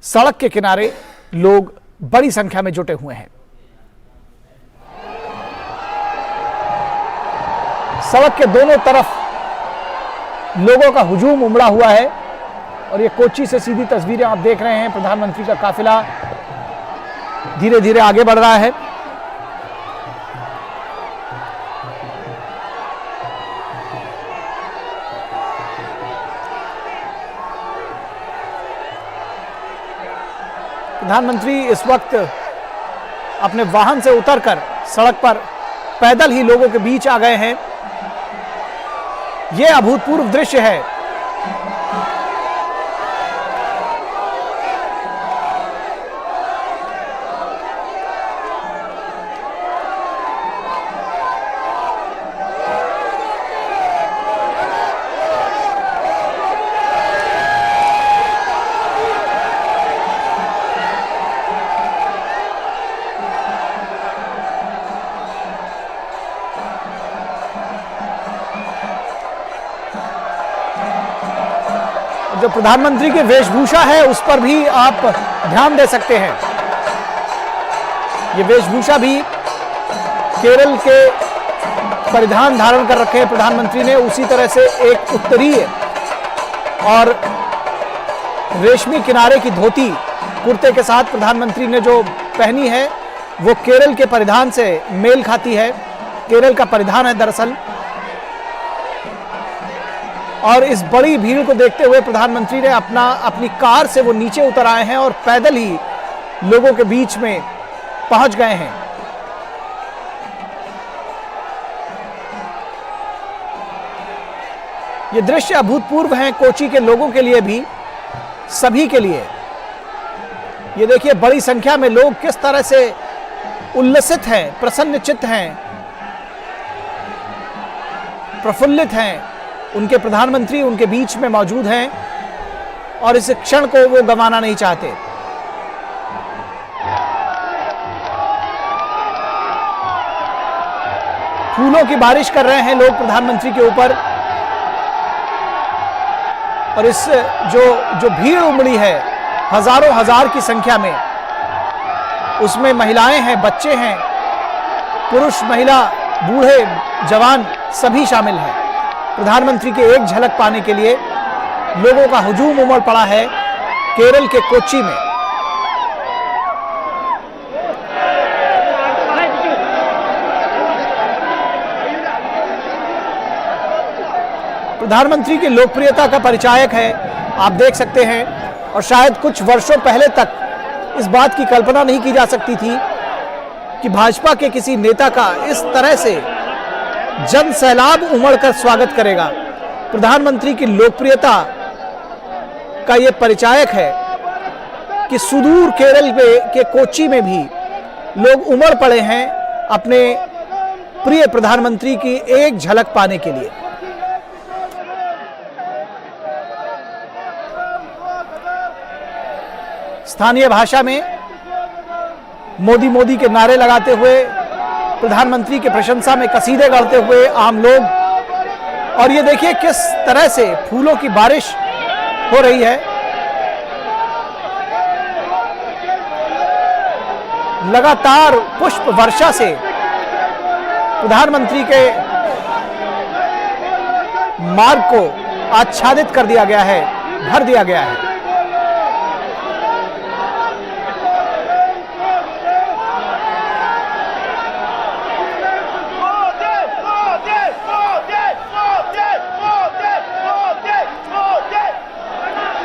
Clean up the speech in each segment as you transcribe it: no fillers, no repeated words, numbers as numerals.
सड़क के किनारे लोग बड़ी संख्या में जुटे हुए हैं। सड़क के दोनों तरफ लोगों का हुजूम उमड़ा हुआ है और ये कोच्चि से सीधी तस्वीरें आप देख रहे हैं। प्रधानमंत्री का काफिला धीरे धीरे आगे बढ़ रहा है। प्रधानमंत्री इस वक्त अपने वाहन से उतरकर सड़क पर पैदल ही लोगों के बीच आ गए हैं। यह अभूतपूर्व दृश्य है। जो प्रधानमंत्री की वेशभूषा है उस पर भी आप ध्यान दे सकते हैं। ये वेशभूषा भी केरल के परिधान धारण कर रखे हैं प्रधानमंत्री ने। उसी तरह से एक उत्तरीय और रेशमी किनारे की धोती कुर्ते के साथ प्रधानमंत्री ने जो पहनी है वो केरल के परिधान से मेल खाती है। केरल का परिधान है दरअसल। और इस बड़ी भीड़ को देखते हुए प्रधानमंत्री ने अपनी कार से वो नीचे उतर आए हैं और पैदल ही लोगों के बीच में पहुंच गए हैं। ये दृश्य अभूतपूर्व हैं कोच्चि के लोगों के लिए भी, सभी के लिए। ये देखिए बड़ी संख्या में लोग किस तरह से उल्लसित हैं, प्रसन्नचित्त हैं, प्रफुल्लित हैं। उनके प्रधानमंत्री उनके बीच में मौजूद हैं और इस क्षण को वो गंवाना नहीं चाहते। फूलों की बारिश कर रहे हैं लोग प्रधानमंत्री के ऊपर। और इस जो भीड़ उमड़ी है हजारों हजार की संख्या में, उसमें महिलाएं हैं, बच्चे हैं, पुरुष, महिला, बूढ़े, जवान सभी शामिल हैं। प्रधानमंत्री के एक झलक पाने के लिए लोगों का हुजूम उमड़ पड़ा है केरल के कोच्चि में। प्रधानमंत्री की लोकप्रियता का परिचायक है, आप देख सकते हैं। और शायद कुछ वर्षों पहले तक इस बात की कल्पना नहीं की जा सकती थी कि भाजपा के किसी नेता का इस तरह से जन सैलाब उमड़कर स्वागत करेगा। प्रधानमंत्री की लोकप्रियता का यह परिचायक है कि सुदूर केरल के कोच्चि में भी लोग उमड़ पड़े हैं अपने प्रिय प्रधानमंत्री की एक झलक पाने के लिए। स्थानीय भाषा में मोदी मोदी के नारे लगाते हुए, प्रधानमंत्री की प्रशंसा में कसीदे गाते हुए आम लोग। और ये देखिए किस तरह से फूलों की बारिश हो रही है। लगातार पुष्प वर्षा से प्रधानमंत्री के मार्ग को आच्छादित कर दिया गया है, भर दिया गया है।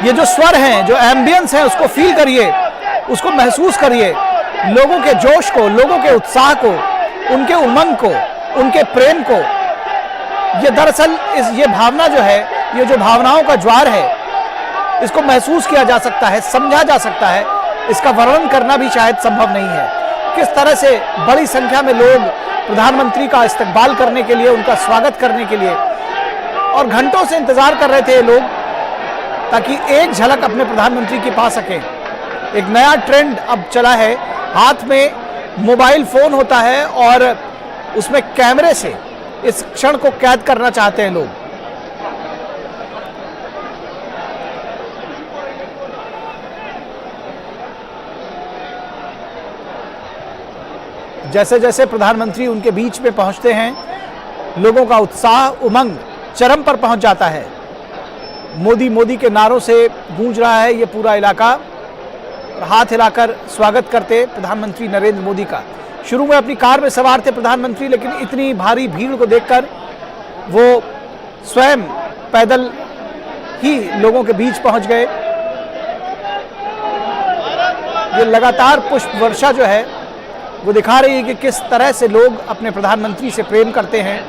ये जो स्वर हैं, जो एम्बियंस है, उसको फील करिए, उसको महसूस करिए। लोगों के जोश को, लोगों के उत्साह को, उनके उमंग को, उनके प्रेम को। ये दरअसल ये भावना जो है, ये जो भावनाओं का ज्वार है, इसको महसूस किया जा सकता है, समझा जा सकता है। इसका वर्णन करना भी शायद संभव नहीं है। किस तरह से बड़ी संख्या में लोग प्रधानमंत्री का इस्तकबाल करने के लिए, उनका स्वागत करने के लिए, और घंटों से इंतजार कर रहे थे लोग ताकि एक झलक अपने प्रधानमंत्री की पा सकें। एक नया ट्रेंड अब चला है, हाथ में मोबाइल फोन होता है और उसमें कैमरे से इस क्षण को कैद करना चाहते हैं लोग। जैसे जैसे प्रधानमंत्री उनके बीच में पहुंचते हैं, लोगों का उत्साह, उमंग चरम पर पहुंच जाता है। मोदी मोदी के नारों से गूंज रहा है ये पूरा इलाका, और हाथ हिलाकर स्वागत करते प्रधानमंत्री नरेंद्र मोदी का। शुरू में अपनी कार में सवार थे प्रधानमंत्री, लेकिन इतनी भारी भीड़ को देखकर वो स्वयं पैदल ही लोगों के बीच पहुंच गए। ये लगातार पुष्प वर्षा जो है वो दिखा रही है कि किस तरह से लोग अपने प्रधानमंत्री से प्रेम करते हैं,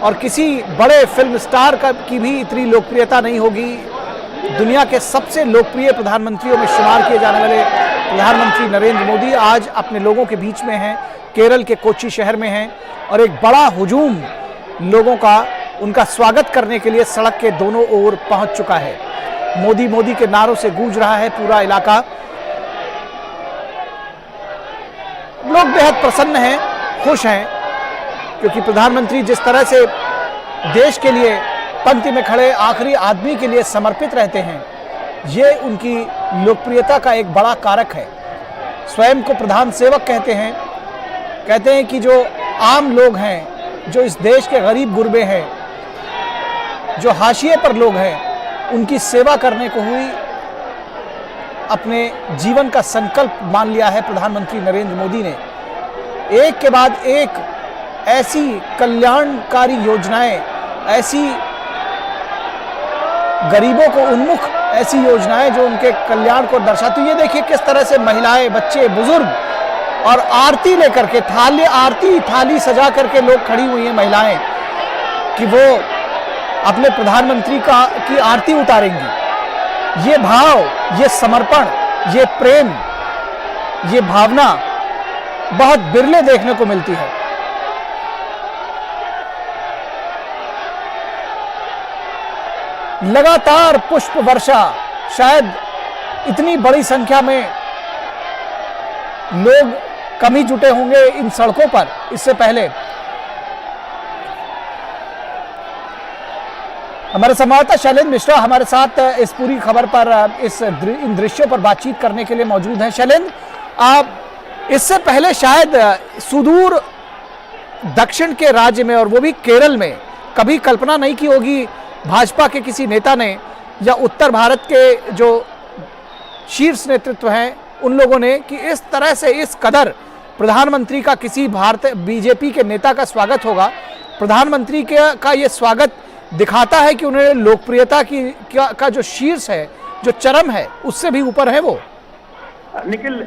और किसी बड़े फिल्म स्टार की भी इतनी लोकप्रियता नहीं होगी। दुनिया के सबसे लोकप्रिय प्रधानमंत्रियों में शुमार किए जाने वाले प्रधानमंत्री नरेंद्र मोदी आज अपने लोगों के बीच में हैं, केरल के कोच्चि शहर में हैं, और एक बड़ा हुजूम लोगों का उनका स्वागत करने के लिए सड़क के दोनों ओर पहुंच चुका है। मोदी मोदी के नारों से गूंज रहा है पूरा इलाका। लोग बेहद प्रसन्न हैं, खुश हैं, क्योंकि प्रधानमंत्री जिस तरह से देश के लिए पंक्ति में खड़े आखिरी आदमी के लिए समर्पित रहते हैं, ये उनकी लोकप्रियता का एक बड़ा कारक है। स्वयं को प्रधान सेवक कहते हैं कि जो आम लोग हैं, जो इस देश के गरीब गुरबे हैं, जो हाशिए पर लोग हैं, उनकी सेवा करने को हुई अपने जीवन का संकल्प मान लिया है प्रधानमंत्री नरेंद्र मोदी ने। एक के बाद एक ऐसी कल्याणकारी योजनाएं, ऐसी गरीबों को उन्मुख ऐसी योजनाएं जो उनके कल्याण को दर्शाती। ये देखिए किस तरह से महिलाएं, बच्चे, बुजुर्ग और आरती लेकर के थाली सजा करके लोग खड़ी हुई हैं महिलाएं, कि वो अपने प्रधानमंत्री की आरती उतारेंगी। ये भाव, ये समर्पण, ये प्रेम, ये भावना बहुत बिरले देखने को मिलती है। लगातार पुष्प वर्षा, शायद इतनी बड़ी संख्या में लोग कम ही जुटे होंगे इन सड़कों पर इससे पहले। हमारे संवाददाता शैलेंद्र मिश्रा हमारे साथ इस पूरी खबर पर, इन दृश्यों पर बातचीत करने के लिए मौजूद हैं। शैलेंद्र, आप इससे पहले शायद सुदूर दक्षिण के राज्य में, और वो भी केरल में, कभी कल्पना नहीं की होगी भाजपा के किसी नेता ने या उत्तर भारत के जो शीर्ष नेतृत्व हैं उन लोगों ने, कि इस तरह से इस कदर प्रधानमंत्री का किसी बीजेपी के नेता का स्वागत होगा। प्रधानमंत्री का ये स्वागत दिखाता है कि उन्हें लोकप्रियता का जो शीर्ष है, जो चरम है, उससे भी ऊपर है वो। निखिल,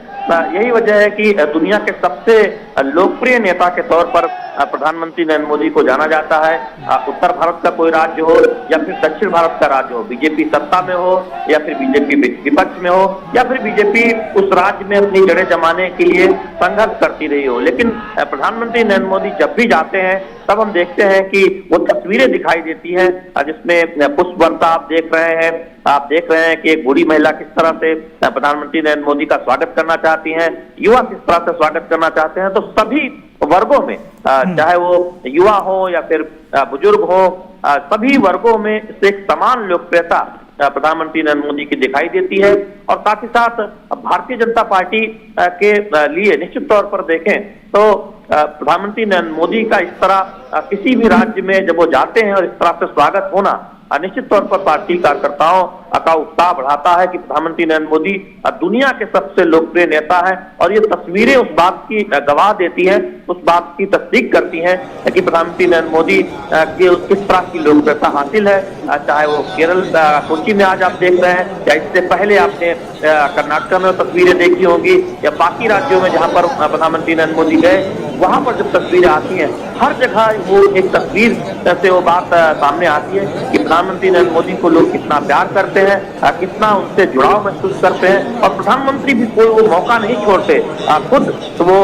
यही वजह है कि दुनिया के सबसे लोकप्रिय नेता के तौर पर प्रधानमंत्री नरेंद्र मोदी को जाना जाता है। उत्तर भारत का कोई राज्य हो या फिर दक्षिण भारत का राज्य हो, बीजेपी सत्ता में हो या फिर बीजेपी विपक्ष में हो या फिर बीजेपी उस राज्य में अपनी जड़ें जमाने के लिए संघर्ष करती रही हो, लेकिन प्रधानमंत्री नरेंद्र मोदी जब भी जाते हैं तब हम देखते हैं कि वो तस्वीरें दिखाई देती हैं जिसमें पुष्प वर्षा आप देख रहे हैं कि एक बूढ़ी महिला किस तरह से प्रधानमंत्री नरेंद्र मोदी का स्वागत करना चाहती हैं, युवा किस तरह से स्वागत करना चाहते हैं। तो सभी वर्गों में, चाहे वो युवा हो या फिर बुजुर्ग हो, सभी वर्गों में से एक समान लोकप्रियता प्रधानमंत्री नरेंद्र मोदी की दिखाई देती है। और साथ ही साथ भारतीय जनता पार्टी के लिए निश्चित तौर पर देखें तो प्रधानमंत्री नरेंद्र मोदी का इस तरह किसी भी राज्य में जब वो जाते हैं और इस तरह से स्वागत होना निश्चित तौर पर पार्टी कार्यकर्ताओं का उत्साह बढ़ाता है कि प्रधानमंत्री नरेंद्र मोदी दुनिया के सबसे लोकप्रिय नेता हैं। और ये तस्वीरें उस बात की गवाह देती हैं, उस बात की तस्दीक करती हैं कि प्रधानमंत्री नरेंद्र मोदी की किस तरह की लोकप्रियता हासिल है। चाहे वो केरल कोच्चि में आज आप देख रहे हैं, या इससे पहले आपने कर्नाटक में तस्वीरें देखी होंगी, या बाकी राज्यों में जहां पर प्रधानमंत्री नरेंद्र मोदी गए वहां पर जब तस्वीरें आती हैं, हर जगह वो एक तस्वीर से वो बात सामने आती है कि प्रधानमंत्री नरेंद्र मोदी को लोग कितना प्यार करते हैं, कितना उनसे जुड़ाव महसूस करते हैं। और प्रधानमंत्री भी कोई वो मौका नहीं छोड़ते, खुद तो वो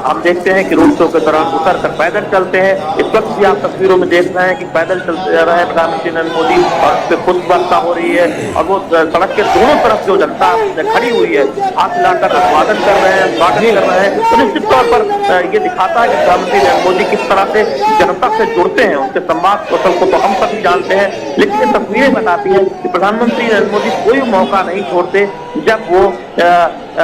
हम देखते हैं कि रोड शो के दौरान उतर कर पैदल चलते हैं। इस वक्त भी आप तस्वीरों में देख रहे हैं कि पैदल चलते जा रहे हैं प्रधानमंत्री नरेंद्र मोदी, और उस पर पुष्प वर्षा हो रही है, और वो सड़क के दोनों तरफ जो जनता खड़ी हुई है हाथ हिलाकर स्वागत कर रहे हैं, स्वागत कर रहे हैं। तो निश्चित तौर पर ये दिखाता है कि प्रधानमंत्री नरेंद्र मोदी किस तरह से जनता से जुड़ते हैं, उनके संवाद कौशल को तो हम सभी जानते हैं, लेकिन ये तस्वीरें बताती है कि प्रधानमंत्री नरेंद्र मोदी कोई मौका नहीं छोड़ते जब वो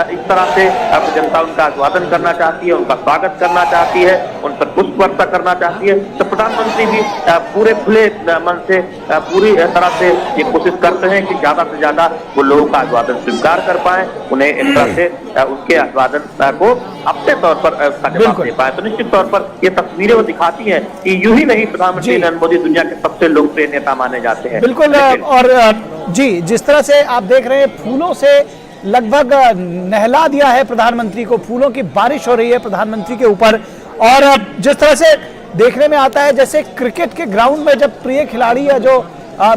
इस तरह से जनता उनका अभिवादन करना चाहती है, उनका स्वागत करना चाहती है, उन पर पुष्प वर्षा करना चाहती है, तो प्रधानमंत्री भी पूरे खुले मन से पूरी तरह से ये कोशिश करते हैं कि ज्यादा से ज्यादा वो लोगों का अभिवादन स्वीकार कर पाए, उन्हें इस तरह से उनके अभिवादन को अपने तौर पर जवाब दे पाए। तो निश्चित तौर पर ये तस्वीरें वो दिखाती हैं कि यूं ही नहीं प्रधानमंत्री नरेंद्र मोदी दुनिया के सबसे लोकप्रिय नेता माने जाते हैं। बिल्कुल। और जी, जिस तरह से आप देख रहे हैं, फूलों से लगभग नहला दिया है प्रधानमंत्री को, फूलों की बारिश हो रही है प्रधानमंत्री के ऊपर। और जिस तरह से देखने में आता है जैसे क्रिकेट के ग्राउंड में जब प्रिय खिलाड़ी या जो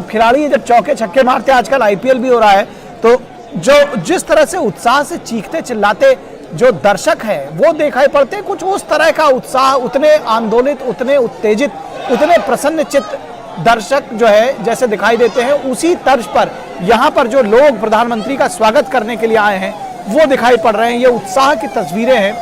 खिलाड़ी जब चौके छक्के मारते हैं, आजकल आईपीएल भी हो रहा है, तो जो जिस तरह से उत्साह से चीखते चिल्लाते जो दर्शक हैं वो दिखाई पड़ते हैं। कुछ उस तरह का उत्साह, उतने आंदोलित, उतने उत्तेजित, उतने प्रसन्न चित्त दर्शक जो है जैसे दिखाई देते हैं, उसी तर्ज पर यहाँ पर जो लोग प्रधानमंत्री का स्वागत करने के लिए आए हैं वो दिखाई पड़ रहे हैं। ये उत्साह की तस्वीरें हैं,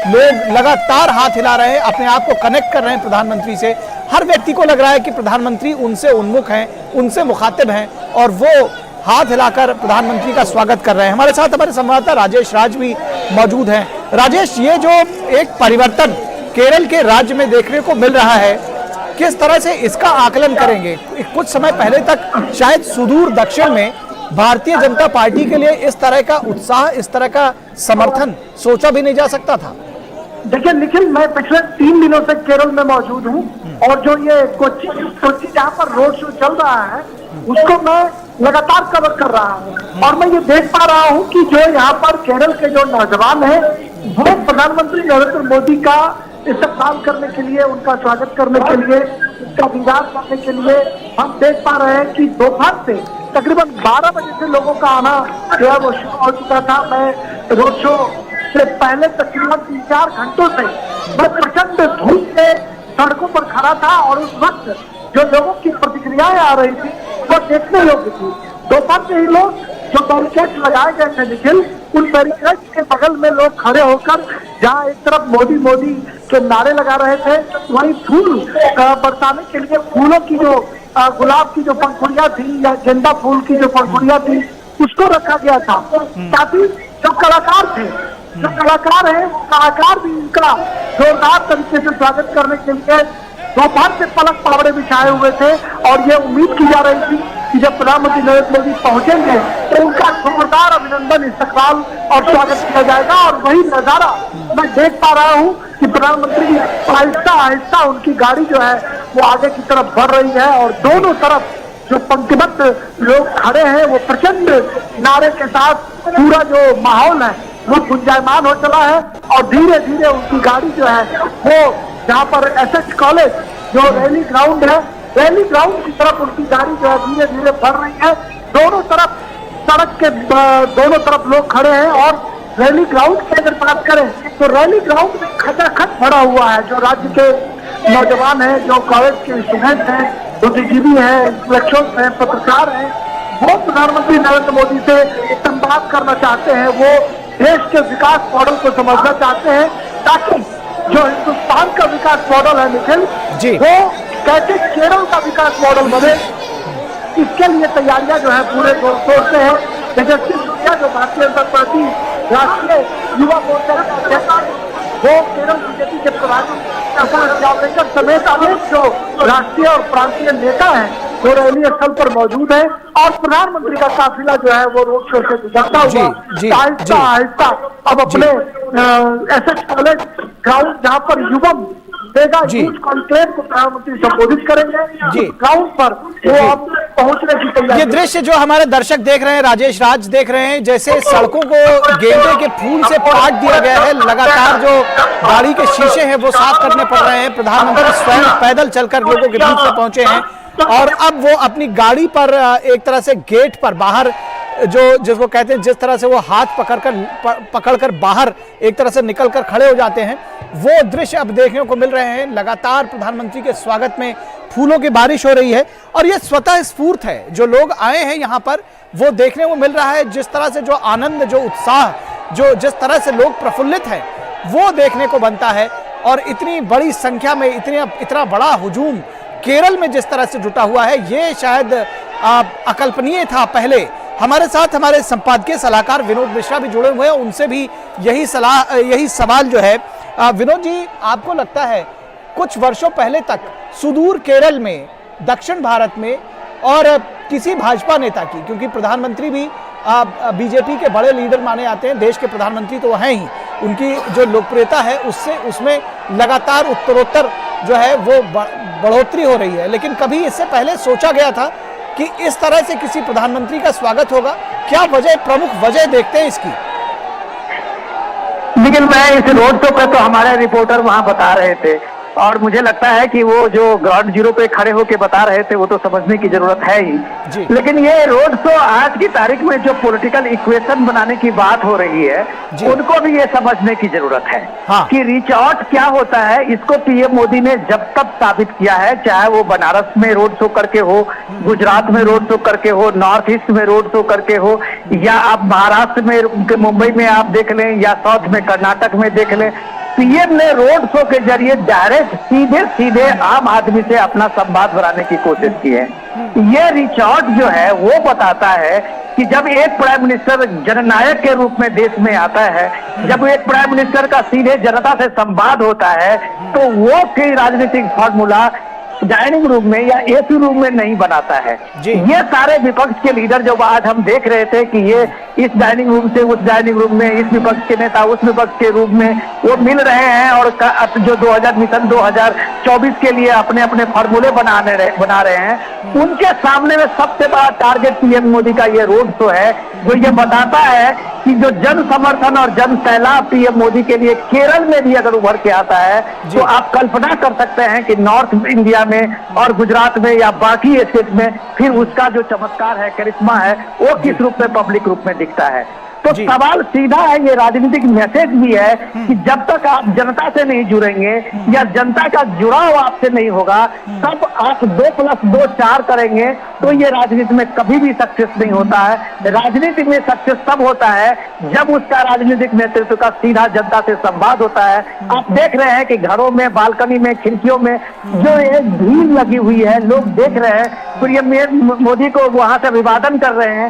लोग लगातार हाथ हिला रहे हैं, अपने आप को कनेक्ट कर रहे हैं प्रधानमंत्री से। हर व्यक्ति को लग रहा है कि प्रधानमंत्री उनसे उन्मुख हैं, उनसे मुखातिब हैं, और वो हाथ हिलाकर प्रधानमंत्री का स्वागत कर रहे हैं। हमारे साथ हमारे संवाददाता राजेश राज भी मौजूद हैं। राजेश, ये जो एक परिवर्तन केरल के राज्य में देखने को मिल रहा है, किस तरह से इसका आकलन करेंगे? कुछ समय पहले तक शायद सुदूर दक्षिण में भारतीय जनता पार्टी के लिए इस तरह का उत्साह, इस तरह का समर्थन सोचा भी नहीं जा सकता था। देखिए निखिल, मैं पिछले 3 दिनों से केरल में मौजूद हूँ, और जो ये कोच्चि जहाँ पर रोड शो चल रहा है उसको मैं लगातार कवर कर रहा हूँ, और मैं ये देख पा रहा हूँ कि जो यहाँ पर केरल के जो नौजवान हैं वो प्रधानमंत्री नरेंद्र मोदी का इस्तेमाल करने के लिए, उनका स्वागत करने के लिए, उसका दीदार करने के लिए हम देख पा रहे हैं कि दोपहर से तकरीबन 12 बजे से लोगों का आना जो है वो शुरू हो चुका था। मैं रोड शो से पहले तकरीबन 3-4 घंटों से मैं प्रचंड धूप में सड़कों पर खड़ा था, और उस वक्त जो लोगों की प्रतिक्रियाएं आ रही थी वो देखने योग्य थी। दोपहर से ही लोग जो बैरिकेड लगाए गए थे निखिल, उन बैरिकेड के बगल में लोग खड़े होकर जहाँ एक तरफ मोदी मोदी के नारे लगा रहे थे, वहीं फूल बरसाने के लिए फूलों की जो गुलाब की जो पंखुड़ियां थी या गेंदा फूल की जो पंखुड़ियां थी उसको रखा गया था, ताकि जो कलाकार थे, जो कलाकार हैं, वो कलाकार भी इनका जोरदार तरीके से स्वागत करने के लिए दोपहर से पलक पावड़े बिछाए हुए थे। और ये उम्मीद की जा रही थी कि जब प्रधानमंत्री नरेंद्र मोदी पहुंचेंगे तो उनका जोरदार अभिनंदन, इस्तकबाल और स्वागत किया जाएगा। और वही नजारा मैं देख पा रहा हूँ कि प्रधानमंत्री आहिस्ता आहिस्ता उनकी गाड़ी जो है वो आगे की तरफ बढ़ रही है, और दोनों तरफ जो पंक्तिबद्ध लोग खड़े हैं वो प्रचंड नारे के साथ पूरा जो माहौल है वो गुंजायमान हो चला है। और धीरे धीरे उनकी गाड़ी जो है वो जहाँ पर एसएच कॉलेज जो रैली ग्राउंड है, रैली ग्राउंड की तरफ उनकी गाड़ी जो है धीरे धीरे बढ़ रही है। दोनों तरफ सड़क के दोनों तरफ लोग खड़े हैं, और रैली ग्राउंड की अगर बात करें तो रैली ग्राउंड में खचाखच भरा हुआ है। जो राज्य के नौजवान हैं, जो कॉलेज के स्टूडेंट हैं, बुद्धिजीवी हैं, इंटेलेक्चुअल्स हैं, पत्रकार हैं, वो प्रधानमंत्री नरेंद्र मोदी से संवाद करना चाहते हैं। वो देश के विकास मॉडल को समझना चाहते हैं, ताकि जो हिंदुस्तान का विकास मॉडल है निखिल, वो कैसे केरल का विकास मॉडल बने, इसके लिए तैयारियां जो है पूरे जोर शोर से है। तेजस्वी सूर्या जो भारतीय जनता पार्टी राष्ट्रीय युवा मोर्चा के अध्यक्ष, वो केरल बीजेपी के प्रधान प्रकाश जावड़ेकर समेत अनेक जो राष्ट्रीय और प्रांतीय नेता हैं वो रैली स्थल पर मौजूद है, और प्रधानमंत्री का काफिला जो है वो रोड शो से गुजरता हुआ आहिस्ता आहिस्ता अब अपने एसएच कॉलेज ग्राउंड जहाँ पर युवम देगा यूथ कॉन्क्लेव को प्रधानमंत्री संबोधित करेंगे, ग्राउंड पर वो अब पहुंचने की तैयारी। ये दृश्य जो हमारे दर्शक देख रहे हैं, राजेश राज देख रहे हैं, जैसे सड़कों को गेंदे के फूल से पाट दिया गया है। लगातार जो गाड़ी के शीशे हैं वो साफ करने पड़ रहे हैं। प्रधानमंत्री स्वयं पैदल चलकर लोगों के बीच में पहुंचे हैं, और अब वो अपनी गाड़ी पर एक तरह से गेट पर बाहर जो जिसको कहते हैं, जिस तरह से वो हाथ पकड़कर बाहर एक तरह से निकलकर खड़े हो जाते हैं, वो दृश्य अब देखने को मिल रहे हैं। लगातार प्रधानमंत्री के स्वागत में फूलों की बारिश हो रही है, और ये स्वतः स्फूर्त है। जो लोग आए हैं यहाँ पर वो देखने को मिल रहा है, जिस तरह से जो आनंद, जो उत्साह, जो जिस तरह से लोग प्रफुल्लित हैं वो देखने को बनता है। और इतनी बड़ी संख्या में इतना बड़ा हुजूम केरल में जिस तरह से जुटा हुआ है, ये शायद अकल्पनीय था पहले। हमारे साथ हमारे संपादकीय सलाहकार विनोद मिश्रा भी जुड़े हुए हैं, उनसे भी यही सवाल जो है। विनोद जी, आपको लगता है कुछ वर्षों पहले तक सुदूर केरल में, दक्षिण भारत में और किसी भाजपा नेता की, क्योंकि प्रधानमंत्री भी बीजेपी के बड़े लीडर माने जाते हैं, देश के प्रधानमंत्री तो हैं ही, उनकी जो लोकप्रियता है उसमें लगातार उत्तरोत्तर जो है वो बढ़ोतरी हो रही है, लेकिन कभी इससे पहले सोचा गया था कि इस तरह से किसी प्रधानमंत्री का स्वागत होगा? क्या वजह, प्रमुख वजह देखते हैं इसकी? लेकिन मैं इस रोड शो पे तो हमारे रिपोर्टर वहां बता रहे थे, और मुझे लगता है कि वो जो ग्राउंड जीरो पे खड़े होकर बता रहे थे वो तो समझने की जरूरत है ही। लेकिन ये रोड शो आज की तारीख में जो पॉलिटिकल इक्वेशन बनाने की बात हो रही है, उनको भी ये समझने की जरूरत है कि रीच आउट क्या होता है। इसको पीएम मोदी ने जब तक साबित किया है, चाहे वो बनारस में रोड शो करके हो, गुजरात में रोड शो करके हो, नॉर्थ ईस्ट में रोड शो करके हो, या आप महाराष्ट्र में, मुंबई में आप देख लें, या साउथ में कर्नाटक में देख लें, पीएम ने रोड शो के जरिए डायरेक्ट सीधे आम आदमी से अपना संवाद बनाने की कोशिश की है। ये रीच आउट जो है वो बताता है कि जब एक प्राइम मिनिस्टर जननायक के रूप में देश में आता है, जब एक प्राइम मिनिस्टर का सीधे जनता से संवाद होता है, तो वो कोई राजनीतिक फॉर्मूला डाइनिंग रूम में या एसी रूम में नहीं बनाता है। ये सारे विपक्ष के लीडर जो आज हम देख रहे थे कि ये इस डाइनिंग रूम से उस डाइनिंग रूम में, इस विपक्ष के नेता उस विपक्ष के रूप में वो मिल रहे हैं, और जो 2024 के लिए अपने अपने फॉर्मूले बना रहे हैं, उनके सामने में सबसे बड़ा टारगेट पीएम मोदी का ये रोड शो है, जो ये बताता है कि जो जन समर्थन और जन सैलाब पीएम मोदी के लिए केरल में भी अगर उभर के आता है, तो आप कल्पना कर सकते हैं कि नॉर्थ इंडिया में और गुजरात में या बाकी स्टेट में फिर उसका जो चमत्कार है, करिश्मा है, वो किस रूप में, पब्लिक रूप में दिखता है। तो सवाल सीधा है, ये राजनीतिक मैसेज भी है कि जब तक आप जनता से नहीं जुड़ेंगे या जनता का जुड़ाव आपसे नहीं होगा, तब आप 2+2 4 करेंगे, तो ये राजनीति में कभी भी सक्सेस नहीं होता है। राजनीति में सक्सेस तब होता है जब उसका राजनीतिक नेतृत्व का सीधा जनता से संवाद होता है। आप देख रहे हैं कि घरों में, बालकनी में, खिड़कियों में जो एक भीड़ लगी हुई है, लोग देख रहे हैं, पीएम मोदी को वहां से अभिवादन कर रहे हैं।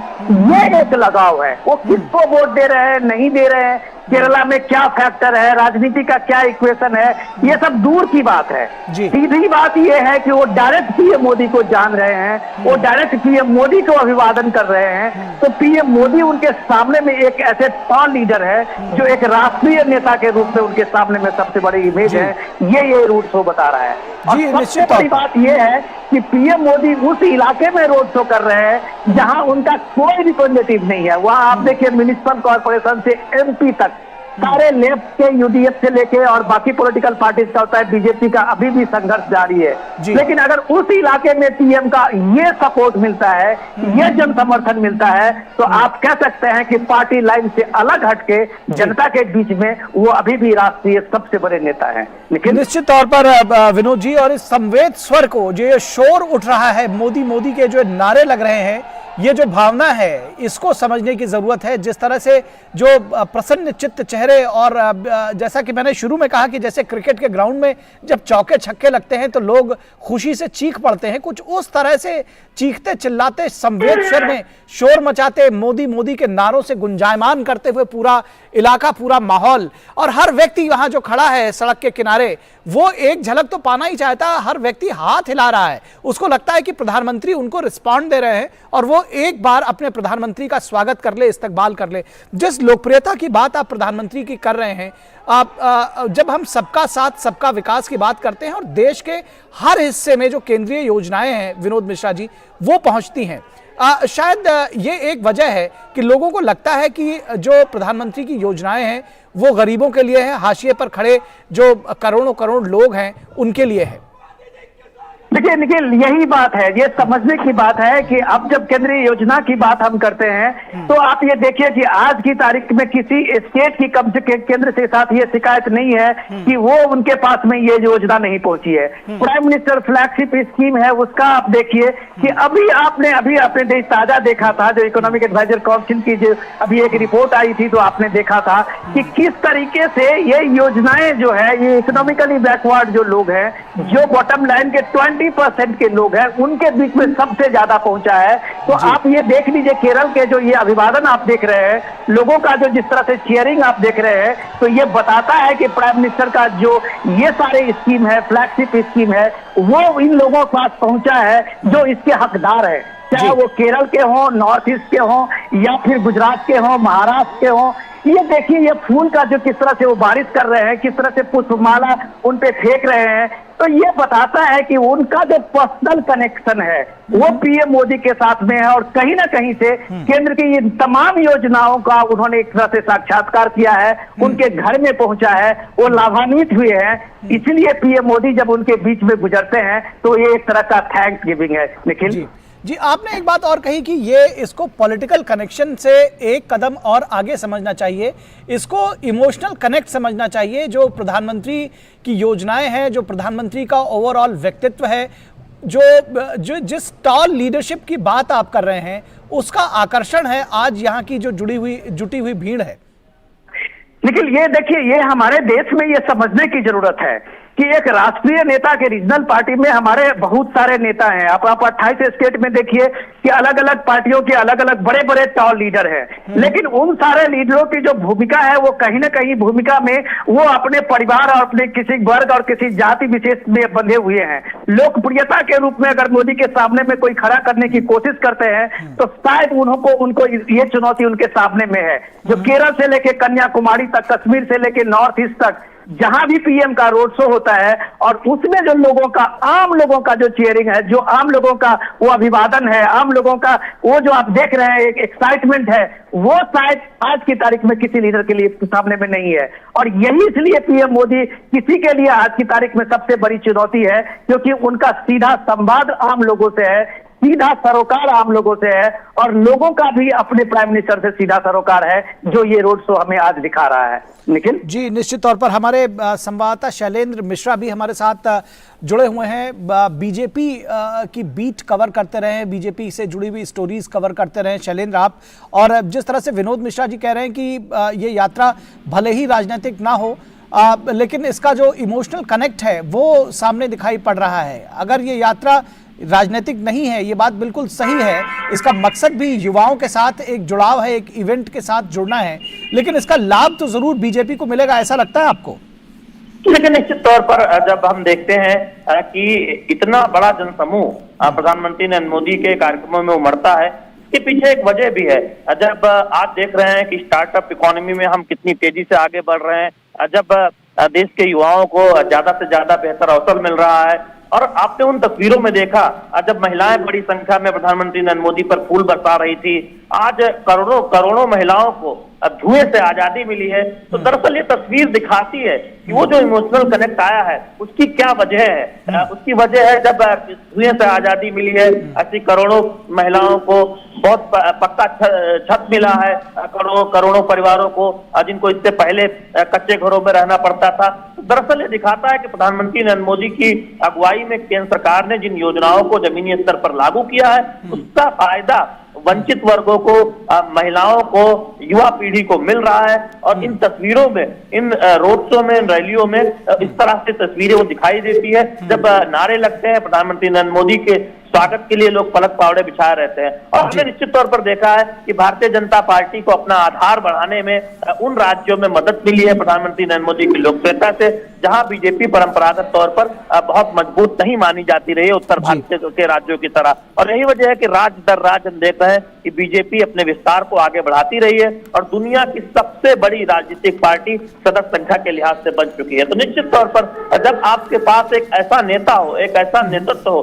ये एक लगाव है। वो किसको वोट दे रहे हैं, नहीं दे रहे हैं, केरला में क्या फैक्टर है, राजनीति का क्या इक्वेशन है, ये सब दूर की बात है। सीधी बात ये है कि वो डायरेक्ट पीएम मोदी को जान रहे हैं, वो डायरेक्ट पीएम मोदी को अभिवादन कर रहे हैं। तो पीएम मोदी उनके सामने में एक ऐसे टॉप लीडर है जो एक राष्ट्रीय नेता के रूप में उनके सामने में सबसे बड़ी इमेज है। ये रोड शो बता रहा है। और सबसे बड़ी बात यह है कि पीएम मोदी उस इलाके में रोड शो कर रहे हैं जहां उनका कोई रिप्रेजेंटेटिव नहीं है। वहां आप देखिए, म्युनिसिपल कॉर्पोरेशन से एमपी तक सारे लेफ्ट के, यूडीएफ से लेके और बाकी पॉलिटिकल पार्टीज का होता है, बीजेपी का अभी भी संघर्ष जारी है। लेकिन अगर उस इलाके में पीएम का ये सपोर्ट मिलता है, ये जन समर्थन मिलता है, तो आप कह सकते हैं कि पार्टी लाइन से अलग हटके जनता के बीच में वो अभी भी राष्ट्रीय सबसे बड़े नेता हैं। लेकिन निश्चित तौर पर विनोद जी, और इस संवेद स्वर को, जो ये शोर उठ रहा है, मोदी के जो नारे लग रहे हैं, ये जो भावना है, इसको समझने की जरूरत है। जिस तरह से जो प्रसन्न चित्त चेहरे, और जैसा कि मैंने शुरू में कहा कि जैसे क्रिकेट के ग्राउंड में जब चौके छक्के लगते हैं तो लोग खुशी से चीख पड़ते हैं, कुछ उस तरह से चीखते चिल्लाते, संवेद स्वर में शोर मचाते, मोदी के नारों से गुंजायमान करते हुए पूरा इलाका, पूरा माहौल, और हर व्यक्ति वहां जो खड़ा है सड़क के किनारे, वो एक झलक तो पाना ही चाहता है। हर व्यक्ति हाथ हिला रहा है, उसको लगता है कि प्रधानमंत्री उनको रिस्पॉन्ड दे रहे हैं और वो एक बार अपने प्रधानमंत्री का स्वागत कर ले, इस्तकबाल कर ले। जिस लोकप्रियता की बात आप प्रधानमंत्री की कर रहे हैं, जब हम सबका साथ सबका विकास की बात करते हैं और देश के हर हिस्से में जो केंद्रीय योजनाएं हैं विनोद मिश्रा जी, वो पहुंचती हैं, शायद ये एक वजह है कि लोगों को लगता है कि जो प्रधानमंत्री की योजनाएं हैं वो गरीबों के लिए है, हाशिए पर खड़े जो करोड़ों लोग हैं उनके लिए है। देखिए निखिल, यही बात है, ये समझने की बात है कि अब जब केंद्रीय योजना की बात हम करते हैं, तो आप ये देखिए कि आज की तारीख में किसी स्टेट की कम से केंद्र के साथ ये शिकायत नहीं है कि वो उनके पास में ये योजना नहीं पहुंची है। प्राइम मिनिस्टर फ्लैगशिप स्कीम है, उसका आप देखिए कि अभी आपने ताजा देखा था, जो इकोनॉमिक एडवाइजर काउंसिल की जो अभी एक रिपोर्ट आई थी, तो आपने देखा था कि किस तरीके से ये योजनाएं जो है, ये इकोनॉमिकली बैकवर्ड जो लोग हैं, जो बॉटम लाइन के 90% के लोग हैं, उनके बीच में सबसे ज्यादा पहुंचा है। तो आप ये देख लीजिए, केरल के जो ये अभिवादन आप देख रहे हैं, लोगों का जो जिस तरह से चीयरिंग आप देख रहे हैं, तो ये बताता है कि प्राइम मिनिस्टर का जो ये सारे स्कीम है, फ्लैगशिप स्कीम है, वो इन लोगों के पास पहुंचा है जो इसके हकदार है, चाहे वो केरल के हों, नॉर्थ ईस्ट के हों, या फिर गुजरात के हों, महाराष्ट्र के हों। ये देखिए, ये फूल का जो किस तरह से वो बारिश कर रहे हैं, किस तरह से पुष्पमाला उन पे फेंक रहे हैं, तो ये बताता है कि उनका जो पर्सनल कनेक्शन है वो पीएम मोदी के साथ में है, और कहीं ना कहीं से केंद्र की इन तमाम योजनाओं का उन्होंने एक तरह से साक्षात्कार किया है, उनके घर में पहुंचा है, वो लाभान्वित हुए हैं। इसलिए पीएम मोदी जब उनके बीच में गुजरते हैं तो ये एक तरह का थैंक्स गिविंग है। निखिल जी, आपने एक बात और कही कि ये इसको पॉलिटिकल कनेक्शन से एक कदम और आगे समझना चाहिए, इसको इमोशनल कनेक्ट समझना चाहिए। जो प्रधानमंत्री की योजनाएं हैं, जो प्रधानमंत्री का ओवरऑल व्यक्तित्व है, जो जिस टॉल लीडरशिप की बात आप कर रहे हैं, उसका आकर्षण है आज यहाँ की जो जुटी हुई भीड़ है। लेकिन ये देखिए, ये हमारे देश में ये समझने की जरूरत है कि एक राष्ट्रीय नेता के रीजनल पार्टी में हमारे बहुत सारे नेता हैं। आप 28 स्टेट में देखिए कि अलग अलग पार्टियों के अलग अलग बड़े बड़े टॉल लीडर हैं, लेकिन उन सारे लीडरों की जो भूमिका है वो कहीं ना कहीं भूमिका में वो अपने परिवार और अपने किसी वर्ग और किसी जाति विशेष में बंधे हुए हैं। लोकप्रियता के रूप में अगर मोदी के सामने में कोई खड़ा करने की कोशिश करते हैं तो शायद उनको ये चुनौती उनके सामने में है। जो केरल से लेके कन्याकुमारी तक, कश्मीर से लेके नॉर्थ ईस्ट तक, जहां भी पीएम का रोड शो होता है और उसमें जो लोगों का, आम लोगों का जो चीयरिंग है, जो आम लोगों का वो अभिवादन है, आम लोगों का वो जो आप देख रहे हैं एक एक्साइटमेंट है, वो शायद आज की तारीख में किसी लीडर के लिए सामने में नहीं है। और यही इसलिए पीएम मोदी किसी के लिए आज की तारीख में सबसे बड़ी चुनौती है, क्योंकि उनका सीधा संवाद आम लोगों से है, सीधा सरोकार आम लोगों से है, और लोगों का भी अपने प्राइम मिनिस्टर से सीधा सरोकार है, जो ये रोड शो हमें आज दिखा रहा है। निखिल जी, निश्चित तौर पर हमारे संवाददाता शैलेंद्र मिश्रा भी हमारे साथ जुड़े हुए हैं। बीजेपी की बीट कवर करते रहे, बीजेपी से जुड़ी हुई स्टोरीज कवर करते रहे शैलेंद्र आप। और जिस तरह से विनोद मिश्रा जी कह रहे हैं कि ये यात्रा भले ही राजनीतिक ना हो, लेकिन इसका जो इमोशनल कनेक्ट है वो सामने दिखाई पड़ रहा है। अगर ये यात्रा राजनीतिक नहीं है, ये बात बिल्कुल सही है, इसका मकसद भी युवाओं के साथ एक जुड़ाव है, एक इवेंट के साथ जुड़ना है, लेकिन इसका लाभ तो जरूर बीजेपी को मिलेगा, ऐसा लगता है आपको? लेकिन निश्चित तौर पर जब हम देखते हैं कि इतना बड़ा जनसमूह प्रधानमंत्री नरेंद्र मोदी के कार्यक्रमों में उमड़ता है, इसके पीछे एक वजह भी है। जब आज देख रहे हैं कि स्टार्टअप इकोनॉमी में हम कितनी तेजी से आगे बढ़ रहे हैं, जब देश के युवाओं को ज्यादा से ज्यादा बेहतर अवसर मिल रहा है, और आपने उन तस्वीरों में देखा जब महिलाएं बड़ी संख्या में प्रधानमंत्री नरेंद्र मोदी पर फूल बरसा रही थी, आज करोड़ों करोड़ों महिलाओं को धुएं से आजादी मिली है। तो दरअसल ये तस्वीर दिखाती है कि वो जो इमोशनल कनेक्ट आया है उसकी क्या वजह है। उसकी वजह है जब धुएं से आजादी मिली है, ऐसी करोड़ों महिलाओं को बहुत पक्का छत मिला है, करोड़ों परिवारों को जिनको इससे पहले कच्चे घरों में रहना पड़ता था। दरअसल ये दिखाता है कि प्रधानमंत्री नरेंद्र मोदी की अगुवाई में केंद्र सरकार ने जिन योजनाओं को जमीनी स्तर पर लागू किया है उसका फायदा वंचित वर्गों को, महिलाओं को, युवा पीढ़ी को मिल रहा है। और इन तस्वीरों में, इन रोड शो में, इन रैलियों में इस तरह से तस्वीरें वो दिखाई देती है। जब नारे लगते हैं प्रधानमंत्री नरेंद्र मोदी के स्वागत के लिए लोग पलक पावड़े बिछाए रहते हैं। और हमने निश्चित तौर पर देखा है कि भारतीय जनता पार्टी को अपना आधार बढ़ाने में उन राज्यों में मदद मिली है प्रधानमंत्री नरेंद्र मोदी की लोकप्रियता से, जहां बीजेपी परंपरागत तौर पर बहुत मजबूत नहीं मानी जाती रही है उत्तर भारत के राज्यों की तरह। और यही वजह है कि राज्य दर राज्य हम देख रहे हैं कि बीजेपी अपने विस्तार को आगे बढ़ाती रही है और दुनिया की सबसे बड़ी राजनीतिक पार्टी सदस्य संख्या के लिहाज से बन चुकी है। तो निश्चित तौर पर जब आपके पास एक ऐसा नेता हो, एक ऐसा नेतृत्व हो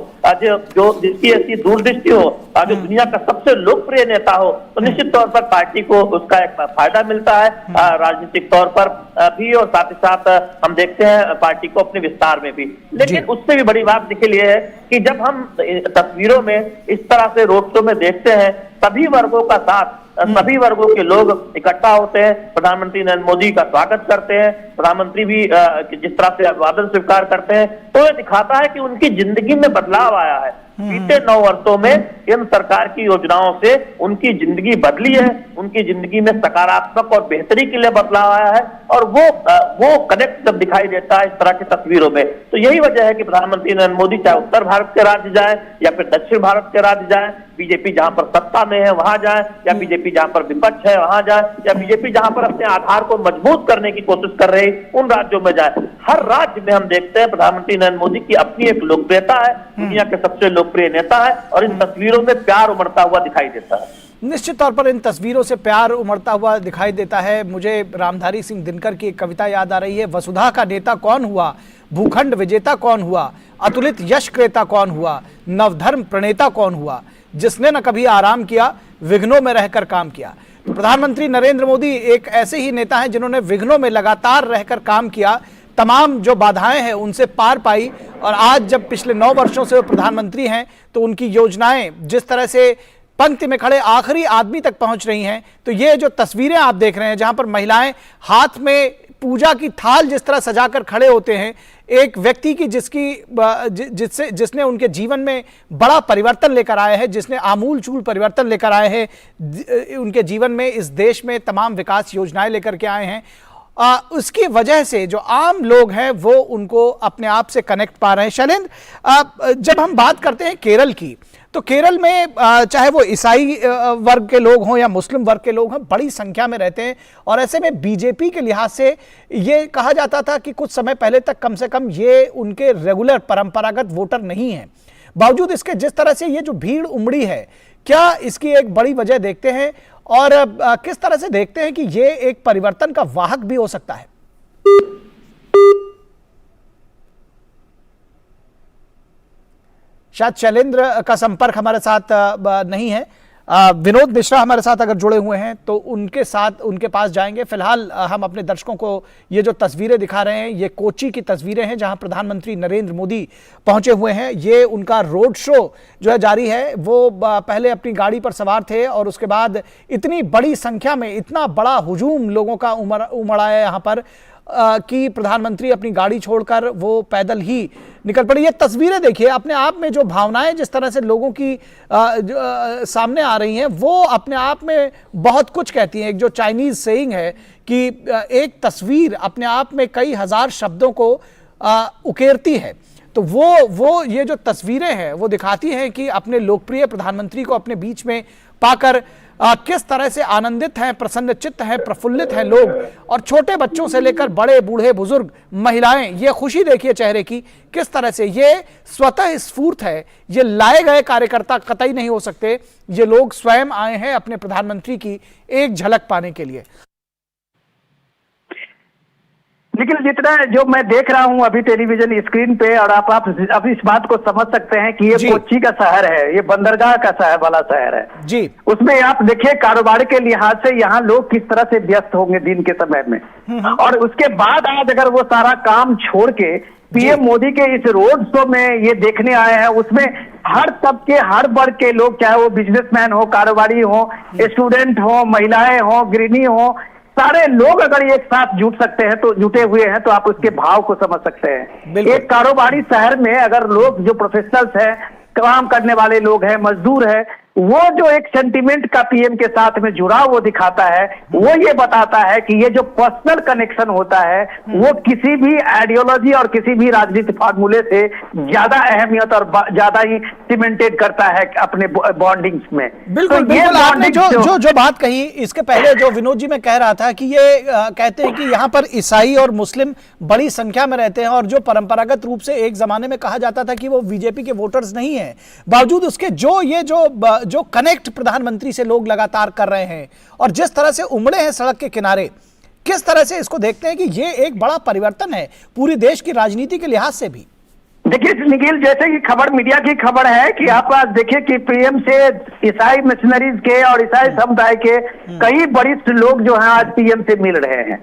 जो जिसकी ऐसी दूरदृष्टि हो, जो दुनिया का सबसे लोकप्रिय नेता हो, तो निश्चित तौर पर पार्टी को उसका एक फायदा मिलता है राजनीतिक तौर पर भी, और साथ ही साथ हम देखते हैं पार्टी को अपने विस्तार में भी। लेकिन उससे भी बड़ी बात निकल ये है कि जब हम तस्वीरों में इस तरह से रोड शो में देखते हैं, सभी वर्गों का साथ, सभी वर्गों के लोग इकट्ठा होते हैं, प्रधानमंत्री नरेंद्र मोदी का स्वागत करते हैं, प्रधानमंत्री भी जिस तरह से अभिवादन स्वीकार करते हैं, तो ये दिखाता है कि उनकी जिंदगी में बदलाव आया है। बीते 9 वर्षों में इन सरकार की योजनाओं से उनकी जिंदगी बदली है, उनकी जिंदगी में सकारात्मक और बेहतरी के लिए बदलाव आया है, और वो कनेक्ट जब दिखाई देता है इस तरह की तस्वीरों में, तो यही वजह है कि प्रधानमंत्री नरेंद्र मोदी चाहे उत्तर भारत के राज्य जाए या फिर दक्षिण भारत के राज्य जाए, बीजेपी जहां पर सत्ता में है वहां जाए, या बीजेपी जहां पर विपक्ष है वहां जाए, या बीजेपी जहां पर अपने आधार को मजबूत करने की कोशिश कर रही उन राज्यों में जाए, हर राज्य में हम देखते हैं प्रधानमंत्री नरेंद्र मोदी की अपनी एक लोकप्रियता है, दुनिया के सबसे लोकप्रिय नेता है, और इन तस्वीरों में प्यार उमड़ता हुआ दिखाई देता है। निश्चित तौर पर इन तस्वीरों से प्यार उमड़ता हुआ दिखाई देता है। मुझे रामधारी सिंह दिनकर की एक कविता याद आ रही है, वसुधा का नेता कौन हुआ, भूखंड विजेता कौन हुआ, अतुलित यश क्रेता कौन हुआ, नवधर्म प्रणेता कौन हुआ, जिसने न कभी आराम किया, विघ्नों में रहकर काम किया। प्रधानमंत्री नरेंद्र मोदी एक ऐसे ही नेता हैं जिन्होंने विघ्नों में लगातार रहकर काम किया, तमाम जो बाधाएं हैं उनसे पार पाई, और आज जब पिछले 9 वर्षों से वो प्रधानमंत्री हैं तो उनकी योजनाएं जिस तरह से पंक्ति में खड़े आखिरी आदमी तक पहुंच रही हैं, तो ये जो तस्वीरें आप देख रहे हैं जहां पर महिलाएं हाथ में पूजा की थाल जिस तरह सजाकर खड़े होते हैं, एक व्यक्ति की जिसने उनके जीवन में बड़ा परिवर्तन लेकर आए हैं, जिसने आमूल चूल परिवर्तन लेकर आए हैं उनके जीवन में, इस देश में तमाम विकास योजनाएं लेकर के आए हैं, उसकी वजह से जो आम लोग हैं वो उनको अपने आप से कनेक्ट पा रहे हैं। शैलेंद्र, जब हम बात करते हैं केरल की, तो केरल में चाहे वो ईसाई वर्ग के लोग हों या मुस्लिम वर्ग के लोग हों, बड़ी संख्या में रहते हैं, और ऐसे में बीजेपी के लिहाज से ये कहा जाता था कि कुछ समय पहले तक कम से कम ये उनके रेगुलर परंपरागत वोटर नहीं हैं। बावजूद इसके जिस तरह से ये जो भीड़ उमड़ी है, क्या इसकी एक बड़ी वजह देखते हैं, और किस तरह से देखते हैं कि ये एक परिवर्तन का वाहक भी हो सकता है? शायद शैलेंद्र का संपर्क हमारे साथ नहीं है। विनोद मिश्रा हमारे साथ अगर जुड़े हुए हैं तो उनके पास जाएंगे। फिलहाल हम अपने दर्शकों को ये जो तस्वीरें दिखा रहे हैं, ये कोच्चि की तस्वीरें हैं जहां प्रधानमंत्री नरेंद्र मोदी पहुंचे हुए हैं। ये उनका रोड शो जो है जारी है। वो पहले अपनी गाड़ी पर सवार थे और उसके बाद इतनी बड़ी संख्या में इतना बड़ा हुजूम लोगों का उमड़ा है यहाँ पर कि प्रधानमंत्री अपनी गाड़ी छोड़कर वो पैदल ही निकल पड़े। ये तस्वीरें देखिए, अपने आप में जो भावनाएं जिस तरह से लोगों की सामने आ रही हैं, वो अपने आप में बहुत कुछ कहती हैं। एक जो चाइनीज सेइंग है कि एक तस्वीर अपने आप में कई हजार शब्दों को उकेरती है, तो वो ये जो तस्वीरें हैं वो दिखाती हैं कि अपने लोकप्रिय प्रधानमंत्री को अपने बीच में पाकर किस तरह से आनंदित हैं, प्रसन्नचित्त हैं, प्रफुल्लित हैं लोग, और छोटे बच्चों से लेकर बड़े बूढ़े बुजुर्ग महिलाएं, ये खुशी देखिए चेहरे की, किस तरह से ये स्वतः स्फूर्त है। ये लाए गए कार्यकर्ता कतई नहीं हो सकते, ये लोग स्वयं आए हैं अपने प्रधानमंत्री की एक झलक पाने के लिए। लेकिन जितना जो मैं देख रहा हूं अभी टेलीविजन स्क्रीन पे, और आप इस बात को समझ सकते हैं कि ये कोच्चि का शहर है, ये बंदरगाह का शहर वाला शहर है जी। उसमें आप देखिए कारोबार के लिहाज से यहाँ लोग किस तरह से व्यस्त होंगे दिन के समय में, और उसके बाद आज अगर वो सारा काम छोड़ के पीएम मोदी के इस रोड शो में ये देखने आए हैं, उसमें हर तबके हर वर्ग के लोग, चाहे वो बिजनेसमैन हो, कारोबारी हो, स्टूडेंट हो, महिलाएं हो, गृहिणी हो, सारे लोग अगर एक साथ जुट सकते हैं तो जुटे हुए हैं, तो आप उसके भाव को समझ सकते हैं। एक कारोबारी शहर में अगर लोग जो प्रोफेशनल्स हैं, काम करने वाले लोग हैं, मजदूर हैं, वो जो एक सेंटिमेंट का पीएम के साथ में जुड़ाव वो दिखाता है, वो ये बताता है कि ये जो पर्सनल कनेक्शन होता है वो किसी भी आइडियोलॉजी और किसी भी राजनीतिक फार्मूले से ज्यादा अहमियत और ज्यादा ही सीमेंटेड करता है अपने बॉन्डिंग्स में। बिल्कुल, तो बिल्कुल, आपने जो बात कही, इसके पहले जो विनोद जी मैं कह रहा था कि ये कहते हैं कि यहाँ पर ईसाई और मुस्लिम बड़ी संख्या में रहते हैं, और जो परंपरागत रूप से एक जमाने में कहा जाता था कि वो बीजेपी के वोटर्स नहीं है, बावजूद उसके जो कनेक्ट प्रधानमंत्री से लोग लगातार कर रहे हैं और जिस तरह से उमड़े हैं सड़क के किनारे, किस तरह से इसको देखते हैं कि ये एक बड़ा परिवर्तन है पूरी देश की राजनीति के लिहाज से भी? देखिए निखिल, जैसे कि खबर मीडिया की खबर है कि आप आज देखिए कि पीएम से ईसाई मिशनरीज के और ईसाई समुदाय के कई वरिष्ठ लोग जो हैं आज पीएम से मिल रहे हैं।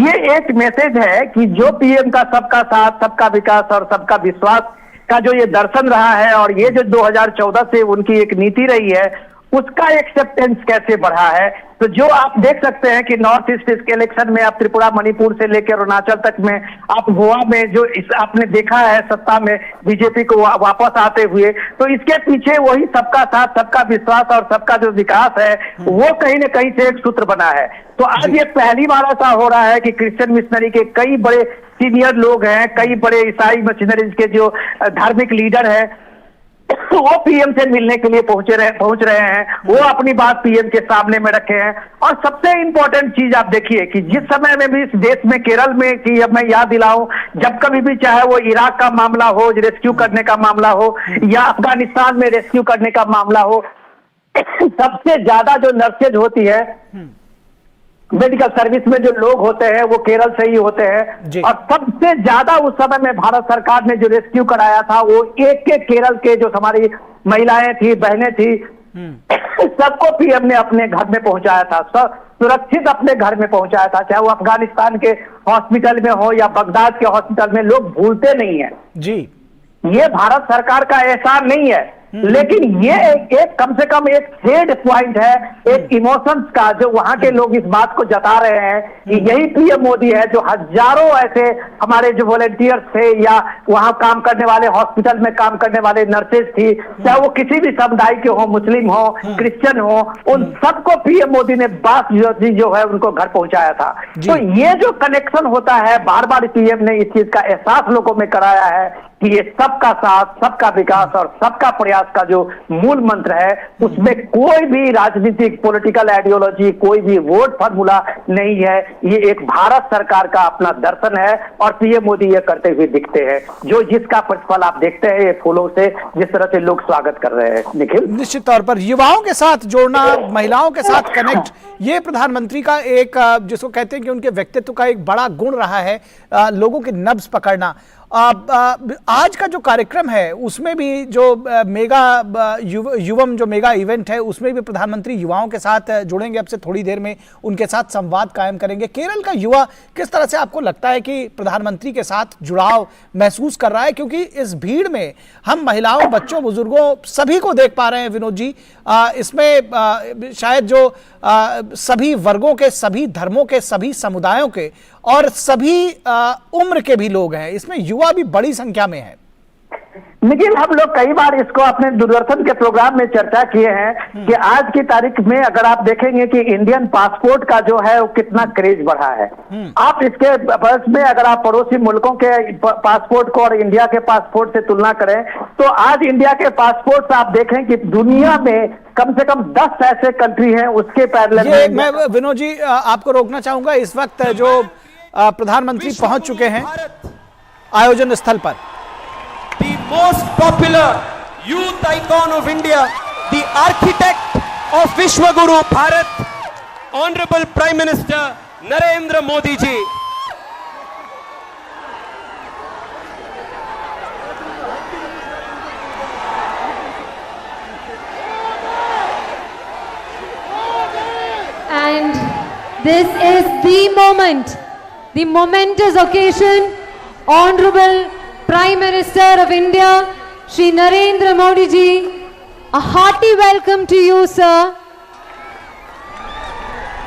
ये एक मैसेज है कि जो पीएम का सबका साथ, सबका विकास और सबका विश्वास का जो ये दर्शन रहा है, और ये जो 2014 से उनकी एक नीति रही है, उसका एक्सेप्टेंस कैसे बढ़ा है, तो जो आप देख सकते हैं कि नॉर्थ ईस्ट इसके इलेक्शन में आप त्रिपुरा, मणिपुर से लेकर अरुणाचल तक में, आप गोवा में जो आपने देखा है सत्ता में बीजेपी को वापस आते हुए, तो इसके पीछे वही सबका साथ, सबका विश्वास और सबका जो विकास है वो कहीं ना कहीं से एक सूत्र बना है। तो आज ये पहली बार ऐसा हो रहा है कि क्रिश्चियन मिशनरी के कई बड़े सीनियर लोग हैं, कई बड़े ईसाई मिशनरीज के जो धार्मिक लीडर हैं, वो पीएम से मिलने के लिए पहुंच रहे हैं, वो अपनी बात पीएम के सामने में रखे हैं। और सबसे इंपॉर्टेंट चीज आप देखिए कि जिस समय में भी इस देश में, केरल में, कि अब मैं याद दिलाऊं, जब कभी भी चाहे वो इराक का मामला हो, रेस्क्यू करने का मामला हो, या अफगानिस्तान में रेस्क्यू करने का मामला हो, सबसे ज्यादा जो नर्सेज होती है, मेडिकल सर्विस में जो लोग होते हैं वो केरल से ही होते हैं। और सबसे ज्यादा उस समय में भारत सरकार ने जो रेस्क्यू कराया था वो एक केरल के जो हमारी महिलाएं थी, बहनें थी, सबको पीएम ने अपने घर में पहुंचाया था, सुरक्षित अपने घर में पहुंचाया था। चाहे वो अफगानिस्तान के हॉस्पिटल में हो या बगदाद के हॉस्पिटल में, लोग भूलते नहीं है जी। ये भारत सरकार का एहसान नहीं है, लेकिन ये एक कम से कम एक शेड पॉइंट है, एक इमोशंस का, जो वहां के लोग इस बात को जता रहे हैं कि यही पीएम मोदी है जो हजारों ऐसे हमारे जो वॉलेंटियर्स थे या वहां काम करने वाले, हॉस्पिटल में काम करने वाले नर्सेज थी, चाहे वो किसी भी समुदाय के हो, मुस्लिम हो, क्रिश्चियन हो, उन सबको पीएम मोदी ने बात जो है उनको घर पहुंचाया था। तो ये जो कनेक्शन होता है, बार बार पीएम ने इस चीज का एहसास लोगों में कराया है कि ये सबका साथ, सबका विकास और सबका प्रयास का जो मूल मंत्र है, उसमें कोई भी राजनीतिक पॉलिटिकल आइडियोलॉजी, कोई भी वोट फार्मूला नहीं है। ये एक भारत सरकार का अपना दर्शन है और पीएम मोदी ये करते हुए दिखते हैं, जो जिसका प्रतिफल आप देखते हैं ये फूलों से, जिस तरह से लोग स्वागत कर रहे हैं। निखिल, निश्चित तौर पर युवाओं के साथ जोड़ना, महिलाओं के साथ कनेक्ट, ये प्रधानमंत्री का एक, जिसको कहते हैं कि उनके व्यक्तित्व का एक बड़ा गुण रहा है, लोगों की नब्ज पकड़ना। आज का जो कार्यक्रम है उसमें भी जो मेगा युवम जो मेगा इवेंट है, उसमें भी प्रधानमंत्री युवाओं के साथ जुड़ेंगे। अब से थोड़ी देर में उनके साथ संवाद कायम करेंगे। केरल का युवा किस तरह से आपको लगता है कि प्रधानमंत्री के साथ जुड़ाव महसूस कर रहा है? क्योंकि इस भीड़ में हम महिलाओं, बच्चों, बुजुर्गों सभी को देख पा रहे हैं विनोद जी। इसमें शायद जो सभी वर्गों के, सभी धर्मों के, सभी समुदायों के और सभी उम्र के भी लोग हैं, इसमें युवा भी बड़ी संख्या में है। लेकिन हम लोग कई बार इसको अपने दूरदर्शन के प्रोग्राम में चर्चा किए हैं कि आज की तारीख में अगर आप देखेंगे कि इंडियन पासपोर्ट का जो है वो कितना क्रेज बढ़ा है। आप इसके बस में अगर आप पड़ोसी मुल्कों के पासपोर्ट को और इंडिया के पासपोर्ट से तुलना करें, तो आज इंडिया के पासपोर्ट से आप देखें कि दुनिया में कम से कम 10 ऐसे कंट्री हैं उसके पैरेलल में। मैं विनोद जी आपको रोकना चाहूंगा। इस वक्त जो प्रधानमंत्री पहुंच चुके हैं आयोजन स्थल पर। The most popular youth icon of India, the architect of Vishwaguru Bharat, Honorable Prime Minister Narendra Modi ji. And this is the moment, the momentous occasion. Honorable Prime Minister of India, Shri Narendra Modi ji, a hearty welcome to you, sir.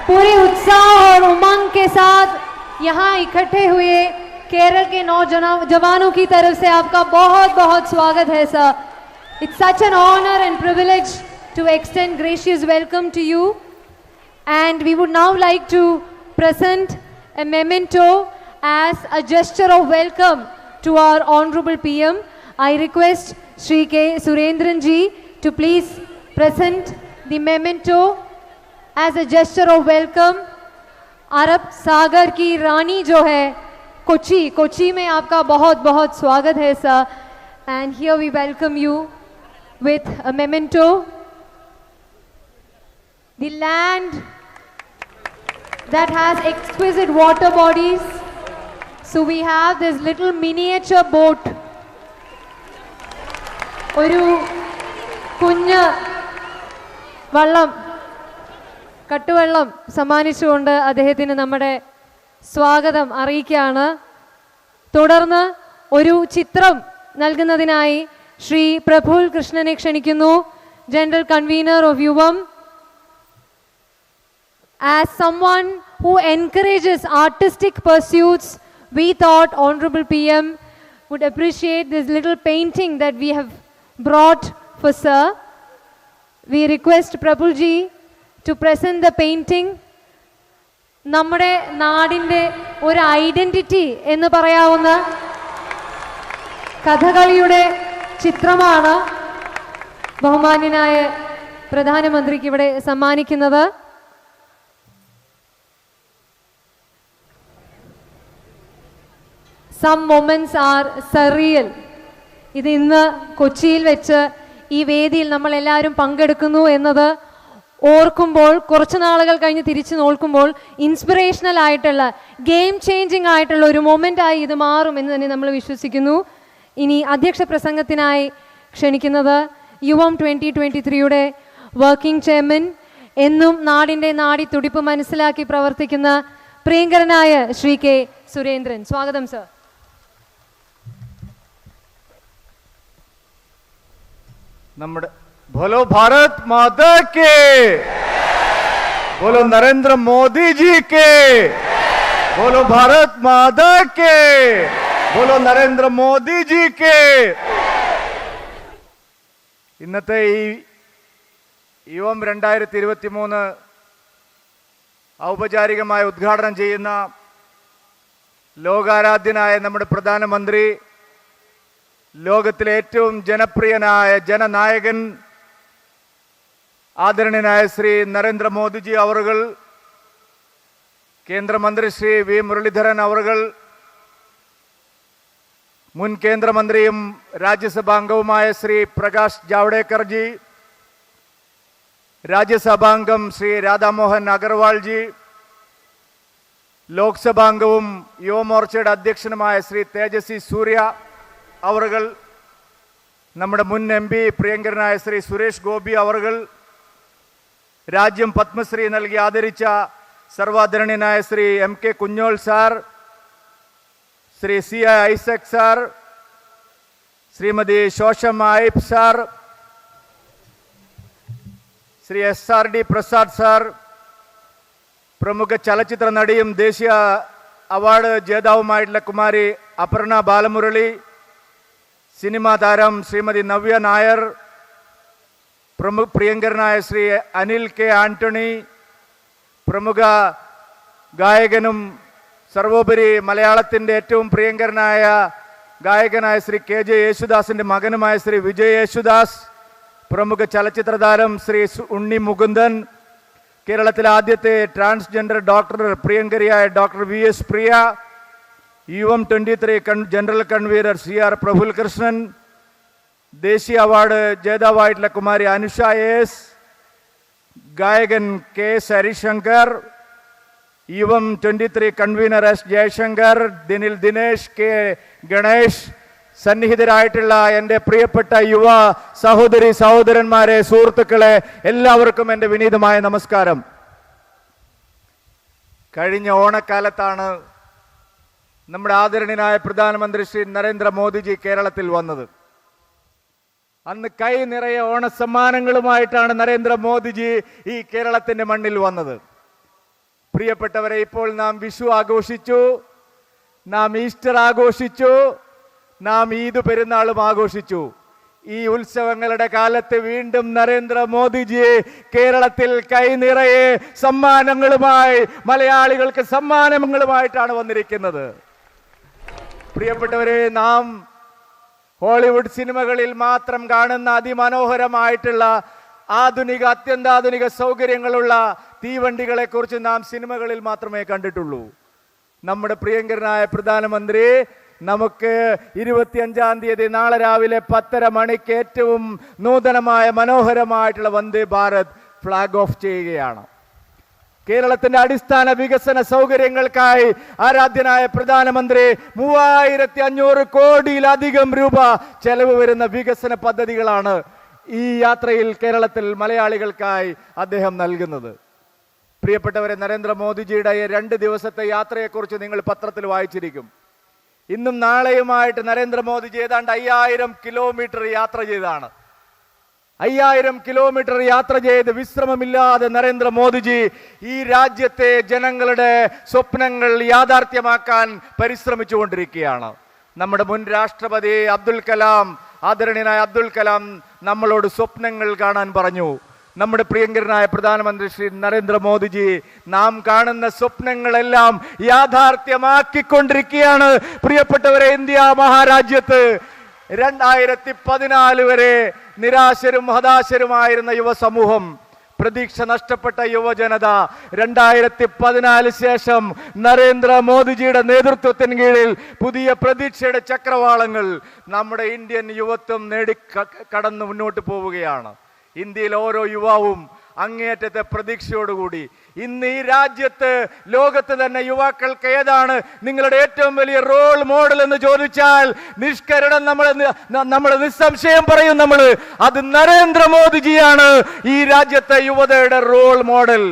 पूरे उत्साह और उमंग के साथ यहाँ इकट्ठे हुए केरल के नौजवानों की तरफ से आपका बहुत बहुत स्वागत है, sir. It's such an honor and privilege to extend gracious welcome to you. And we would now like to present a memento as a gesture of welcome to our Honorable PM. I request Shri K. Surendran ji to please present the memento as a gesture of welcome. अरब सागर की रानी जो है कोची में आपका बहुत बहुत स्वागत है, sir. And here we welcome you with a memento. The land that has exquisite water bodies. So we have this little miniature boat. ഒരു കുഞ്ഞ് കട്ടുവെള്ളം സമ്മാനിച്ചുകൊണ്ട് അദ്ദേഹത്തിന് നമ്മുടെ സ്വാഗതം അറിയിക്കുകയാണ്. തുടർന്ന് ഒരു ചിത്രം നൽകുന്നതിനായി ശ്രീ പ്രഫുൽ കൃഷ്ണനെ ക്ഷണിക്കുന്നു, general convener of Yuvam. as someone who encourages artistic pursuits, we thought Honorable PM would appreciate this little painting that we have brought for Sir. We request Prabhulji to present the painting. നമ്മുടെ നാടിൻ്റെ ഒരു identity എന്ന് പറയാവുന്ന കഥകളിയുടെ ചിത്രമാണ് ബഹുമാന്യനായ പ്രധാനമന്ത്രിക്ക് ഇവിടെ സമ്മാനിക്കുന്നത്. Some moments are surreal. ഇത് ഇന്ന് കൊച്ചിയിൽ വെച്ച് ഈ വേദിയിൽ നമ്മൾ എല്ലാവരും പങ്കെടുക്കുന്നു എന്നത് ഓർക്കുമ്പോൾ, കുറച്ച് നാളുകൾ കഴിഞ്ഞ് തിരിച്ചു നോക്കുമ്പോൾ ഇൻസ്പിറേഷണൽ ആയിട്ടുള്ള, ഗെയിം ചേഞ്ചിങ് ആയിട്ടുള്ള ഒരു മൊമെൻ്റായി ഇത് മാറും എന്ന് തന്നെ നമ്മൾ വിശ്വസിക്കുന്നു. ഇനി അധ്യക്ഷ പ്രസംഗത്തിനായി ക്ഷണിക്കുന്നത് യുവം 2023യുടെ വർക്കിംഗ് ചെയർമാൻ, എന്നും നാടിൻ്റെ നാടിത്തുടിപ്പ് മനസ്സിലാക്കി പ്രവർത്തിക്കുന്ന പ്രിയങ്കരനായ ശ്രീ കെ സുരേന്ദ്രൻ. സ്വാഗതം സർ. നമ്മുടെ बोलो भारत माता के, बोलो नरेंद्र मोदी जी के, बोलो भारत माता के, बोलो नरेंद्ര മോദി ജി के. ഇന്നത്തെ ഈ യുവം 2023 ഔപചാരികമായി ഉദ്ഘാടനം ചെയ്യുന്ന ലോകാരാധ്യനായ നമ്മുടെ പ്രധാനമന്ത്രി, ലോകത്തിലെ ഏറ്റവും ജനപ്രിയനായ ജനനായകൻ ആദരണീയനായ ശ്രീ നരേന്ദ്ര മോദിജി അവർകൾ, കേന്ദ്രമന്ത്രി ശ്രീ വി മുരളീധരൻ അവർകൾ, മുൻ കേന്ദ്രമന്ത്രിയും രാജ്യസഭാംഗവുമായ ശ്രീ പ്രകാശ് ജാവ്ദേക്കർ ജി, രാജ്യസഭാംഗം ശ്രീ രാധാമോഹൻ അഗർവാൾ ജി, ലോക്സഭാംഗവും യുവമോർച്ചയുടെ അധ്യക്ഷനുമായ ശ്രീ തേജസ്വി സൂര്യ അവർകൾ, നമ്മുടെ മുൻ MP പ്രിയങ്കരനായ ശ്രീ സുരേഷ് ഗോപി അവർകൾ, രാജ്യം പത്മശ്രീ നൽകി ആദരിച്ച സർവാദരണീയനായ Shri MK Kunjol sir, Shri CI Isaac sir, Shrimati ശോഷം ആയിബ് sir, Shri SRD Prasad sir, പ്രമുഖ ചലച്ചിത്ര നടിയും ദേശീയ അവാർഡ് ജേതാവുമായിട്ടുള്ള കുമാരി അപർണ ബാലമുരളി, സിനിമാ താരം ശ്രീമതി നവ്യ നായർ, പ്രിയങ്കരനായ ശ്രീ അനിൽ കെ ആന്റണി, പ്രമുഖ ഗായകനും സർവോപരി മലയാളത്തിൻ്റെ ഏറ്റവും പ്രിയങ്കരനായ ഗായകനായ ശ്രീ KJ യേശുദാസിൻ്റെ മകനുമായ ശ്രീ വിജയ് യേശുദാസ്, പ്രമുഖ ചലച്ചിത്ര താരം ശ്രീ ഉണ്ണി മുകുന്ദൻ, കേരളത്തിലെ ആദ്യത്തെ ട്രാൻസ്ജെൻഡർ ഡോക്ടർ പ്രിയങ്കരിയായ doctor VS Priya, Yuvam 23 general convener CR Praful Krishnan, ദേശീയ അവാർഡ് ജേതാവായിട്ടുള്ള കുമാരി അനുഷ AS, ഗായകൻ KS Harishankar, Yuvam 23 convener S Jayashankar, Dinil Dinesh, K Ganesh, സന്നിഹിതരായിട്ടുള്ള എൻ്റെ പ്രിയപ്പെട്ട യുവ സഹോദരി സഹോദരന്മാരെ, സുഹൃത്തുക്കളെ, എല്ലാവർക്കും എൻ്റെ വിനീതമായ നമസ്കാരം. കഴിഞ്ഞ ഓണക്കാലത്താണ് നമ്മുടെ ആദരണീയനായ പ്രധാനമന്ത്രി ശ്രീ നരേന്ദ്ര മോദിജി കേരളത്തിൽ വന്നത്. അന്ന് കൈ നിറയെ ഓണസമ്മാനങ്ങളുമായിട്ടാണ് നരേന്ദ്ര മോദിജി ഈ കേരളത്തിന്റെ മണ്ണിൽ വന്നത്. പ്രിയപ്പെട്ടവരെ, ഇപ്പോൾ നാം വിഷു ആഘോഷിച്ചു, നാം ഈസ്റ്റർ ആഘോഷിച്ചു, നാം ഈദ് പെരുന്നാളും ആഘോഷിച്ചു. ഈ ഉത്സവങ്ങളുടെ കാലത്ത് വീണ്ടും നരേന്ദ്ര മോദിജി കേരളത്തിൽ കൈ നിറയെ സമ്മാനങ്ങളുമായി, മലയാളികൾക്ക് സമ്മാനങ്ങളുമായിട്ടാണ് വന്നിരിക്കുന്നത്. പ്രിയപ്പെട്ടവരെ, നാം ഹോളിവുഡ് സിനിമകളിൽ മാത്രം കാണുന്ന അതിമനോഹരമായിട്ടുള്ള ആധുനിക, അത്യന്താധുനിക സൗകര്യങ്ങളുള്ള തീവണ്ടികളെ കുറിച്ച് നാം സിനിമകളിൽ മാത്രമേ കണ്ടിട്ടുള്ളൂ. നമ്മുടെ പ്രിയങ്കരനായ പ്രധാനമന്ത്രി നമുക്ക് 25-ാം തീയതി നാളെ രാവിലെ 10:30 മണിക്ക് ഏറ്റവും നൂതനമായ മനോഹരമായിട്ടുള്ള വന്ദേ ഭാരത് ഫ്ലാഗ് ഓഫ് ചെയ്യുകയാണ്. കേരളത്തിന്റെ അടിസ്ഥാന വികസന സൗകര്യങ്ങൾക്കായി ആരാധ്യനായ പ്രധാനമന്ത്രി 3500 കോടിയിലധികം രൂപ ചെലവ് വരുന്ന വികസന പദ്ധതികളാണ് ഈ യാത്രയിൽ കേരളത്തിൽ മലയാളികൾക്കായി അദ്ദേഹം നൽകുന്നത്. പ്രിയപ്പെട്ടവരെ, നരേന്ദ്രമോദിജിയുടെ 2 ദിവസത്തെ യാത്രയെക്കുറിച്ച് നിങ്ങൾ പത്രത്തിൽ വായിച്ചിരിക്കും. ഇന്നും നാളെയുമായിട്ട് നരേന്ദ്രമോദിജി ഏതാണ്ട് 5000 കിലോമീറ്റർ യാത്ര ചെയ്താണ്. 5000 കിലോമീറ്റർ യാത്ര ചെയ്ത് വിശ്രമമില്ലാതെ നരേന്ദ്രമോദിജി ഈ രാജ്യത്തെ ജനങ്ങളുടെ സ്വപ്നങ്ങൾ യാഥാർത്ഥ്യമാക്കാൻ പരിശ്രമിച്ചുകൊണ്ടിരിക്കുകയാണ്. നമ്മുടെ മുൻ രാഷ്ട്രപതി അബ്ദുൽ കലാം, ആദരണീയനായ അബ്ദുൽ കലാം നമ്മളോട് സ്വപ്നങ്ങൾ കാണാൻ പറഞ്ഞു. നമ്മുടെ പ്രിയങ്കരനായ പ്രധാനമന്ത്രി ശ്രീ നരേന്ദ്രമോദിജി നാം കാണുന്ന സ്വപ്നങ്ങളെല്ലാം യാഥാർത്ഥ്യമാക്കിക്കൊണ്ടിരിക്കുകയാണ്. പ്രിയപ്പെട്ടവരെ, ഇന്ത്യ മഹാരാജ്യത്ത് 2014 വരെ നിരാശരും ഹതാശരുമായിരുന്ന യുവസമൂഹം, പ്രതീക്ഷ നഷ്ടപ്പെട്ട യുവജനത 2014 ശേഷം നരേന്ദ്രമോദിജിയുടെ നേതൃത്വത്തിന് കീഴിൽ പുതിയ പ്രതീക്ഷയുടെ ചക്രവാളങ്ങൾ നമ്മുടെ ഇന്ത്യൻ യുവത്വം കടന്നു മുന്നോട്ട് പോവുകയാണ്. ഇന്ത്യയിൽ ഓരോ യുവാവും അങ്ങേയറ്റത്തെ പ്രതീക്ഷയോടുകൂടി ഇന്ന് ഈ രാജ്യത്ത്, ലോകത്ത് തന്നെ യുവാക്കൾക്ക് ഏതാണ് നിങ്ങളുടെ ഏറ്റവും വലിയ റോൾ മോഡൽ എന്ന് ചോദിച്ചാൽ നിഷ്കരണം നമ്മൾ നിസ്സംശയം പറയും, അത് നരേന്ദ്രമോദിജിയാണ് ഈ രാജ്യത്തെ യുവതയുടെ റോൾ മോഡൽ.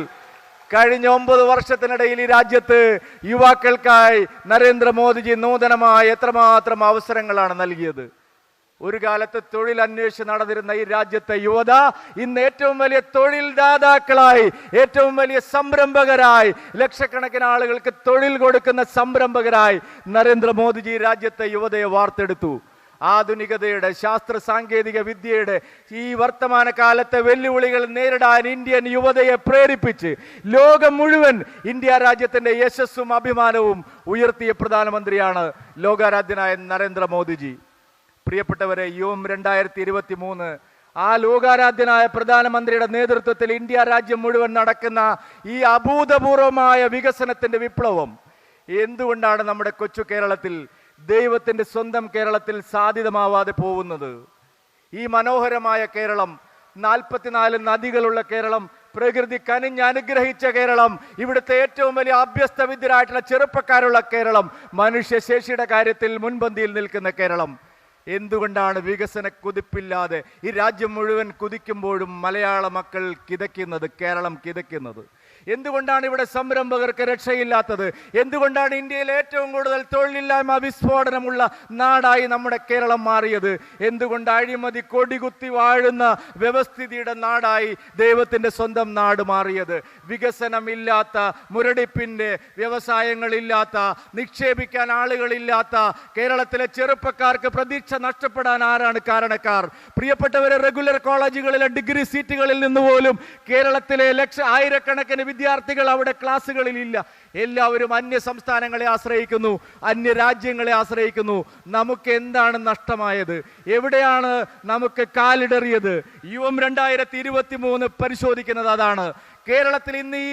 കഴിഞ്ഞ 9 വർഷത്തിനിടയിൽ ഈ രാജ്യത്ത് യുവാക്കൾക്കായി നരേന്ദ്രമോദിജി നൂതനമായ എത്രമാത്രം അവസരങ്ങളാണ് നൽകിയത്. ഒരു കാലത്ത് തൊഴിൽ അന്വേഷിച്ച് നടന്നിരുന്ന ഈ രാജ്യത്തെ യുവത ഇന്ന് ഏറ്റവും വലിയ തൊഴിൽ ദാതാക്കളായി, ഏറ്റവും വലിയ സംരംഭകരായി, ലക്ഷക്കണക്കിന് ആളുകൾക്ക് തൊഴിൽ കൊടുക്കുന്ന സംരംഭകരായി നരേന്ദ്രമോദിജി രാജ്യത്തെ യുവതയെ വാർത്തെടുത്തു. ആധുനികതയുടെ, ശാസ്ത്ര സാങ്കേതിക വിദ്യയുടെ ഈ വർത്തമാന കാലത്തെ വെല്ലുവിളികൾ നേരിടാൻ ഇന്ത്യൻ യുവതയെ പ്രേരിപ്പിച്ച് ലോകം മുഴുവൻ ഇന്ത്യ രാജ്യത്തിന്റെ യശസ്സും അഭിമാനവും ഉയർത്തിയ പ്രധാനമന്ത്രിയാണ് ലോകാരാധ്യനായ നരേന്ദ്രമോദിജി. പ്രിയപ്പെട്ടവരെ, യുവം 2023 ആ ലോകാരാധ്യനായ പ്രധാനമന്ത്രിയുടെ നേതൃത്വത്തിൽ ഇന്ത്യ രാജ്യം മുഴുവൻ നടക്കുന്ന ഈ അഭൂതപൂർവമായ വികസനത്തിന്റെ വിപ്ലവം എന്തുകൊണ്ടാണ് നമ്മുടെ കൊച്ചു കേരളത്തിൽ, ദൈവത്തിന്റെ സ്വന്തം കേരളത്തിൽ സാധ്യതമാവാതെ പോകുന്നത്? ഈ മനോഹരമായ കേരളം, 44 നദികളുള്ള കേരളം, പ്രകൃതി കനിഞ്ഞ് അനുഗ്രഹിച്ച കേരളം, ഇവിടുത്തെ ഏറ്റവും വലിയ അഭ്യസ്തവിദ്യരായിട്ടുള്ള ചെറുപ്പക്കാരുള്ള കേരളം, മനുഷ്യശേഷിയുടെ കാര്യത്തിൽ മുൻപന്തിയിൽ നിൽക്കുന്ന കേരളം, എന്തുകൊണ്ടാണ് വികസന കുതിപ്പില്ലാതെ ഈ രാജ്യം മുഴുവൻ കുതിക്കുമ്പോഴും മലയാള മക്കൾ കിതയ്ക്കുന്നത്, കേരളം കിതയ്ക്കുന്നത്? എന്തുകൊണ്ടാണ് ഇവിടെ സംരംഭകർക്ക് രക്ഷയില്ലാത്തത്? എന്തുകൊണ്ടാണ് ഇന്ത്യയിൽ ഏറ്റവും കൂടുതൽ തൊഴിലില്ലായ്മ വിസ്ഫോടനമുള്ള നാടായി നമ്മുടെ കേരളം മാറിയത്? എന്തുകൊണ്ട് അഴിമതി കൊടികുത്തി വാഴുന്ന വ്യവസ്ഥിതിയുടെ നാടായി ദൈവത്തിന്റെ സ്വന്തം നാട് മാറിയത്? വികസനമില്ലാത്ത, മുരടിപ്പിന്റെ, വ്യവസായങ്ങളില്ലാത്ത, നിക്ഷേപിക്കാൻ ആളുകളില്ലാത്ത കേരളത്തിലെ ചെറുപ്പക്കാർക്ക് പ്രതീക്ഷ നഷ്ടപ്പെടാൻ ആരാണ് കാരണക്കാർ? പ്രിയപ്പെട്ടവരെ, റെഗുലർ കോളേജുകളിലെ ഡിഗ്രി സീറ്റുകളിൽ നിന്ന് പോലും കേരളത്തിലെ ആയിരക്കണക്കിന് വിദ്യാർത്ഥികൾ അവിടെ ക്ലാസ്സുകളിൽ ഇല്ല. എല്ലാവരും അന്യ സംസ്ഥാനങ്ങളെ ആശ്രയിക്കുന്നു, അന്യ രാജ്യങ്ങളെ ആശ്രയിക്കുന്നു. നമുക്ക് എന്താണ് നഷ്ടമായത്? എവിടെയാണ് നമുക്ക് കാലിടറിയത്? യുവം 2023 പരിശോധിക്കുന്നത് അതാണ്. കേരളത്തിൽ ഇന്ന് ഈ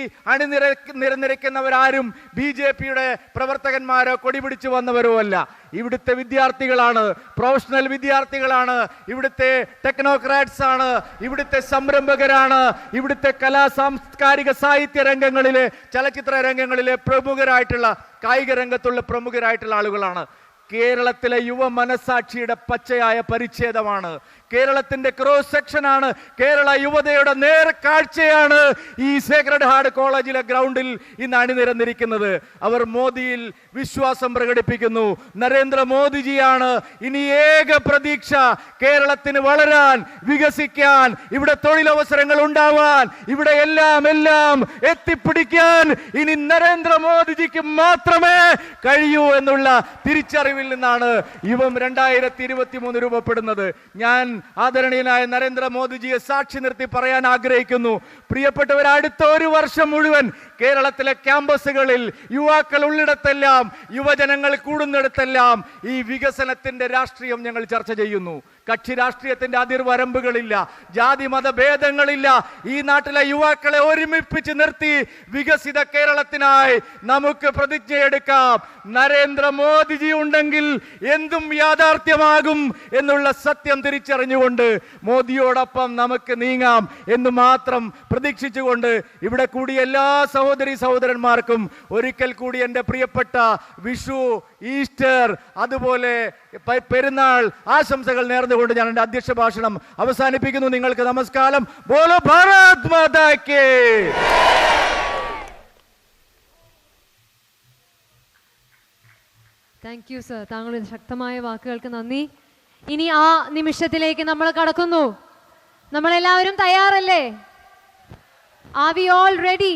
നിരന്നിരക്കുന്നവരാരും BJPയുടെ പ്രവർത്തകന്മാരോ കൊടിപിടിച്ചു വന്നവരോ അല്ല. ഇവിടുത്തെ വിദ്യാർത്ഥികളാണ്, പ്രൊഫഷണൽ വിദ്യാർത്ഥികളാണ്, ഇവിടുത്തെ ടെക്നോക്രാറ്റ്സ് ആണ്, ഇവിടുത്തെ സംരംഭകരാണ്, ഇവിടുത്തെ സാംസ്കാരിക സാഹിത്യ രംഗങ്ങളിലെ, ചലച്ചിത്ര രംഗങ്ങളിലെ പ്രമുഖരായിട്ടുള്ള, കായിക രംഗത്തുള്ള പ്രമുഖരായിട്ടുള്ള ആളുകളാണ്. കേരളത്തിലെ യുവ മനസാക്ഷിയുടെ പച്ചയായ പരിച്ഛേദമാണ്, കേരളത്തിന്റെ ക്രോസ് സെക്ഷനാണ്, കേരള യുവതയുടെ നേർക്കാഴ്ചയാണ് ഈ സേക്രഡ് ഹാർട്ട് കോളേജിലെ ഗ്രൗണ്ടിൽ ഇന്ന് അണിനിരന്നിരിക്കുന്നത്. അവർ മോദിയിൽ വിശ്വാസം പ്രകടിപ്പിക്കുന്നു. നരേന്ദ്രമോദിജിയാണ് ഇനി ഏക പ്രതീക്ഷ കേരളത്തിന് വളരാൻ, വികസിക്കാൻ, ഇവിടെ തൊഴിലവസരങ്ങൾ ഉണ്ടാവാൻ, ഇവിടെ എല്ലാം എത്തിപ്പിടിക്കാൻ ഇനി നരേന്ദ്രമോദിജിക്ക് മാത്രമേ കഴിയൂ എന്നുള്ള തിരിച്ചറിവിൽ നിന്നാണ് യുവം 2023 രൂപപ്പെടുന്നത്. ഞാൻ ആദരണീയനായ നരേന്ദ്രമോദിജിയെ സാക്ഷി നിർത്തി പറയാൻ ആഗ്രഹിക്കുന്നു, പ്രിയപ്പെട്ടവർ, അടുത്ത 1 വർഷം മുഴുവൻ കേരളത്തിലെ ക്യാമ്പസുകളിൽ യുവാക്കൾ ഉള്ളിടത്തെല്ലാം, യുവജനങ്ങൾ കൂടുന്നിടത്തെല്ലാം ഈ വികസനത്തിന്റെ രാഷ്ട്രീയം ഞങ്ങൾ ചർച്ച ചെയ്യുന്നു. കക്ഷി രാഷ്ട്രീയത്തിന്റെ അതിർവരമ്പുകളില്ല, ജാതി മത ഭേദങ്ങളില്ല. ഈ നാട്ടിലെ യുവാക്കളെ ഒരുമിപ്പിച്ച് നിർത്തി വികസിത കേരളത്തിനായി നമുക്ക് പ്രതിജ്ഞയെടുക്കാം. നരേന്ദ്രമോദിജി ഉണ്ടെങ്കിൽ എന്തും യാഥാർത്ഥ്യമാകും എന്നുള്ള സത്യം തിരിച്ചറിഞ്ഞുകൊണ്ട് മോദിയോടൊപ്പം നമുക്ക് നീങ്ങാം എന്ന് മാത്രം പ്രതീക്ഷിച്ചുകൊണ്ട് ഇവിടെ കൂടി എല്ലാ സഹോദരി സഹോദരന്മാർക്കും ഒരിക്കൽ കൂടി എൻ്റെ പ്രിയപ്പെട്ട വിഷു, ഈസ്റ്റർ, അതുപോലെ പെരുന്നാൾ ആശംസകൾ നേർന്നുകൊണ്ട് ഞാൻ എൻ്റെ അധ്യക്ഷ ഭാഷണം അവസാനിപ്പിക്കുന്നു. നിങ്ങൾക്ക് നമസ്കാരം. ബോലോ ഭാരത് മാതാ കി. Thank you sir. താങ്കളുടെ ശക്തമായ വാക്കുകൾക്ക് നന്ദി. ഇനി ആ നിമിഷത്തിലേക്ക് നമ്മൾ കടക്കുന്നു. നമ്മളെല്ലാവരും തയ്യാറല്ലേ? Are we all ready?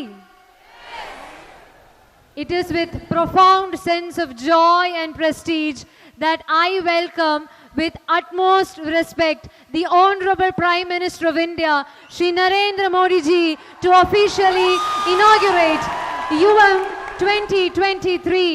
It is with profound sense of joy and prestige that I welcome with utmost respect the Honorable Prime Minister of India, Shri Narendra Modi ji, to officially inaugurate UM 2023.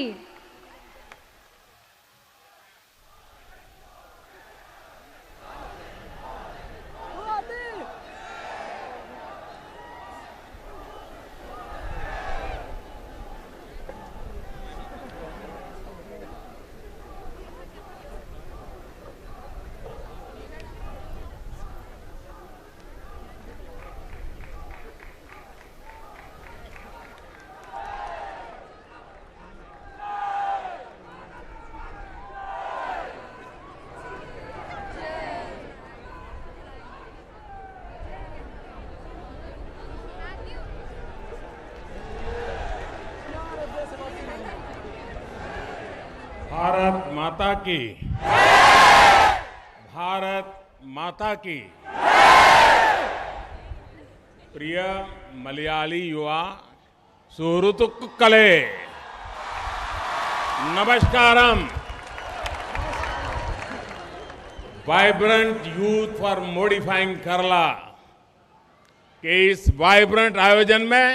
Bharat माता की, भारत माता की। प्रिय मलयाली युवा सुहृतुक्कले, नमस्कारम। Vibrant youth for modifying Kerala के इस वाइब्रेंट आयोजन में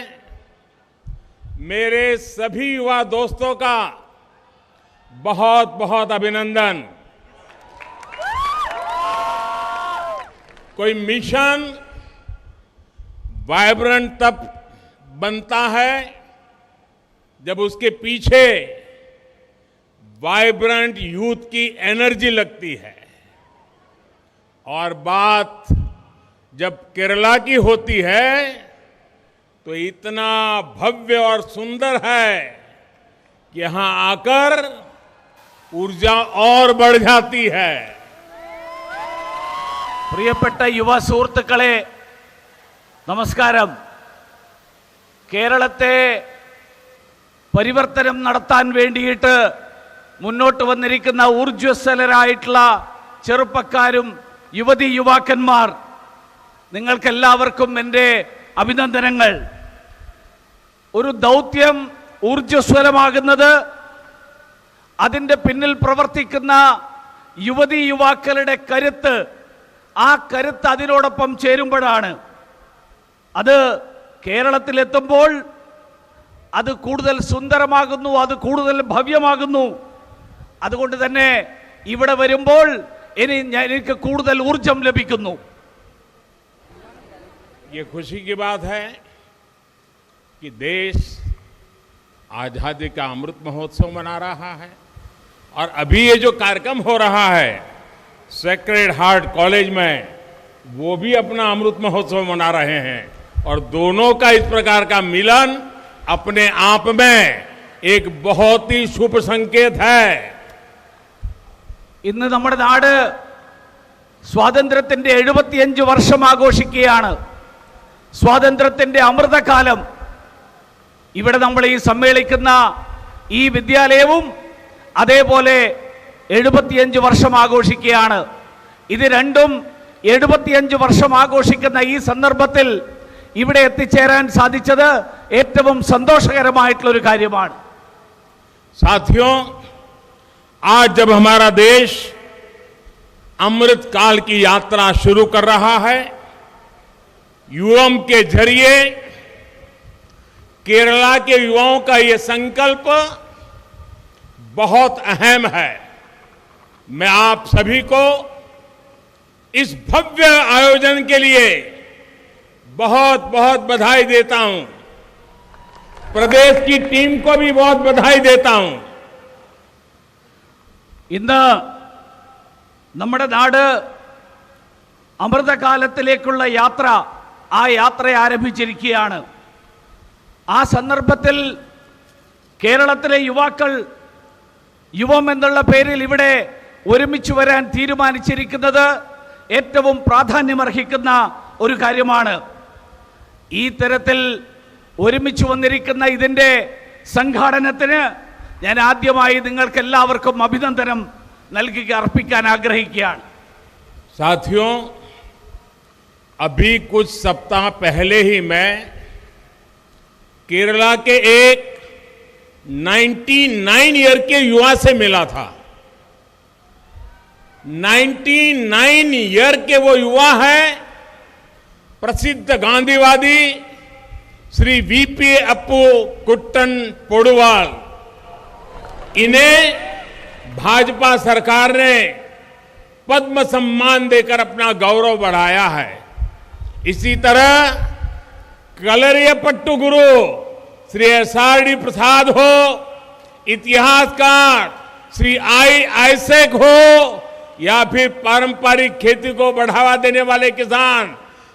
मेरे सभी युवा दोस्तों का बहुत बहुत अभिनंदन। कोई मिशन वाइब्रेंट तब बनता है जब उसके पीछे वाइब्रेंट यूथ की एनर्जी लगती है। और बात जब केरला की होती है तो इतना भव्य और सुंदर है कि यहां आकर ऊर्जा और बढ़ जाती है। പ്രിയപ്പെട്ട യുവ സുഹൃത്തുക്കളെ നമസ്കാരം. കേരളത്തെ പരിവർത്തനം നടത്താൻ വേണ്ടിയിട്ട് മുന്നോട്ട് വന്നിരിക്കുന്ന ഊർജ്ജസ്വലരായിട്ടുള്ള ചെറുപ്പക്കാരും യുവതി യുവാക്കന്മാർ, നിങ്ങൾക്കെല്ലാവർക്കും എൻ്റെ അഭിനന്ദനങ്ങൾ. ഒരു ദൗത്യം ഊർജ്ജസ്വലമാകുന്നത് അതിൻ്റെ പിന്നിൽ പ്രവർത്തിക്കുന്ന യുവതി യുവാക്കളുടെ കരുത്ത്, ആ കരുത്ത് അതിനോടൊപ്പം ചേരുമ്പോഴാണ്. അത് കേരളത്തിലെത്തുമ്പോൾ അത് കൂടുതൽ സുന്ദരമാകുന്നു, അത് കൂടുതൽ ഭവ്യമാകുന്നു. അതുകൊണ്ട് തന്നെ ഇവിടെ വരുമ്പോൾ എനിക്ക് കൂടുതൽ ഊർജം ലഭിക്കുന്നു. ये खुशी की बात है कि देश आजादी का अमृत महोत्सव मना रहा है और अभी ये जो कार्यक्रम हो रहा है सेक्रेड हार्ट कॉलेज में, वो भी अपना अमृत महोत्सव मना रहे हैं। और दोनों का इस प्रकार का मिलन अपने आप में एक बहुत ही शुभ संकेत है। ഇന്ന് നമ്മുടെ നാട് സ്വാതന്ത്ര്യത്തിന്റെ 75 വർഷം ആഘോഷിക്കുകയാണ്. സ്വാതന്ത്ര്യത്തിന്റെ അമൃതകാലം. ഇവിടെ നമ്മൾ ഈ സമ്മേളിക്കുന്ന ഈ വിദ്യാലയവും അതേപോലെ 75 വർഷം ആഘോഷിക്കുകയാണ്. ഇത് രണ്ടും 75 വർഷം ആഘോഷിക്കുന്ന ഈ സന്ദർഭത്തിൽ ഇവിടെ എത്തിച്ചേരാൻ സാധിച്ചത് ഏറ്റവും സന്തോഷകരമായിട്ടുള്ള ഒരു കാര്യമാണ്. साथियों, आज जब हमारा देश अमृत काल की यात्रा शुरू कर रहा है, यूएम के जरिए केरला के युवाओं का ये संकल्प बहुत अहम है। मैं आप सभी को इस भव्य आयोजन के लिए बहुत बहुत बधाई देता हूं। प्रदेश की टीम को भी बहुत बधाई देता हूं। ഇന്ന് നമ്മുടെ നാട് അമൃതകാലത്തിലേക്കുള്ള യാത്ര, ആ യാത്ര ആരംഭിച്ചിരിക്കുകയാണ്. ആ സന്ദർഭത്തിൽ കേരളത്തിലെ യുവാക്കൾ യുവം എന്നുള്ള പേരിൽ ഇവിടെ ഒരുമിച്ച് വരാൻ തീരുമാനിച്ചിരിക്കുന്നത് ഏറ്റവും പ്രാധാന്യമർഹിക്കുന്ന ഒരു കാര്യമാണ്. ഈ തരത്തിൽ ഒരുമിച്ച് വന്നിരിക്കുന്ന ഇതിൻ്റെ സംഘാടനത്തിന് ഞാൻ ആദ്യമായി നിങ്ങൾക്ക് എല്ലാവർക്കും അഭിനന്ദനം നൽകി അർപ്പിക്കാൻ ആഗ്രഹിക്കുകയാണ്. साथियों, अभी कुछ सप्ताह पहले ही मैं केरला के एक 99 ईयर के युवा से मिला था। 99 ईयर के वो युवा है प्रसिद्ध गांधीवादी श्री वीपी अप्पू कुट्टन पोडुवाल। इन्हें भाजपा सरकार ने पद्म सम्मान देकर अपना गौरव बढ़ाया है। इसी तरह कलरियपट्टू गुरु श्री एसआरडी प्रसाद हो, इतिहासकार श्री आई आइसेक हो, या फिर पारंपरिक खेती को बढ़ावा देने वाले किसान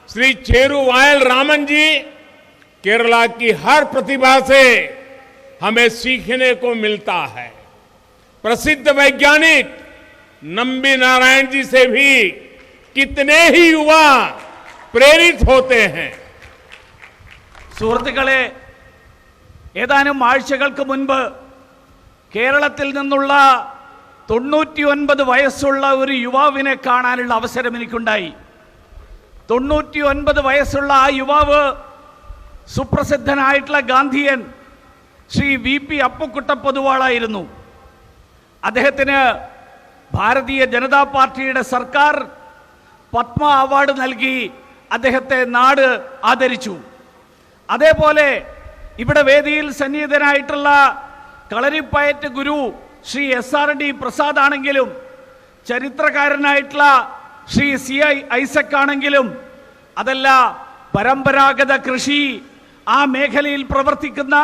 श्री चेरुवायल रामन जी, केरला की हर प्रतिभा से हमें सीखने को मिलता है। प्रसिद्ध वैज्ञानिक नंबी नारायण जी से भी कितने ही युवा प्रेरित होते हैं। സുഹൃത്തുക്കളെ, ഏതാനും ആഴ്ചകൾക്ക് മുൻപ് കേരളത്തിൽ നിന്നുള്ള 99 വയസ്സുള്ള ഒരു യുവാവിനെ കാണാനുള്ള അവസരം എനിക്കുണ്ടായി. 99 വയസ്സുള്ള ആ യുവാവ് സുപ്രസിദ്ധനായിട്ടുള്ള ഗാന്ധിയൻ ശ്രീ വി.പി. അപ്പുക്കുട്ട പൊതുവാളായിരുന്നു. അദ്ദേഹത്തിന് ഭാരതീയ ജനതാ പാർട്ടിയുടെ സർക്കാർ പത്മ അവാർഡ് നൽകി അദ്ദേഹത്തെ നാട് ആദരിച്ചു. അതേപോലെ ഇവിടെ വേദിയിൽ സന്നിഹിതനായിട്ടുള്ള കളരിപ്പയറ്റ് ഗുരു ശ്രീ എസ്.ആർ.ഡി. പ്രസാദ് ആണെങ്കിലും ചരിത്രകാരനായിട്ടുള്ള ശ്രീ സി.ഐ. ഐസക് ആണെങ്കിലും അതല്ല പരമ്പരാഗത കൃഷി ആ മേഖലയിൽ പ്രവർത്തിക്കുന്ന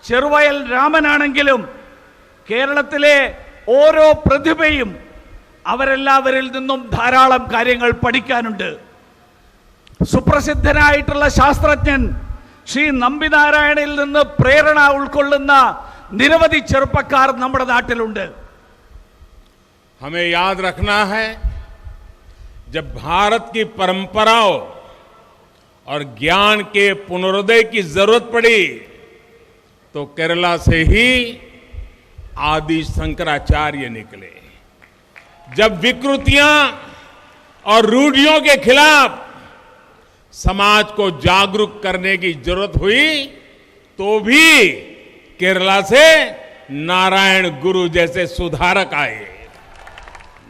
ചെറുവയൽ രാമനാണെങ്കിലും കേരളത്തിലെ ഓരോ പ്രതിഭയും അവരെല്ലാവരിൽ നിന്നും ധാരാളം കാര്യങ്ങൾ പഠിക്കാനുണ്ട്. സുപ്രസിദ്ധനായിട്ടുള്ള ശാസ്ത്രജ്ഞൻ ശ്രീ നമ്പിനാരായണിൽ നിന്ന് പ്രേരണ ഉൾക്കൊള്ളുന്ന നിരവധി ചെറുപ്പക്കാർ നമ്മുടെ നാട്ടിലുണ്ട്. हमें याद रखना है, जब भारत की परंपराओं और ज्ञान के पुनरोदय की जरूरत पड़ी तो केरला से ही आदि शंकराचार्य निकले। जब विकृतियां और रूढ़ियों के खिलाफ समाज को जागरूक करने की जरूरत हुई तो भी केरला से नारायण गुरु जैसे सुधारक आए।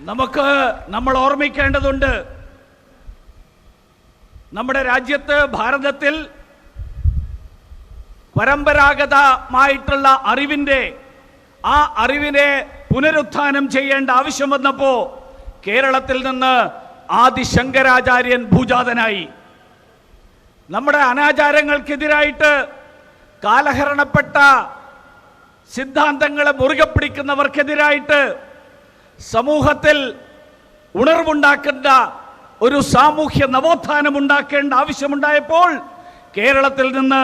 നമുക്ക് നമ്മൾ ഓർമ്മിക്കേണ്ടതുണ്ട്, നമ്മുടെ രാജ്യത്ത് ഭാരതത്തിൽ പരമ്പരാഗതമായിട്ടുള്ള ആ അറിവിനെ പുനരുത്ഥാനം ചെയ്യേണ്ട ആവശ്യം വന്നപ്പോൾ കേരളത്തിൽ നിന്ന് ആദി ശങ്കരാചാര്യൻ ഭൂജാതനായി. നമ്മുടെ അനാചാരങ്ങൾക്കെതിരായിട്ട് കാലഹരണപ്പെട്ട സിദ്ധാന്തങ്ങളെ മുറുകെ പിടിക്കുന്നവർക്കെതിരായിട്ട് സമൂഹത്തിൽ ഉണർവുണ്ടാക്കേണ്ട ഒരു സാമൂഹ്യ നവോത്ഥാനം ഉണ്ടാക്കേണ്ട ആവശ്യമുണ്ടായപ്പോൾ കേരളത്തിൽ നിന്ന്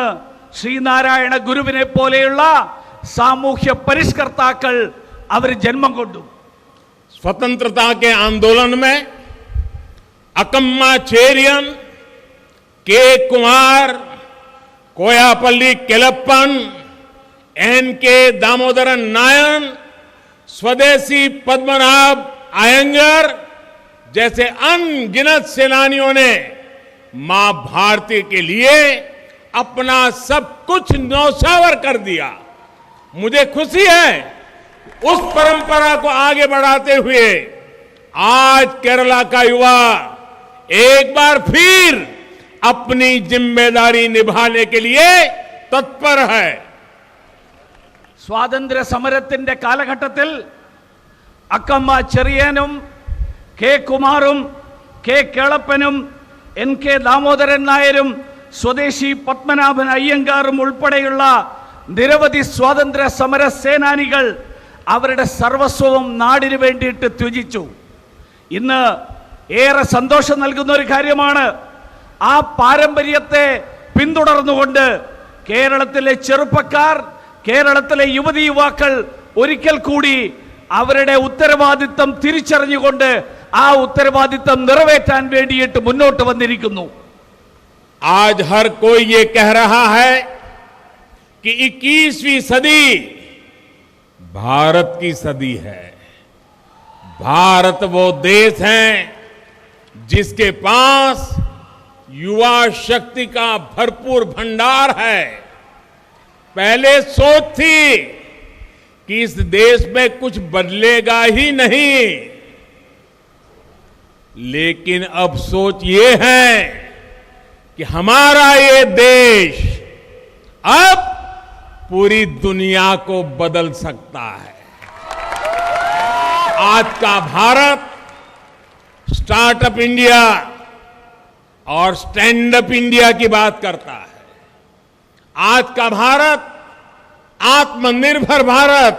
ശ്രീനാരായണ ഗുരുവിനെ പോലെയുള്ള സാമൂഹ്യ പരിഷ്കർത്താക്കൾ അവർ ജന്മം കൊണ്ടു. स्वतंत्रता के आंदोलन में अकम्मा चेरियन, के कुमार, कोयापल्ली केलप्पन, एन.के. दामोदरन नायन, स्वदेशी पद्मनाभ अयंगर जैसे अनगिनत सेनानियों ने मां भारती के लिए अपना सब कुछ न्यौछावर कर दिया। मुझे खुशी है उस परंपरा को आगे बढ़ाते हुए आज केरला का युवा एक बार फिर अपनी जिम्मेदारी निभाने के लिए तत्पर है। സ്വാതന്ത്ര്യ സമരത്തിന്റെ കാലഘട്ടത്തിൽ അക്കമ്മ ചെറിയനും കെ കുമാറും കെ കേളപ്പനും എൻ.കെ. ദാമോദരൻ നായരും സ്വദേശി പത്മനാഭൻ അയ്യങ്കാറും ഉൾപ്പെടെയുള്ള നിരവധി സ്വാതന്ത്ര്യ സമര സേനാനികൾ അവരുടെ സർവസ്വവും നാടിനു വേണ്ടിയിട്ട് ത്യജിച്ചു. ഇന്ന് ഏറെ സന്തോഷം നൽകുന്ന ഒരു കാര്യമാണ്, ആ പാരമ്പര്യത്തെ പിന്തുടർന്നുകൊണ്ട് കേരളത്തിലെ ചെറുപ്പക്കാർ, കേരളത്തിലെ യുവതി യുവാക്കൾ ഒരിക്കൽ കൂടി അവരുടെ ഉത്തരവാദിത്തം തിരിച്ചറിഞ്ഞുകൊണ്ട് ആ ഉത്തരവാദിത്തം നിറവേറ്റാൻ വേണ്ടിയിട്ട് മുന്നോട്ട് വന്നിരിക്കുന്നു. आज हर कोई ये कह रहा है कि 21वीं सदी भारत की सदी है। भारत वो देश है जिसके पास युवा शक्ति का भरपूर भंडार है। पहले सोच थी कि इस देश में कुछ बदलेगा ही नहीं, लेकिन अब सोच ये है कि हमारा ये देश अब पूरी दुनिया को बदल सकता है। आज का भारत स्टार्टअप इंडिया और स्टैंड अप इंडिया की बात करता है। आज का भारत आत्मनिर्भर भारत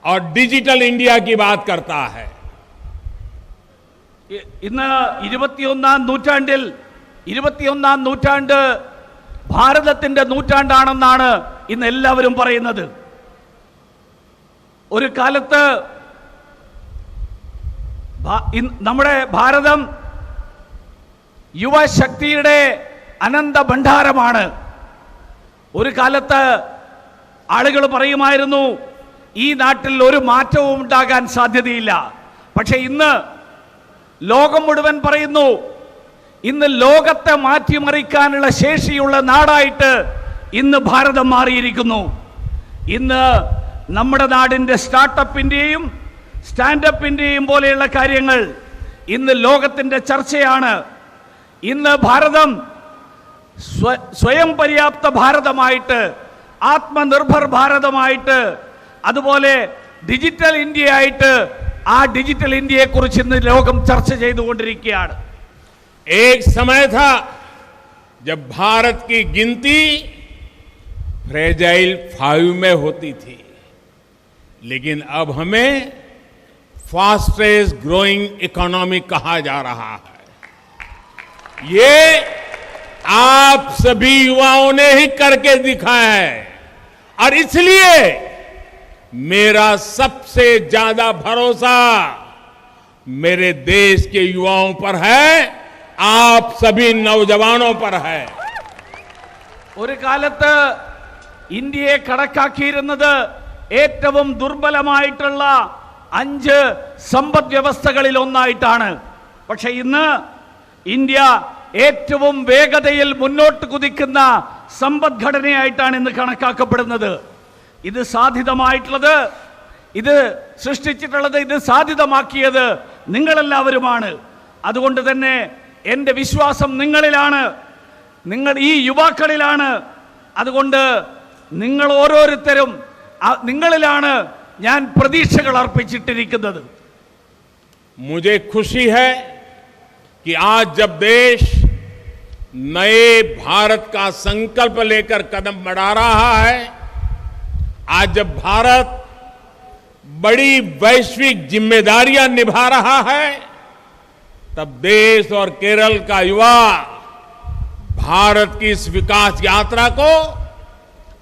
और डिजिटल इंडिया की बात करता है। ഇന്ന് 21ാം നൂറ്റാണ്ട് ഭാരതത്തിന്റെ നൂറ്റാണ്ടാണെന്നാണ് ഇന്ന് എല്ലാവരും പറയുന്നത്. ഒരു കാലത്ത് നമ്മുടെ ഭാരതം യുവശക്തിയുടെ അനന്ത ഭണ്ഡാരമാണ്. ഒരു കാലത്ത് ആളുകൾ പറയുമായിരുന്നു ഈ നാട്ടിൽ ഒരു മാറ്റവും ഉണ്ടാകാൻ സാധ്യതയില്ല. പക്ഷേ ഇന്ന് ലോകം മുഴുവൻ പറയുന്നു ഇന്ന് ലോകത്തെ മാറ്റിമറിക്കാനുള്ള ശേഷിയുള്ള നാടായിട്ട് ഇന്ന് ഭാരതം മാറിയിരിക്കുന്നു. ഇന്ന് നമ്മുടെ നാടിന്റെ സ്റ്റാർട്ടപ്പിന്റെയും സ്റ്റാൻഡപ്പിന്റെയും പോലെയുള്ള കാര്യങ്ങൾ ഇന്ന് ലോകത്തിന്റെ ചർച്ചയാണ്. ഇന്ന് ഭാരതം സ്വയം പര്യാപ്ത ഭാരതമായിട്ട്, ആത്മനിർഭർ ഭാരതമായിട്ട്, അതുപോലെ ഡിജിറ്റൽ ഇന്ത്യ ആയിട്ട് ആ ഡിജിറ്റൽ ഇന്ത്യയെ കുറിച്ച് ഇന്ന് ലോകം ചർച്ച ചെയ്തുകൊണ്ടിരിക്കുകയാണ്. एक समय था जब भारत की गिनती फ्रेजाइल 5 में होती थी, लेकिन अब हमें फास्टेस्ट ग्रोइंग इकोनॉमी कहा जा रहा है। ये आप सभी युवाओं ने ही करके दिखाया है और इसलिए मेरा सबसे ज्यादा भरोसा मेरे देश के युवाओं पर है, आप सभी नौजवानों पर है. ഒരു കാലത്ത് ഇന്ത്യയെ കണക്കാക്കിയിരുന്നത് ഏറ്റവും ദുർബലമായിട്ടുള്ള 5 സമ്പദ് വ്യവസ്ഥകളിൽ ഒന്നായിട്ടാണ്. പക്ഷേ ഇന്ന് ഇന്ത്യ ഏറ്റവും വേഗതയിൽ മുന്നോട്ട് കുതിക്കുന്ന സമ്പദ്ഘടനയായിട്ടാണ് ഇന്ന് കണക്കാക്കപ്പെടുന്നത്. ഇത് സാധ്യമായിട്ടുള്ളത്, ഇത് സൃഷ്ടിച്ചിട്ടുള്ളത്, ഇത് സാധ്യമാക്കിയത് നിങ്ങളെല്ലാവരുമാണ്. അതുകൊണ്ട് തന്നെ എൻ്റെ വിശ്വാസം നിങ്ങളിലാണ്, നിങ്ങൾ ഈ യുവാക്കളിലാണ്. അതുകൊണ്ട് നിങ്ങൾ ഓരോരുത്തരും നിങ്ങളിലാണ് ഞാൻ പ്രതീക്ഷകൾ അർപ്പിച്ചിട്ടിരിക്കുന്നത്. मुझे खुशी है कि आज जब देश नए भारत का संकल्प लेकर कदम बढ़ा रहा है, आज जब भारत बड़ी वैश्विक जिम्मेदारियां निभा रहा है, तब देश और केरल का युवा भारत की इस विकास यात्रा को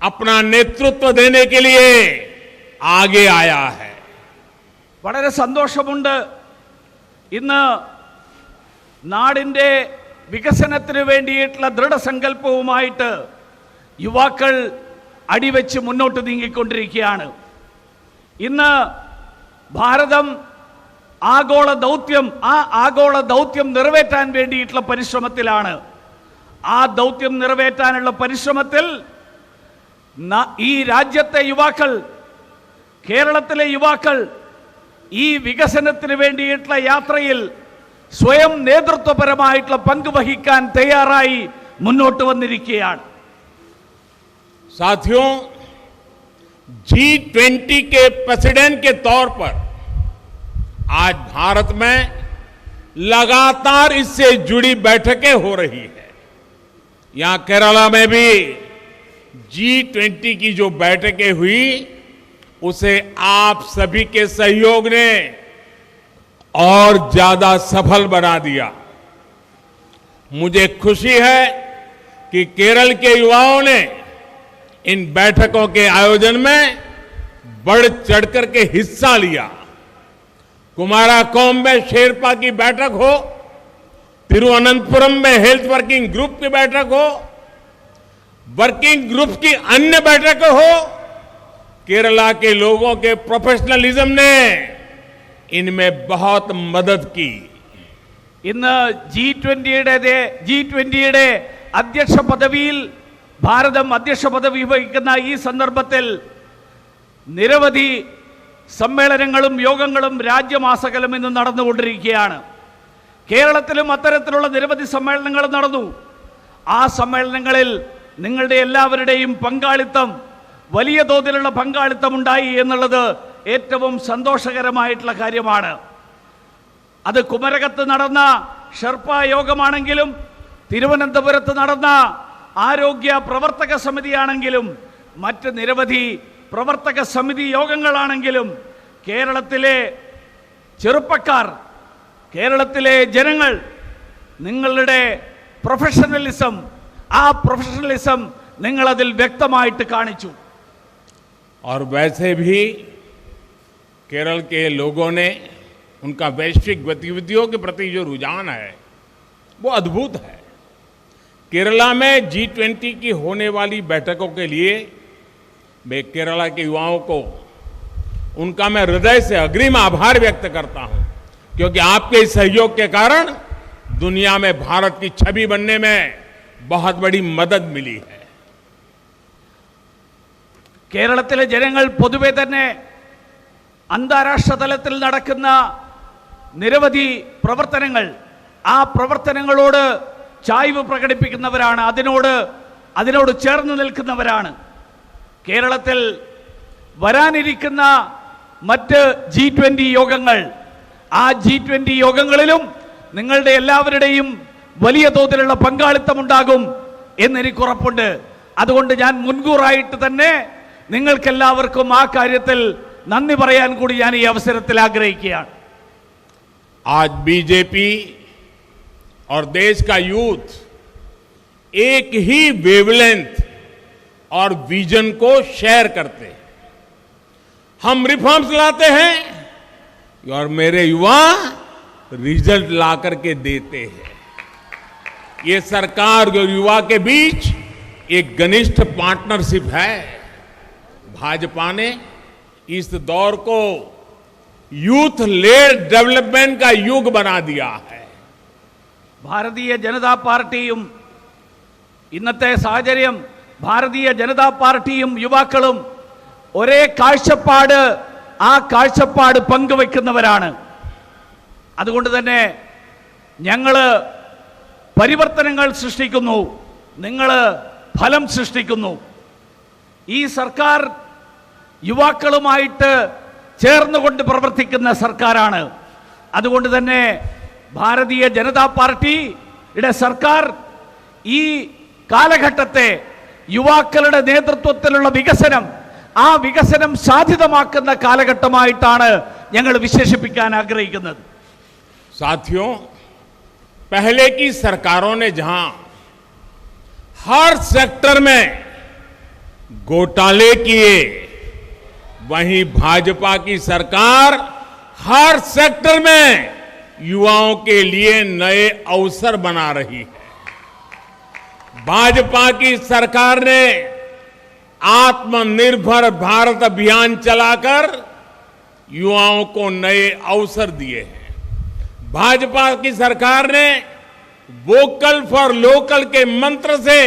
अपना नेतृत्व देने के लिए आगे आया है. വളരെ സന്തോഷമുണ്ട്. ഇന്ന് നാടിന്റെ വികസനത്തിന് വേണ്ടിയിട്ടുള്ള ദൃഢസങ്കല്പവുമായിട്ട് യുവാക്കൾ അടിവെച്ച് മുന്നോട്ട് നീങ്ങിക്കൊണ്ടിരിക്കുകയാണ്. ഇന്ന് ഭാരതം ആഗോള ദൗത്യം നിറവേറ്റാൻ വേണ്ടിയിട്ടുള്ള പരിശ്രമത്തിലാണ്. ആ ദൗത്യം നിറവേറ്റാനുള്ള പരിശ്രമത്തിൽ ഈ രാജ്യത്തെ യുവാക്കൾ, കേരളത്തിലെ യുവാക്കൾ ഈ വികസനത്തിന് വേണ്ടിയിട്ടുള്ള യാത്രയിൽ സ്വയം നേതൃത്വപരമായിട്ടുള്ള പങ്ക് വഹിക്കാൻ തയ്യാറായി മുന്നോട്ട് വന്നിരിക്കുകയാണ്. साथियों, G20 के प्रेसिडेंट के तौर पर आज भारत में लगातार इससे जुड़ी बैठकें हो रही है. यहां केरला में भी G20 की जो बैठकें हुई, उसे आप सभी के सहयोग ने और ज्यादा सफल बना दिया. मुझे खुशी है कि केरल के युवाओं ने इन बैठकों के आयोजन में बढ़ चढ़कर के हिस्सा लिया. कुमाराकोम में शेरपा की बैठक हो, तिरुवनंतपुरम में हेल्थ वर्किंग ग्रुप की बैठक हो, वर्किंग ग्रुप की अन्य बैठकें हो, केरला के लोगों के प्रोफेशनलिज्म ने इनमें बहुत मदद की. ഇന്ന് G20 അധ്യക്ഷ പദവിയിൽ ഭാരതം അധ്യക്ഷ പദവി വഹിക്കുന്ന ഈ സന്ദർഭത്തിൽ നിരവധി സമ്മേളനങ്ങളും യോഗങ്ങളും രാജ്യമാസകലം ഇന്ന് നടന്നുകൊണ്ടിരിക്കുകയാണ്. കേരളത്തിലും അത്തരത്തിലുള്ള നിരവധി സമ്മേളനങ്ങൾ നടന്നു. ആ സമ്മേളനങ്ങളിൽ നിങ്ങളുടെ എല്ലാവരുടെയും പങ്കാളിത്തം, വലിയ തോതിലുള്ള പങ്കാളിത്തം ഉണ്ടായി എന്നുള്ളത് ഏറ്റവും സന്തോഷകരമായിട്ടുള്ള കാര്യമാണ്. അത് കുമരകത്ത് നടന്ന ഷെർപ്പ യോഗമാണെങ്കിലും തിരുവനന്തപുരത്ത് നടന്ന ആരോഗ്യ പ്രവർത്തക സമിതിയാണെങ്കിലും മറ്റ് നിരവധി പ്രവർത്തക സമിതി യോഗങ്ങളാണെങ്കിലും കേരളത്തിലെ ചെറുപ്പക്കാർ, കേരളത്തിലെ ജനങ്ങൾ നിങ്ങളുടെ പ്രൊഫഷണലിസം, ആ പ്രൊഫഷണലിസം നിങ്ങളതിൽ വ്യക്തമായിട്ട് കാണിച്ചു. और वैसे भी केरल के लोगों ने उनका वैश्विक गतिविधियों के प्रति जो रुझान है वो अद्भुत है. केरला में G20 की होने वाली बैठकों के लिए मैं केरला के युवाओं को उनका मैं हृदय से अग्रिम आभार व्यक्त करता हूं, क्योंकि आपके इस सहयोग के कारण दुनिया में भारत की छवि बनने में बहुत बड़ी मदद मिली है. കേരളത്തിലെ ജനങ്ങൾ പൊതുവെ തന്നെ അന്താരാഷ്ട്ര തലത്തിൽ നടക്കുന്ന നിരവധി പ്രവർത്തനങ്ങൾ, ആ പ്രവർത്തനങ്ങളോട് ചായ്വ് പ്രകടിപ്പിക്കുന്നവരാണ്, അതിനോട് ചേർന്ന് നിൽക്കുന്നവരാണ്. കേരളത്തിൽ വരാനിരിക്കുന്ന മറ്റ് G20 യോഗങ്ങൾ, ആ G20 യോഗങ്ങളിലും നിങ്ങളുടെ എല്ലാവരുടെയും വലിയ തോതിലുള്ള പങ്കാളിത്തം ഉണ്ടാകും എന്നെനിക്ക് ഉറപ്പുണ്ട്. അതുകൊണ്ട് ഞാൻ മുൻകൂറായിട്ട് തന്നെ നിങ്ങൾക്കെല്ലാവർക്കും ആ കാര്യത്തിൽ നന്ദി പറയാൻ കൂടി ഞാൻ ഈ അവസരത്തിൽ ആഗ്രഹിക്കുകയാണ്. आज बीजेपी और देश का यूथ एक ही वेवलेंथ और विजन को शेयर करते हैं. हम रिफॉर्म्स लाते हैं और मेरे युवा रिजल्ट ला करके देते हैं. ये सरकार और युवा के बीच एक घनिष्ठ पार्टनरशिप है. भाजपा ने इस दौर को यूथ लेड डेवलपमेंट का युग बना दिया है. ഭാരതീയ ജനതാ പാർട്ടിയും ഇന്നത്തെ സാഹചര്യം, ഭാരതീയ ജനതാ പാർട്ടിയും യുവാക്കളും ഒരേ കാഴ്ചപ്പാട്, ആ കാഴ്ചപ്പാട് പങ്കുവെക്കുന്നവരാണ്. അതുകൊണ്ട് തന്നെ ഞങ്ങൾ പരിവർത്തനങ്ങൾ സൃഷ്ടിക്കുന്നു, നിങ്ങൾ ഫലം സൃഷ്ടിക്കുന്നു. ഈ സർക്കാർ യുവാക്കളുമായിട്ട് ചേർന്നുകൊണ്ട് പ്രവർത്തിക്കുന്ന സർക്കാരാണ്. അതുകൊണ്ട് തന്നെ ഭാരതീയ ജനതാ പാർട്ടിയുടെ സർക്കാർ ഈ കാലഘട്ടത്തെ യുവാക്കളുടെ നേതൃത്വത്തിലുള്ള വികസനം, ആ വികസനം സാധ്യതമാക്കുന്ന കാലഘട്ടമായിട്ടാണ് ഞങ്ങൾ വിശേഷിപ്പിക്കാൻ ആഗ്രഹിക്കുന്നത്. साथियों, पहले की सरकारों ने जहां हर सेक्टर में घोटाले किए, वहीं भाजपा की सरकार हर सेक्टर में युवाओं के लिए नए अवसर बना रही है. भाजपा की सरकार ने आत्मनिर्भर भारत अभियान चलाकर युवाओं को नए अवसर दिए हैं. भाजपा की सरकार ने वोकल फॉर लोकल के मंत्र से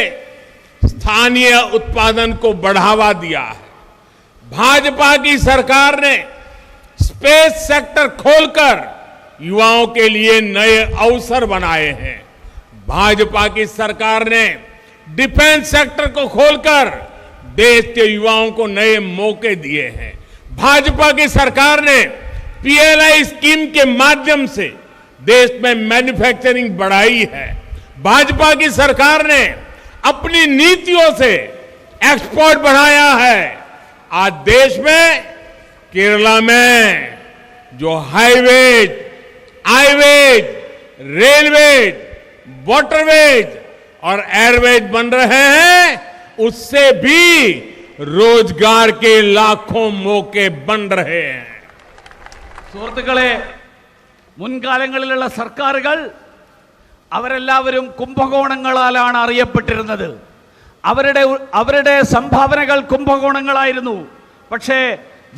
स्थानीय उत्पादन को बढ़ावा दिया है. भाजपा की सरकार ने स्पेस सेक्टर खोलकर युवाओं के लिए नए अवसर बनाए हैं. भाजपा की सरकार ने डिफेंस सेक्टर को खोलकर देश के युवाओं को नए मौके दिए हैं. भाजपा की सरकार ने PLI स्कीम के माध्यम से देश में मैन्युफैक्चरिंग बढ़ाई है. भाजपा की सरकार ने अपनी नीतियों से एक्सपोर्ट बढ़ाया है. आज देश में केरला में जो हाईवेज, आईवेज, रेलवेज, वाटरवेज और एयरवेज बन रहे हैं, उससे भी रोजगार के लाखों मौके बन रहे हैं. സുഹൃത്തുക്കളെ, മുൻകാലങ്ങളിലുള്ള സർക്കാരുകൾ അവരെല്ലാവരും കുംഭകോണങ്ങളാലാണ് അറിയപ്പെട്ടിരുന്നത്. അവരുടെ സംഭാവനകൾ കുംഭകോണങ്ങളായിരുന്നു. പക്ഷേ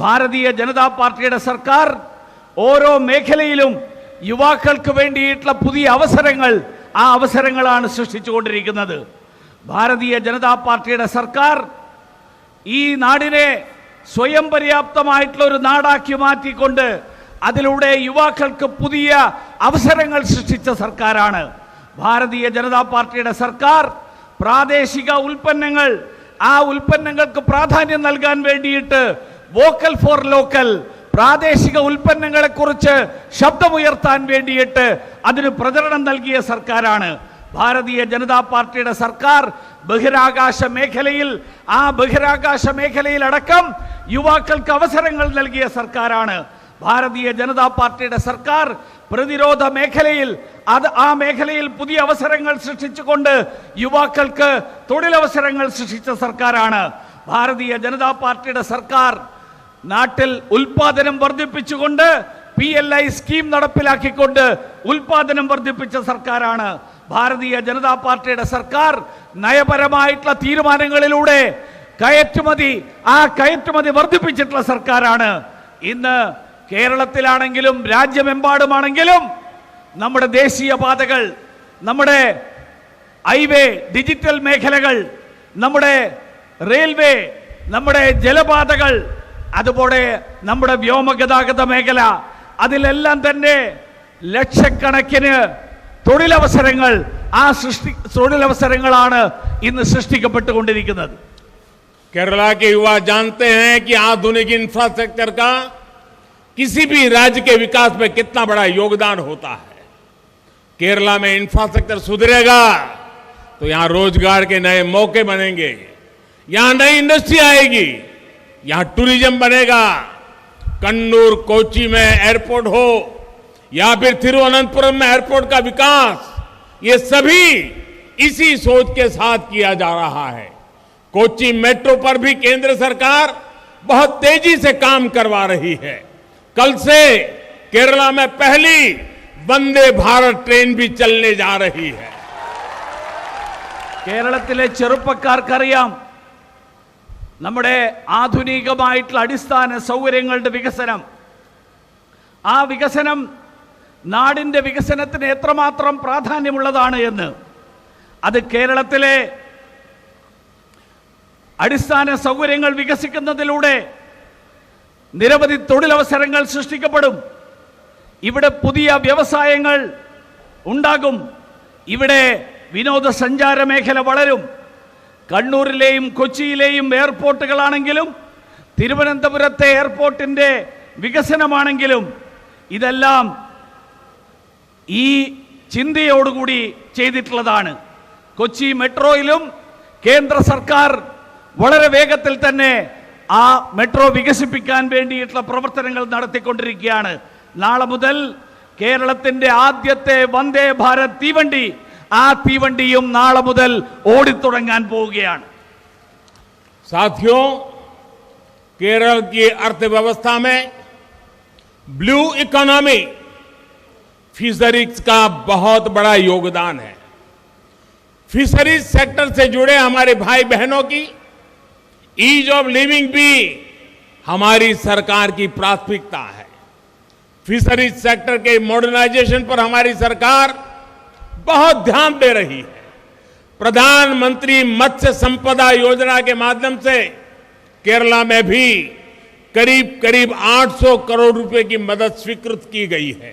ഭാരതീയ ജനതാ പാർട്ടിയുടെ സർക്കാർ ഓരോ മേഖലയിലും യുവാക്കൾക്ക് വേണ്ടിയിട്ടുള്ള പുതിയ അവസരങ്ങൾ, ആ അവസരങ്ങളാണ് സൃഷ്ടിച്ചുകൊണ്ടിരിക്കുന്നത്. ഭാരതീയ ജനതാ പാർട്ടിയുടെ സർക്കാർ ഈ നാടിനെ സ്വയം പര്യാപ്തമായിട്ടുള്ള ഒരു നാടാക്കി മാറ്റിക്കൊണ്ട് അതിലൂടെ യുവാക്കൾക്ക് പുതിയ അവസരങ്ങൾ സൃഷ്ടിച്ച സർക്കാരാണ്. ഭാരതീയ ജനതാ പാർട്ടിയുടെ സർക്കാർ പ്രാദേശിക ഉൽപ്പന്നങ്ങൾ, ആ ഉൽപ്പന്നങ്ങൾക്ക് പ്രാധാന്യം നൽകാൻ വേണ്ടിയിട്ട് വോക്കൽ ഫോർ ലോക്കൽ, പ്രാദേശിക ഉൽപ്പന്നങ്ങളെക്കുറിച്ച് ശബ്ദമുയർത്താൻ വേണ്ടിയിട്ട് അതിന് പ്രചരണം നൽകിയ സർക്കാരാണ് ഭാരതീയ ജനതാ പാർട്ടിയുടെ സർക്കാർ. ബഹിരാകാശ മേഖലയിൽ, ആ ബഹിരാകാശ മേഖലയിൽ അടക്കം യുവാക്കൾക്ക് അവസരങ്ങൾ നൽകിയ സർക്കാരാണ് ഭാരതീയ ജനതാ പാർട്ടിയുടെ സർക്കാർ. പ്രതിരോധ മേഖലയിൽ ആ മേഖലയിൽ പുതിയ അവസരങ്ങൾ സൃഷ്ടിച്ചുകൊണ്ട് യുവാക്കൾക്ക് തൊഴിലവസരങ്ങൾ സൃഷ്ടിച്ച സർക്കാരാണ് ഭാരതീയ ജനതാ പാർട്ടിയുടെ സർക്കാർ. നാട്ടിൽ ഉൽപാദനം വർദ്ധിപ്പിച്ചുകൊണ്ട് PLI സ്കീം നടപ്പിലാക്കിക്കൊണ്ട് ഉൽപാദനം വർദ്ധിപ്പിച്ച സർക്കാരാണ് ഭാരതീയ ജനതാ പാർട്ടിയുടെ സർക്കാർ. നയപരമായിട്ടുള്ള തീരുമാനങ്ങളിലൂടെ കയറ്റുമതി വർദ്ധിപ്പിച്ചിട്ടുള്ള സർക്കാരാണ്. ഇന്ന് കേരളത്തിലാണെങ്കിലും രാജ്യമെമ്പാടുമാണെങ്കിലും നമ്മുടെ ദേശീയ പാതകൾ, നമ്മുടെ ഹൈവേ, ഡിജിറ്റൽ മേഖലകൾ, നമ്മുടെ റെയിൽവേ, നമ്മുടെ ജലപാതകൾ, അതുപോലെ നമ്മുടെ വ്യോമഗതാഗത മേഖല, അതിലെല്ലാം തന്നെ ലക്ഷക്കണക്കിന് തൊഴിലവസരങ്ങൾ, തൊഴിലവസരങ്ങളാണ് ഇന്ന് സൃഷ്ടിക്കപ്പെട്ടുകൊണ്ടിരിക്കുന്നത്. केरला के युवा जानते हैं कि आधुनिक इंफ्रास्ट्रक्चर का किसी भी राज्य के विकास में कितना बड़ा योगदान होता है. केरला में इंफ्रास्ट्रक्चर सुधरेगा तो यहां रोजगार के नए मौके बनेंगे, यहां नई इंडस्ट्री आएगी, यहां टूरिज्म बनेगा. कन्नूर, कोच्चि में एयरपोर्ट हो या फिर तिरुवनंतपुरम में एयरपोर्ट का विकास, ये सभी इसी सोच के साथ किया जा रहा है. कोच्चि मेट्रो पर भी केंद्र सरकार बहुत तेजी से काम करवा रही है. कल से केरला में पहली वंदे भारत ट्रेन भी चलने जा रही है. കേരളത്തിലെ ചെറുപ്പക്കാർക്കറിയാം നമ്മുടെ ആധുനികമായിട്ടുള്ള അടിസ്ഥാന സൗകര്യങ്ങളുടെ വികസനം, ആ വികസനം നാടിൻ്റെ വികസനത്തിന് എത്രമാത്രം പ്രാധാന്യമുള്ളതാണ് എന്ന്. അത് കേരളത്തിലെ അടിസ്ഥാന സൗകര്യങ്ങൾ വികസിക്കുന്നതിലൂടെ നിരവധി തൊഴിലവസരങ്ങൾ സൃഷ്ടിക്കപ്പെടും. ഇവിടെ പുതിയ വ്യവസായങ്ങൾ ഉണ്ടാകും. ഇവിടെ വിനോദസഞ്ചാര മേഖല വളരും. കണ്ണൂരിലെയും കൊച്ചിയിലെയും എയർപോർട്ടുകളാണെങ്കിലും തിരുവനന്തപുരത്തെ എയർപോർട്ടിൻ്റെ വികസനമാണെങ്കിലും ഇതെല്ലാം ഈ ചിന്തയോടുകൂടി ചെയ്തിട്ടുള്ളതാണ്. കൊച്ചി മെട്രോയിലും കേന്ദ്ര സർക്കാർ വളരെ വേഗത്തിൽ തന്നെ ആ മെട്രോ വികസിപ്പിക്കാൻ വേണ്ടിയിട്ടുള്ള പ്രവർത്തനങ്ങൾ നടത്തിക്കൊണ്ടിരിക്കുകയാണ്. നാളെ മുതൽ കേരളത്തിൻ്റെ ആദ്യത്തെ വന്ദേ ഭാരത് തീവണ്ടി, ആ തീവണ്ടിയും നാളെ മുതൽ ഓടിത്തുടങ്ങാൻ പോവുകയാണ്. साथियों, केरल की अर्थव्यवस्था में ब्लू इकोनॉमी, फिशरीज का बहुत बड़ा योगदान है. फिशरीज सेक्टर से जुड़े हमारे भाई बहनों की ईज ऑफ लिविंग भी हमारी सरकार की प्राथमिकता है. फिशरीज सेक्टर के मॉडर्नाइजेशन पर हमारी सरकार बहुत ध्यान दे रही है. प्रधानमंत्री मत्स्य संपदा योजना के माध्यम से केरला में भी करीब करीब 800 करोड़ रुपए की मदद स्वीकृत की गई है.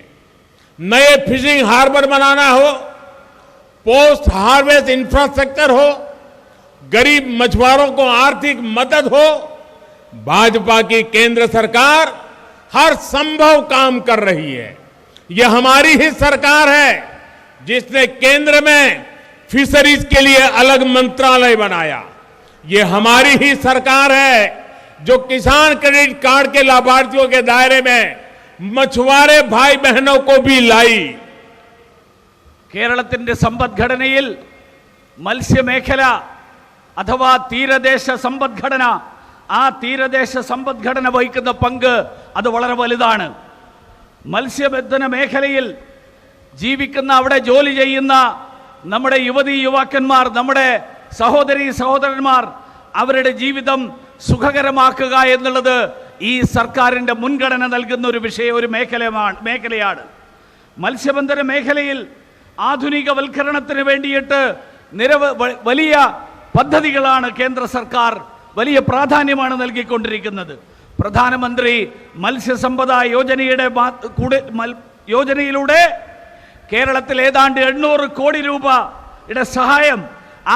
नए फिशिंग हार्बर बनाना हो, पोस्ट हार्वेस्ट इंफ्रास्ट्रक्चर हो, गरीब मछुआरों को आर्थिक मदद हो, भाजपा की केंद्र सरकार हर संभव काम कर रही है. यह हमारी ही सरकार है जिसने केंद्र में फिशरीज के लिए अलग मंत्रालय बनाया. ये हमारी ही सरकार है जो किसान क्रेडिट कार्ड के लाभार्थियों के दायरे में मछुआरे भाई बहनों को भी लाई. കേരളത്തിൻ്റെ സമ്പദ്ഘടനയിൽ മത്സ്യമേഖല അഥവാ തീരദേശ സമ്പദ്ഘടന, ആ തീരദേശ സമ്പദ്ഘടന വഹിക്കുന്ന പങ്ക് അത് വളരെ വലുതാണ്. മത്സ്യബന്ധന മേഖലയിൽ ജീവിക്കുന്ന, അവിടെ ജോലി ചെയ്യുന്ന നമ്മുടെ യുവതീ യുവാക്കന്മാർ, നമ്മുടെ സഹോദരീ സഹോദരന്മാർ, അവരുടെ ജീവിതം സുഖകരമാക്കുക എന്നുള്ളത് ഈ സർക്കാരിൻ്റെ മുൻഗണന നൽകുന്ന ഒരു മേഖലയാണ്. മത്സ്യബന്ധന മേഖലയിൽ ആധുനികവൽക്കരണത്തിന് വേണ്ടിയിട്ട് വലിയ പദ്ധതികളാണ് കേന്ദ്ര സർക്കാർ വലിയ പ്രാധാന്യമാണ് നൽകിക്കൊണ്ടിരിക്കുന്നത്. പ്രധാനമന്ത്രി മത്സ്യസമ്പദ യോജനയിലൂടെ കേരളത്തിൽ ഏതാണ്ട് 800 കോടി രൂപയുടെ സഹായം,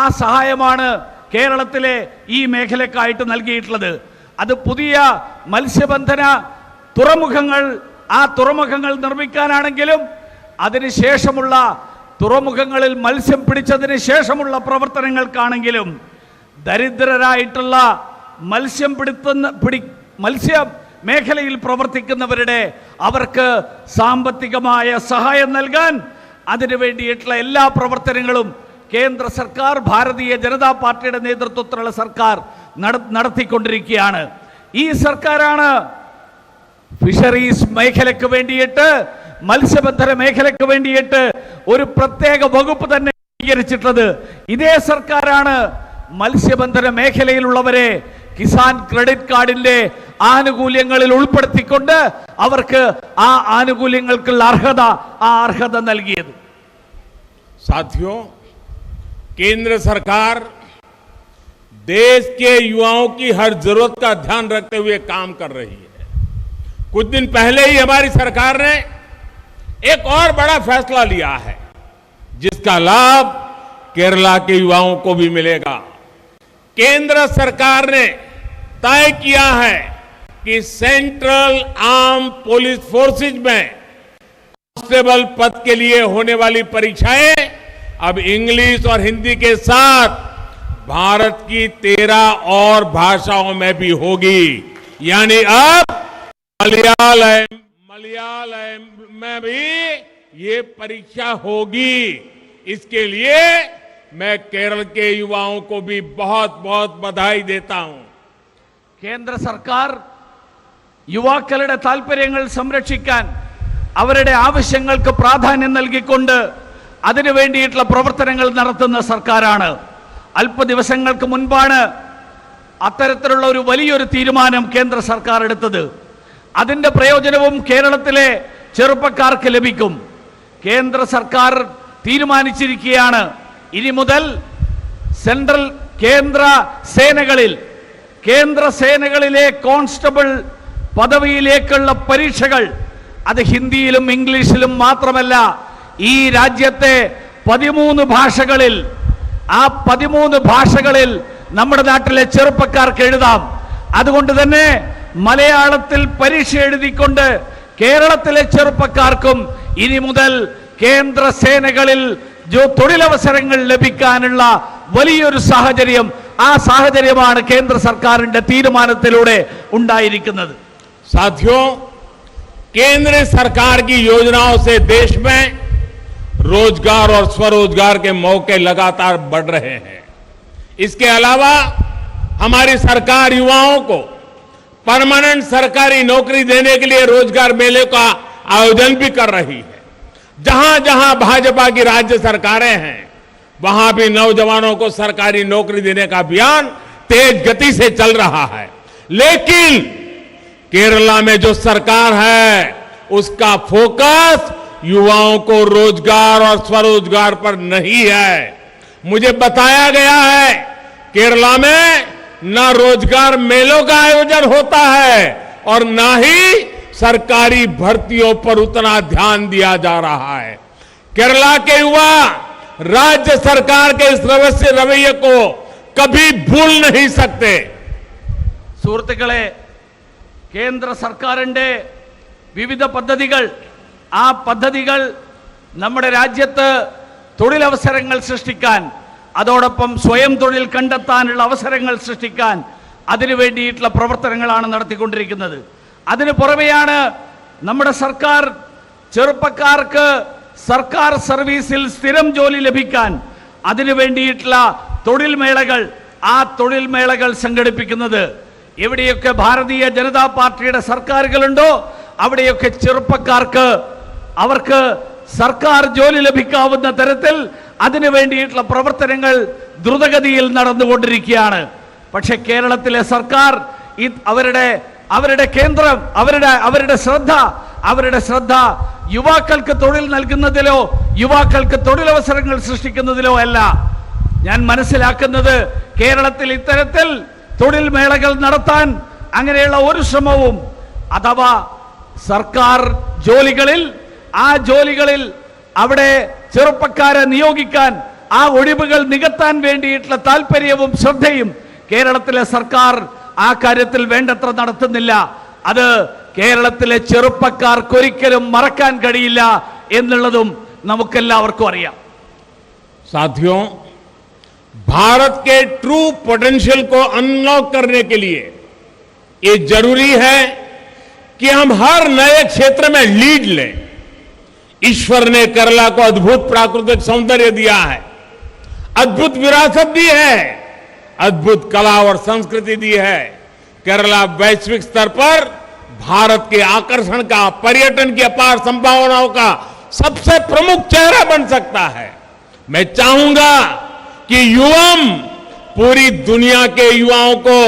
ആ സഹായമാണ് കേരളത്തിലെ ഈ മേഖലക്കായിട്ട് നൽകിയിട്ടുള്ളത്. അത് പുതിയ മത്സ്യബന്ധന തുറമുഖങ്ങൾ, ആ തുറമുഖങ്ങൾ നിർമ്മിക്കാനാണെങ്കിലും അതിനുശേഷമുള്ള തുറമുഖങ്ങളിൽ മത്സ്യം പിടിച്ചതിന് ശേഷമുള്ള പ്രവർത്തനങ്ങൾക്കാണെങ്കിലും ദരിദ്രരായിട്ടുള്ള മത്സ്യ മേഖലയിൽ പ്രവർത്തിക്കുന്നവരുടെ അവർക്ക് സാമ്പത്തികമായ സഹായം നൽകാൻ അതിനു വേണ്ടിയിട്ടുള്ള എല്ലാ പ്രവർത്തനങ്ങളും കേന്ദ്ര സർക്കാർ, ഭാരതീയ ജനതാ പാർട്ടിയുടെ നേതൃത്വത്തിലുള്ള സർക്കാർ നടത്തിക്കൊണ്ടിരിക്കുകയാണ്. ഈ സർക്കാരാണ് ഫിഷറീസ് മേഖലയ്ക്ക് വേണ്ടിയിട്ട്, മത്സ്യബന്ധന മേഖലയ്ക്ക് വേണ്ടിയിട്ട് ഒരു പ്രത്യേക വകുപ്പ് തന്നെ സ്വീകരിച്ചിട്ടുള്ളത്. ഇതേ സർക്കാരാണ് മത്സ്യബന്ധന മേഖലയിലുള്ളവരെ കിസാൻ ക്രെഡിറ്റ് കാർഡിന്റെ ആനുകൂല്യങ്ങളിൽ ഉൾപ്പെടുത്തിക്കൊണ്ട് അവർക്ക് ആ ആനുകൂല്യങ്ങൾക്കുള്ള അർഹത നൽകിയത്. साथियों, केंद्र सरकार देश के युवाओं की हर जरूरत का ध्यान रखते हुए काम कर रही है. कुछ दिन पहले ही हमारी सरकार ने एक और बड़ा फैसला लिया है जिसका लाभ केरला के युवाओं को भी मिलेगा. केंद्र सरकार ने तय किया है कि सेंट्रल आर्म पुलिस फोर्सेज में कांस्टेबल पद के लिए होने वाली परीक्षाएं अब इंग्लिश और हिंदी के साथ भारत की 13 और भाषाओं में भी होगी. यानी अब मलयालम में भी ये परीक्षा होगी. इसके लिए मैं केरल के युवाओं को भी बहुत बहुत बधाई देता हूं. കേന്ദ്ര സർക്കാർ യുവാക്കളുടെ താൽപര്യങ്ങൾ സംരക്ഷിക്കാൻ, അവരുടെ ആവശ്യങ്ങൾക്ക് പ്രാധാന്യം നൽകിക്കൊണ്ട് അതിനു വേണ്ടിയിട്ടുള്ള പ്രവർത്തനങ്ങൾ നടത്തുന്ന സർക്കാരാണ്. അല്പ ദിവസങ്ങൾക്ക് മുൻപാണ് അത്തരത്തിലുള്ള ഒരു വലിയൊരു തീരുമാനം കേന്ദ്ര സർക്കാർ എടുത്തത്. അതിന്റെ പ്രയോജനവും കേരളത്തിലെ ചെറുപ്പക്കാർക്ക് ലഭിക്കും. കേന്ദ്ര സർക്കാർ തീരുമാനിച്ചിരിക്കുകയാണ് ഇനി മുതൽ കേന്ദ്ര സേനകളിലെ കോൺസ്റ്റബിൾ പദവിയിലേക്കുള്ള പരീക്ഷകൾ അത് ഹിന്ദിയിലും ഇംഗ്ലീഷിലും മാത്രമല്ല, ഈ രാജ്യത്തെ 13 ഭാഷകളിൽ, ആ 13 ഭാഷകളിൽ നമ്മുടെ നാട്ടിലെ ചെറുപ്പക്കാർക്ക് എഴുതാം. അതുകൊണ്ട് തന്നെ മലയാളത്തിൽ പരീക്ഷ എഴുതിക്കൊണ്ട് കേരളത്തിലെ ചെറുപ്പക്കാർക്കും ഇനി മുതൽ കേന്ദ്ര സേനകളിൽ തൊഴിലവസരങ്ങൾ ലഭിക്കാനുള്ള വലിയൊരു സാഹചര്യം, ആ സാഹചര്യമാണ് കേന്ദ്ര സർക്കാരിന്റെ തീരുമാനത്തിലൂടെ ഉണ്ടായിരിക്കുന്നത്. साथियों, केंद्र सरकार की योजनाओं से देश में रोजगार और स्वरोजगार के मौके लगातार बढ़ रहे हैं. इसके अलावा हमारी सरकार युवाओं को परमानेंट सरकारी नौकरी देने के लिए रोजगार मेले का आयोजन भी कर रही है. जहां जहां भाजपा की राज्य सरकारें हैं वहां भी नौजवानों को सरकारी नौकरी देने का अभियान तेज गति से चल रहा है. लेकिन केरला में जो सरकार है उसका फोकस युवाओं को रोजगार और स्वरोजगार पर नहीं है. मुझे बताया गया है केरला में न रोजगार मेलों का आयोजन होता है और न ही सरकारी भर्तियों पर उतना ध्यान दिया जा रहा है. केरला के युवा राज्य सरकार के इस रवैये को कभी भूल नहीं सकते. സുഹൃത്തുക്കളെ, കേന്ദ്ര സർക്കാരിന്റെ വിവിധ പദ്ധതികൾ, ആ പദ്ധതികൾ നമ്മുടെ രാജ്യത്ത് തൊഴിലവസരങ്ങൾ സൃഷ്ടിക്കാൻ, അതോടൊപ്പം സ്വയം തൊഴിൽ കണ്ടെത്താനുള്ള അവസരങ്ങൾ സൃഷ്ടിക്കാൻ അതിനു വേണ്ടിയിട്ടുള്ള പ്രവർത്തനങ്ങളാണ് നടത്തിക്കൊണ്ടിരിക്കുന്നത്. അതിനു പുറമെയാണ് നമ്മുടെ സർക്കാർ ചെറുപ്പക്കാർക്ക് സർക്കാർ സർവീസിൽ സ്ഥിരം ജോലി ലഭിക്കാൻ അതിനു വേണ്ടിയിട്ടുള്ള തൊഴിൽ മേളകൾ, ആ തൊഴിൽ മേളകൾ സംഘടിപ്പിക്കുന്നത്. എവിടെയൊക്കെ ഭാരതീയ ജനതാ പാർട്ടിയുടെ സർക്കാരുകളുണ്ടോ അവിടെയൊക്കെ ചെറുപ്പക്കാർക്ക് അവർക്ക് സർക്കാർ ജോലി ലഭിക്കാവുന്ന തരത്തിൽ അതിനു വേണ്ടിയിട്ടുള്ള പ്രവർത്തനങ്ങൾ ദ്രുതഗതിയിൽ നടന്നുകൊണ്ടിരിക്കുകയാണ്. പക്ഷെ കേരളത്തിലെ സർക്കാർ അവരുടെ കേന്ദ്രം, അവരുടെ ശ്രദ്ധ യുവാക്കൾക്ക് തൊഴിൽ നൽകുന്നതിലോ യുവാക്കൾക്ക് തൊഴിലവസരങ്ങൾ സൃഷ്ടിക്കുന്നതിലോ അല്ല. ഞാൻ മനസ്സിലാക്കുന്നത് കേരളത്തിൽ ഇത്തരത്തിൽ തൊഴിൽ മേളകൾ നടത്താൻ അങ്ങനെയുള്ള ഒരു ശ്രമവും അഥവാ സർക്കാർ ജോലികളിൽ ആ ജോലികളിൽ അവിടെ ചെറുപ്പക്കാരെ നിയോഗിക്കാൻ ആ ഒഴിവുകൾ നികത്താൻ വേണ്ടിയിട്ടുള്ള താല്പര്യവും ശ്രദ്ധയും കേരളത്തിലെ സർക്കാർ ആ കാര്യത്തിൽ വേണ്ടത്ര നടത്തുന്നില്ല. അത് കേരളത്തിലെ ചെറുപ്പക്കാർക്കൊരിക്കലും മറക്കാൻ കഴിയില്ല എന്നുള്ളതും നമുക്കെല്ലാവർക്കും അറിയാം. साथियों, भारत के ट्रू पोटेंशियल को अनलॉक करने के लिए ये जरूरी है कि हम हर नए क्षेत्र में लीड लें. ईश्वर ने केरला को अद्भुत प्राकृतिक सौंदर्य दिया है, अद्भुत विरासत दी है, अद्भुत कला और संस्कृति दी है. केरला वैश्विक स्तर पर भारत के आकर्षण का, पर्यटन की अपार संभावनाओं का सबसे प्रमुख चेहरा बन सकता है. मैं चाहूंगा कि युवम पूरी दुनिया के युवाओं को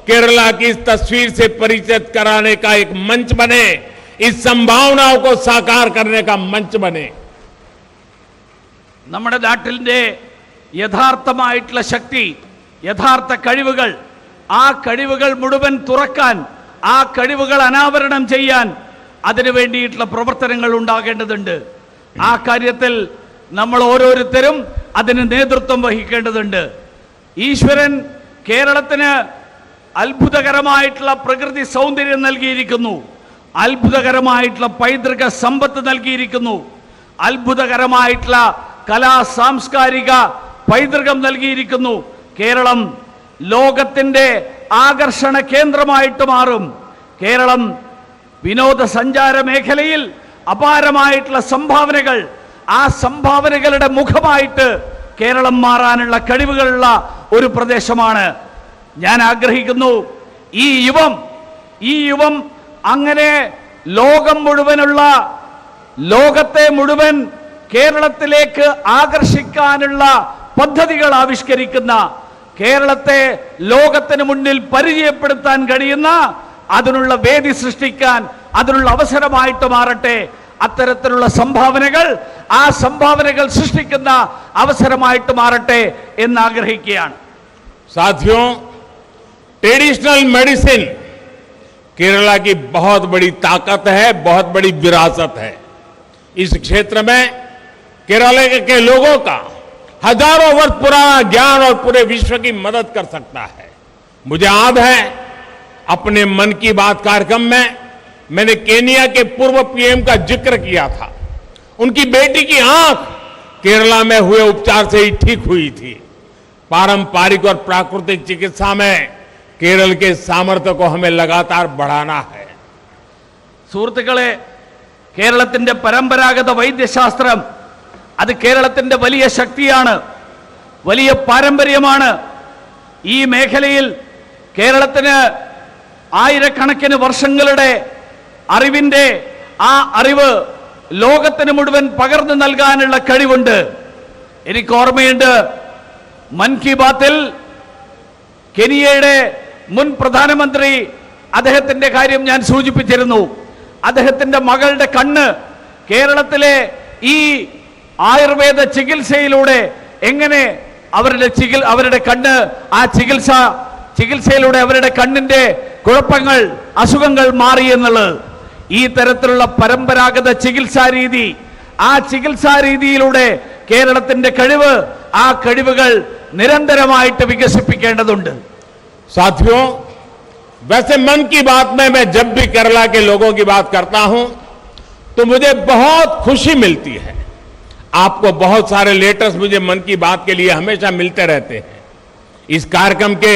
केरला की इस तस्वीर से परिचित कराने का एक मंच बने, इस संभावनाओं को साकार करने का मंच बने. നമ്മുടെ നാട്ടിലെ യഥാർത്ഥമായിട്ടുള്ള ശക്തി, യഥാർത്ഥ കഴിവുകൾ, ആ കഴിവുകൾ മുഴുവൻ തുറക്കാൻ, ആ കഴിവുകൾ അനാവരണം ചെയ്യാൻ അതിനു വേണ്ടിയിട്ടുള്ള പ്രവർത്തനങ്ങൾ ഉണ്ടാകേണ്ടതുണ്ട്. ആ കാര്യത്തിൽ നമ്മൾ ഓരോരുത്തരും അതിന് നേതൃത്വം വഹിക്കേണ്ടതുണ്ട്. ഈശ്വരൻ കേരളത്തിന് അത്ഭുതകരമായിട്ടുള്ള പ്രകൃതി സൗന്ദര്യം നൽകിയിരിക്കുന്നു, അത്ഭുതകരമായിട്ടുള്ള പൈതൃക സമ്പത്ത് നൽകിയിരിക്കുന്നു, അത്ഭുതകരമായിട്ടുള്ള കലാ സാംസ്കാരിക പൈതൃകം നൽകിയിരിക്കുന്നു. കേരളം ലോകത്തിന്റെ ആകർഷണ കേന്ദ്രമായിട്ട് മാറും. കേരളം വിനോദസഞ്ചാര മേഖലയിൽ അപാരമായിട്ടുള്ള സംഭാവനകൾ, ആ സംഭാവനകളുടെ മുഖമായിട്ട് കേരളം മാറാനുള്ള കഴിവുകളുള്ള ഒരു പ്രദേശമാണ്. ഞാൻ ആഗ്രഹിക്കുന്നു ഈ യുവം അങ്ങനെ ലോകം മുഴുവനുള്ള, ലോകത്തെ മുഴുവൻ കേരളത്തിലേക്ക് ആകർഷിക്കാനുള്ള പദ്ധതികൾ ആവിഷ്കരിക്കുന്ന, കേരളത്തെ ലോകത്തിന് മുന്നിൽ പരിചയപ്പെടുത്താൻ കഴിയുന്ന, അതിനുള്ള വേദി സൃഷ്ടിക്കാൻ അതിനുള്ള അവസരമായിട്ട് മാറട്ടെ. അത്തരത്തിലുള്ള സംഭാവനകൾ, ആ സംഭാവനകൾ സൃഷ്ടിക്കുന്ന അവസരമായിട്ട് മാറട്ടെ എന്ന് ആഗ്രഹിക്കുകയാണ്. साथियों, ट्रेडिशनल मेडिसिन केरला की बहुत बड़ी ताकत है, बहुत बड़ी विरासत है. इस क्षेत्र में केरला के लोगों का हजारों वर्ष पुराना ज्ञान और पूरे विश्व की मदद कर सकता है. मुझे याद है अपने मन की बात कार्यक्रम में मैंने केनिया के पूर्व पीएम का जिक्र किया था. उनकी बेटी की आंख केरला में हुए उपचार से ही ठीक हुई थी. पारंपरिक और प्राकृतिक चिकित्सा में केरल के सामर्थ्य को हमें लगातार बढ़ाना है. സുഹൃത്തുക്കളെ, കേരളത്തിന്റെ പരമ്പരാഗത വൈദ്യശാസ്ത്രം അത് കേരളത്തിന്റെ വലിയ ശക്തിയാണ്, വലിയ പാരമ്പര്യമാണ്. ഈ മേഖലയിൽ കേരളത്തിന് ആയിരക്കണക്കിന് വർഷങ്ങളുടെ അറിവിന്റെ ആ അറിവ് ലോകത്തിന് മുഴുവൻ പകർന്നു നൽകാനുള്ള കഴിവുണ്ട്. എനിക്ക് ഓർമ്മയുണ്ട്, മൻ കി ബാത്തിൽ കെനിയയുടെ മുൻ പ്രധാനമന്ത്രി, അദ്ദേഹത്തിന്റെ കാര്യം ഞാൻ സൂചിപ്പിച്ചിരുന്നു. അദ്ദേഹത്തിന്റെ മകളുടെ കണ്ണ് കേരളത്തിലെ ഈ ആയുർവേദ ചികിത്സയിലൂടെ എങ്ങനെ അവരുടെ കണ്ണ്, ആ ചികിത്സയിലൂടെ അവരുടെ കണ്ണിന്റെ കുഴപ്പങ്ങൾ, അസുഖങ്ങൾ മാറി എന്നുള്ളത്. ഈ തരത്തിലുള്ള പരമ്പരാഗത ചികിത്സാ രീതി, ആ ചികിത്സാ രീതിയിലൂടെ കേരളത്തിന്റെ കഴിവ്, ആ കഴിവുകൾ നിരന്തരമായിട്ട് വികസിപ്പിക്കേണ്ടതുണ്ട്. साथियों, वैसे मन की बात में मैं जब भी केरला के लोगों की बात करता हूं तो मुझे बहुत खुशी मिलती है. आपको बहुत सारे लेटर्स मुझे मन की बात के लिए हमेशा मिलते रहते हैं. इस कार्यक्रम के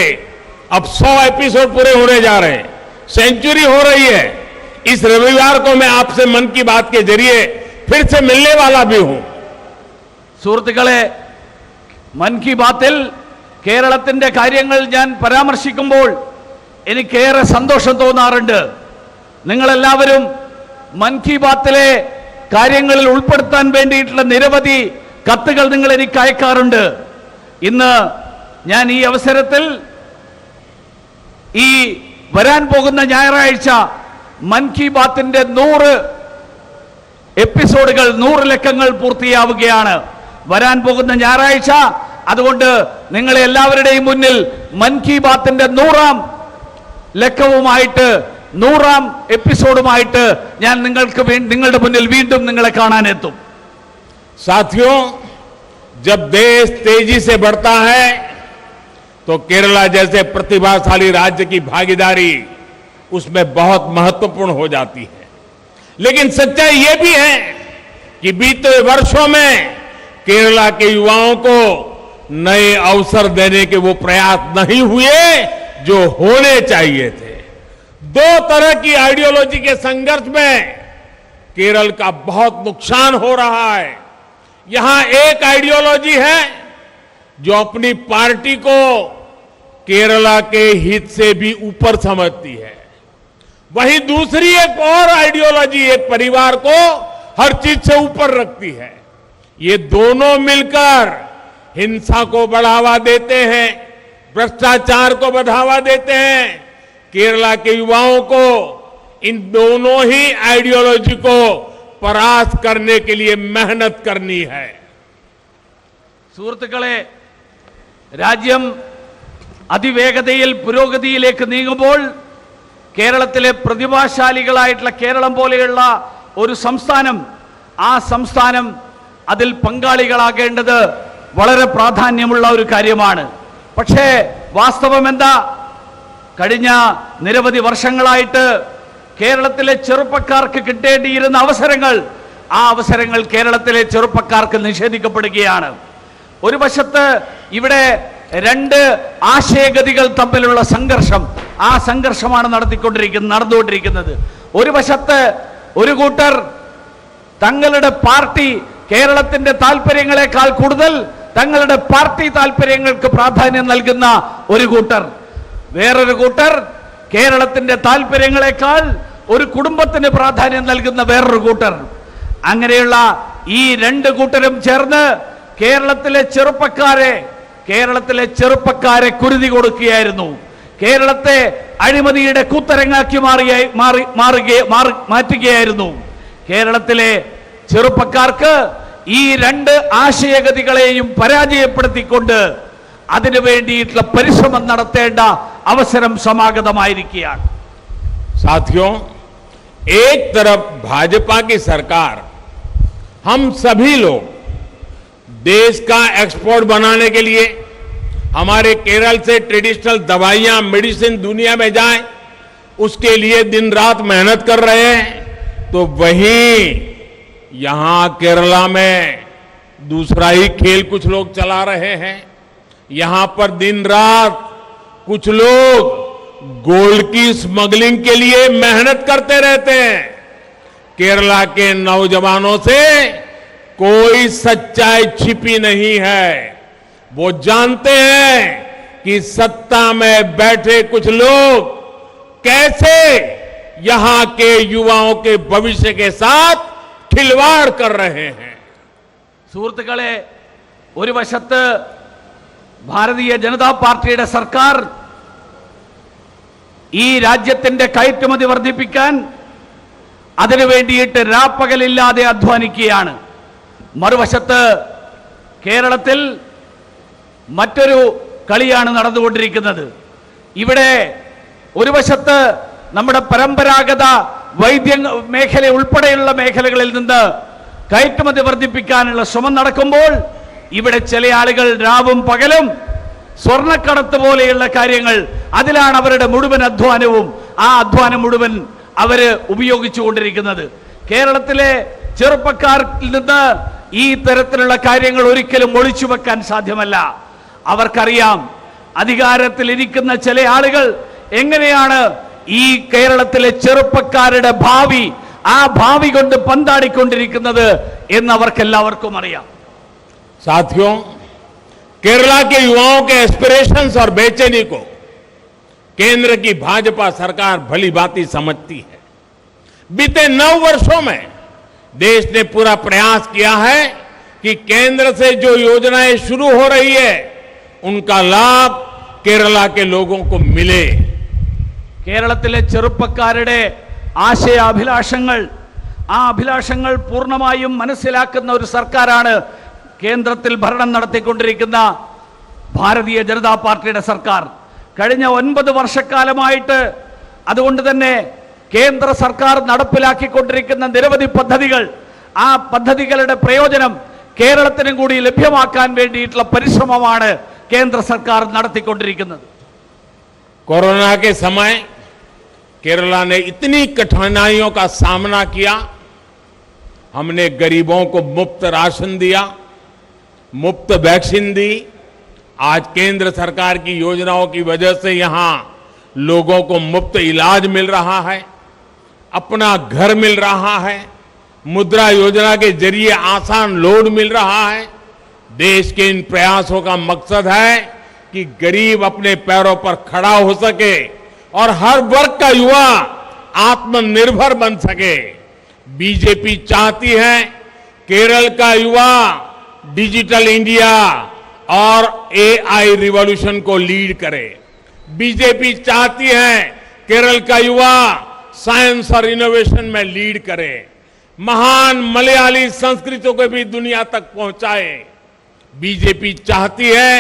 अब 100 एपिसोड पूरे होने जा रहे हैं, सेंचुरी हो रही है. इस रविवार को मैं आपसे मन की बात के जरिए फिर से मिलने वाला भी हूं. സുഹൃത്തുക്കളെ, മൻ കി ബാത്തിൽ കേരളത്തിന്റെ കാര്യങ്ങൾ ഞാൻ പരാമർശിക്കുമ്പോൾ എനിക്കേറെ സന്തോഷം തോന്നാറുണ്ട്. നിങ്ങളെല്ലാവരും മൻ കി ബാത്തിലെ കാര്യങ്ങളിൽ ഉൾപ്പെടുത്താൻ വേണ്ടിയിട്ടുള്ള നിരവധി കത്തുകൾ നിങ്ങൾ എനിക്ക് അയക്കാറുണ്ട്. ഇന്ന് ഞാൻ ഈ അവസരത്തിൽ ഈ വരാൻ പോകുന്ന ഞായറാഴ്ച മൻ കി ബാത്തിന്റെ എപ്പിസോഡുകൾ 100 ലക്കങ്ങൾ പൂർത്തിയാവുകയാണ് വരാൻ പോകുന്ന ഞായറാഴ്ച. അതുകൊണ്ട് നിങ്ങളെ എല്ലാവരുടെയും മുന്നിൽ മൻ കി ബാത്തിന്റെ 100ാം ലക്കവുമായിട്ട് 100ാം എപ്പിസോഡുമായിട്ട് ഞാൻ നിങ്ങളുടെ മുന്നിൽ വീണ്ടും നിങ്ങളെ കാണാനെത്തും. साथियों, जब देश तेजी से बढ़ता है तो केरला जैसे प्रतिभाशाली राज्य की भागीदारी उसमें बहुत महत्वपूर्ण हो जाती है। लेकिन सच्चाई यह भी है कि बीते वर्षों में केरला के युवाओं को नए अवसर देने के वो प्रयास नहीं हुए जो होने चाहिए थे। दो तरह की आइडियोलॉजी के संघर्ष में केरल का बहुत नुकसान हो रहा है। यहां एक आइडियोलॉजी है जो अपनी पार्टी को केरला के हित से भी ऊपर समझती है, वहीं दूसरी एक और आइडियोलॉजी एक परिवार को हर चीज से ऊपर रखती है। ये दोनों मिलकर हिंसा को बढ़ावा देते हैं, भ्रष्टाचार को बढ़ावा देते हैं। केरला के युवाओं को इन दोनों ही आइडियोलॉजी को परास्त करने के लिए मेहनत करनी है। സുഹൃത്തുക്കളെ, രാജ്യം അതിവേഗതയിൽ പുരോഗതിയിലേക്ക് നീങ്ങുമ്പോൾ കേരളത്തിലെ പ്രതിഭാശാലികളായിട്ടുള്ള കേരളം പോലെയുള്ള ഒരു സംസ്ഥാനം, ആ സംസ്ഥാനം അതിൽ പങ്കാളികളാകേണ്ടത് വളരെ പ്രാധാന്യമുള്ള ഒരു കാര്യമാണ്. പക്ഷേ വാസ്തവം എന്താ? കഴിഞ്ഞ നിരവധി വർഷങ്ങളായിട്ട് കേരളത്തിലെ ചെറുപ്പക്കാർക്ക് കിട്ടേണ്ടിയിരുന്ന അവസരങ്ങൾ, ആ അവസരങ്ങൾ കേരളത്തിലെ ചെറുപ്പക്കാർക്ക് നിഷേധിക്കപ്പെടുകയാണ്. ഒരു വശത്ത് ഇവിടെ രണ്ട് ആശയഗതികൾ തമ്മിലുള്ള സംഘർഷം, ആ സംഘർഷമാണ് നടന്നുകൊണ്ടിരിക്കുന്നത്. ഒരു വശത്ത് ഒരു കൂട്ടർ തങ്ങളുടെ പാർട്ടി കേരളത്തിന്റെ താല്പര്യങ്ങളെക്കാൾ കൂടുതൽ തങ്ങളുടെ പാർട്ടി താല്പര്യങ്ങൾക്ക് പ്രാധാന്യം നൽകുന്ന ഒരു കൂട്ടർ, വേറൊരു കൂട്ടർ കേരളത്തിന്റെ താല്പര്യങ്ങളെക്കാൾ ഒരു കുടുംബത്തിന് പ്രാധാന്യം നൽകുന്ന വേറൊരു കൂട്ടർ. അങ്ങനെയുള്ള ഈ രണ്ട് കൂട്ടരും ചേർന്ന് കേരളത്തിലെ ചെറുപ്പക്കാരെ കുരുതി കൊടുക്കുകയായിരുന്നു. കേരളത്തെ അഴിമതിയുടെ കൂത്തരങ്ങാക്കി മാറ്റുകയായിരുന്നു. കേരളത്തിലെ ചെറുപ്പക്കാർക്ക് ഈ രണ്ട് ആശയഗതികളെയും പരാജയപ്പെടുത്തിക്കൊണ്ട് അതിനു വേണ്ടിയിട്ടുള്ള പരിശ്രമം നടത്തേണ്ട അവസരം സമാഗതമായിരിക്കുകയാണ്. साथियों, एक तरफ भाजपा की सरकार हम सभी लोग देश का एक्सपोर्ट बनाने के लिए हमारे केरल से ट्रेडिशनल दवाइयां, मेडिसिन दुनिया में जाए, उसके लिए दिन रात मेहनत कर रहे हैं, तो वहीं यहां केरला में दूसरा ही खेल कुछ लोग चला रहे हैं। यहां पर दिन रात कुछ लोग गोल्ड की स्मगलिंग के लिए मेहनत करते रहते हैं। केरला के नौजवानों से कोई सच्चाई छिपी नहीं है। वो जानते हैं कि सत्ता में बैठे कुछ लोग कैसे यहां के युवाओं के भविष्य के साथ खिलवाड़ कर रहे हैं. സുഹൃത്തുക്കളെ, ഒരു വശത്ത് ഭാരതീയ ജനതാ പാർട്ടിയുടെ സർക്കാർ ഈ രാജ്യത്തിന്റെ കയറ്റുമതി വർദ്ധിപ്പിക്കാൻ അതിനു വേണ്ടിയിട്ട് രാപ്പകലില്ലാതെ അധ്വാനിക്കുകയാണ്. മറുവശത്ത് കേരളത്തിൽ മറ്റൊരു കളിയാണ് നടന്നുകൊണ്ടിരിക്കുന്നത്. ഇവിടെ ഒരു വശത്ത് നമ്മുടെ പരമ്പരാഗത വൈദ്യ മേഖല ഉൾപ്പെടെയുള്ള മേഖലകളിൽ നിന്ന് കയറ്റുമതി വർദ്ധിപ്പിക്കാനുള്ള ശ്രമം നടക്കുമ്പോൾ ഇവിടെ ചില ആളുകൾ രാവും പകലും സ്വർണ്ണക്കടത്ത് പോലെയുള്ള കാര്യങ്ങൾ, അതിലാണ് അവരുടെ മുഴുവൻ അധ്വാനവും. ആ അധ്വാനം മുഴുവൻ അവര് ഉപയോഗിച്ചുകൊണ്ടിരിക്കുന്നത്. കേരളത്തിലെ ചെറുപ്പക്കാരിൽ നിന്ന് ഈ തരത്തിലുള്ള കാര്യങ്ങൾ ഒരിക്കലും ഒളിച്ചു വെക്കാൻ സാധ്യമല്ല. അവർക്കറിയാം അധികാരത്തിൽ ഇരിക്കുന്ന ചില ആളുകൾ എങ്ങനെയാണ് ഈ കേരളത്തിലെ ചെറുപ്പക്കാരുടെ ഭാവി, ആ ഭാവി കൊണ്ട് പന്താടിക്കൊണ്ടിരിക്കുന്നത് എന്ന് അവർക്കെല്ലാവർക്കും അറിയാം. साथियों, केरला के युवाओं के एस्पिरेशंस और बेचैनी को केंद्र की भाजपा सरकार भली भांति समझती है. बीते 9 वर्षों में देश ने पूरा प्रयास किया है कि केंद्र से जो योजनाएं शुरू हो रही है उनका लाभ केरला के लोगों को मिले. കേരളത്തിലെ ചെറുപ്പക്കാരുടെ ആശയാഭിലാഷങ്ങൾ, ആ അഭിലാഷങ്ങൾ പൂർണ്ണമായും മനസ്സിലാക്കുന്ന ഒരു സർക്കാരാണ് കേന്ദ്രത്തിൽ ഭരണം നടത്തിക്കൊണ്ടിരിക്കുന്ന ഭാരതീയ ജനതാ പാർട്ടിയുടെ സർക്കാർ. കഴിഞ്ഞ 9 വർഷക്കാലമായിട്ട് അതുകൊണ്ട് തന്നെ കേന്ദ്ര സർക്കാർ നടപ്പിലാക്കിക്കൊണ്ടിരിക്കുന്ന നിരവധി പദ്ധതികൾ, ആ പദ്ധതികളുടെ പ്രയോജനം കേരളത്തിനും കൂടി ലഭ്യമാക്കാൻ വേണ്ടിയിട്ടുള്ള പരിശ്രമമാണ് കേന്ദ്ര സർക്കാർ നടത്തിക്കൊണ്ടിരിക്കുന്നത്. कोरोना के समय केरला ने इतनी कठिनाइयों का सामना किया. हमने गरीबों को मुफ्त राशन दिया, मुफ्त वैक्सीन दी. आज केंद्र सरकार की योजनाओं की वजह से यहां लोगों को मुफ्त इलाज मिल रहा है, अपना घर मिल रहा है, मुद्रा योजना के जरिए आसान लोन मिल रहा है. देश के इन प्रयासों का मकसद है कि गरीब अपने पैरों पर खड़ा हो सके और हर वर्ग का युवा आत्मनिर्भर बन सके. बीजेपी चाहती है केरल का युवा डिजिटल इंडिया और एआई रिवॉल्यूशन को लीड करे. बीजेपी चाहती है केरल का युवा साइंस और इनोवेशन में लीड करे, महान मलयाली संस्कृति को भी दुनिया तक पहुंचाए. बीजेपी चाहती है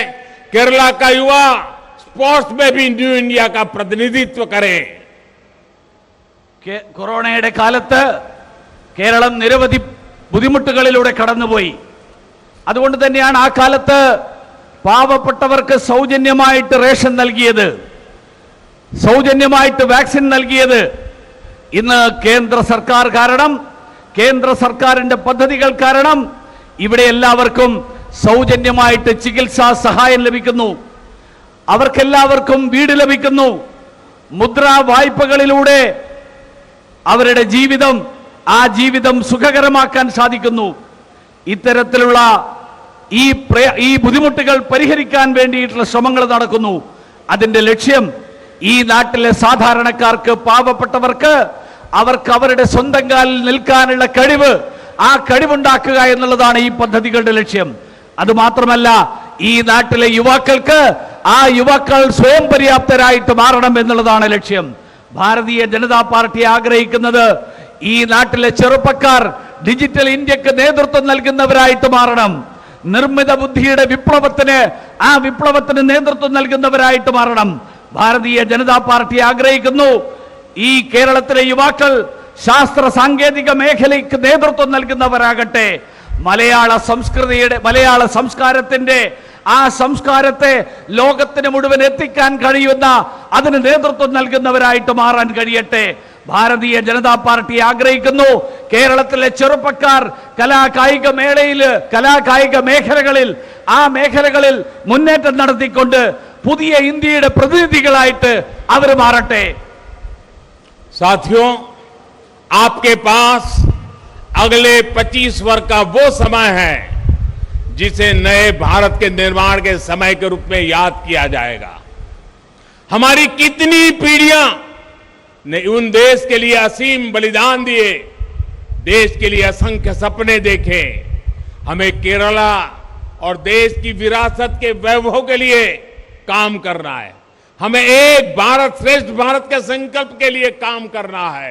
केरला का युवा स्पोर्ट्स में भी न्यू इंडिया का प्रतिनिधित्व करे. കൊറോണയുടെ കാലത്ത് കേരളം നിരവധി ബുദ്ധിമുട്ടുകളിലൂടെ കടന്നുപോയി. അതുകൊണ്ട് തന്നെയാണ് ആ കാലത്ത് പാവപ്പെട്ടവർക്ക് സൗജന്യമായിട്ട് റേഷൻ നൽകിയത്, സൗജന്യമായിട്ട് വാക്സിൻ നൽകിയത്. ഇന്ന് കേന്ദ്ര സർക്കാർ കാരണം, കേന്ദ്ര സർക്കാരിന്റെ പദ്ധതികൾ കാരണം ഇവിടെ എല്ലാവർക്കും സൗജന്യമായിട്ട് ചികിത്സാ സഹായം ലഭിക്കുന്നു, അവർക്കെല്ലാവർക്കും വീട് ലഭിക്കുന്നു. മുദ്രാ വായ്പകളിലൂടെ അവരുടെ ജീവിതം, ആ ജീവിതം സുഖകരമാക്കാൻ സാധിക്കുന്നു. ഇത്തരത്തിലുള്ള ഈ ബുദ്ധിമുട്ടുകൾ പരിഹരിക്കാൻ വേണ്ടിയിട്ടുള്ള ശ്രമങ്ങൾ നടക്കുന്നു. അതിന്റെ ലക്ഷ്യം ഈ നാട്ടിലെ സാധാരണക്കാർക്ക്, പാവപ്പെട്ടവർക്ക് അവർക്ക് അവരുടെ സ്വന്തം കാലിൽ നിൽക്കാനുള്ള കഴിവ്, ആ കഴിവുണ്ടാക്കുക എന്നുള്ളതാണ് ഈ പദ്ധതികളുടെ ലക്ഷ്യം. അതുമാത്രമല്ല, ഈ നാട്ടിലെ യുവാക്കൾക്ക് ആ യുവാക്കൾ സ്വയം പര്യാപ്തരായിട്ട് മാറണം എന്നുള്ളതാണ് ലക്ഷ്യം. ഭാരതീയ ജനതാ പാർട്ടി ആഗ്രഹിക്കുന്നത് ഈ നാട്ടിലെ ചെറുപ്പക്കാർ ഡിജിറ്റൽ ഇന്ത്യക്ക് നേതൃത്വം നൽകുന്നവരായിട്ട് മാറണം. നിർമ്മിത ബുദ്ധിയുടെ വിപ്ലവത്തിന്, ആ വിപ്ലവത്തിന് നേതൃത്വം നൽകുന്നവരായിട്ട് മാറണം. ഭാരതീയ ജനതാ പാർട്ടി ആഗ്രഹിക്കുന്നു ഈ കേരളത്തിലെ യുവാക്കൾ ശാസ്ത്ര സാങ്കേതിക മേഖലയ്ക്ക് നേതൃത്വം നൽകുന്നവരാകട്ടെ. മലയാള സംസ്കൃതിയുടെ, മലയാള സംസ്കാരത്തിന്റെ ആ സംസ്കാരത്തെ ലോകത്തിന് മുഴുവൻ എത്തിക്കാൻ കഴിയുന്ന, അതിന് നേതൃത്വം നൽകുന്നവരായിട്ട് മാറാൻ കഴിയട്ടെ. ഭാരതീയ ജനതാ പാർട്ടി ആഗ്രഹിക്കുന്നു കേരളത്തിലെ ചെറുപ്പക്കാർ കലാകായിക മേഖലകളിൽ, ആ മേഖലകളിൽ മുന്നേറ്റം നടത്തിക്കൊണ്ട് പുതിയ ഇന്ത്യയുടെ പ്രതിനിധികളായിട്ട് അവർ മാറട്ടെ. साथियों, आपके पास अगले 25 वर्ष का वो समय है जिसे नए भारत के निर्माण के समय के रूप में याद किया जाएगा. हमारी कितनी पीढ़ियां ने उन देश के लिए असीम बलिदान दिए, देश के लिए असंख्य सपने देखे. हमें केरला और देश की विरासत के वैभव के लिए काम करना है. हमें एक भारत श्रेष्ठ भारत के संकल्प के लिए काम करना है.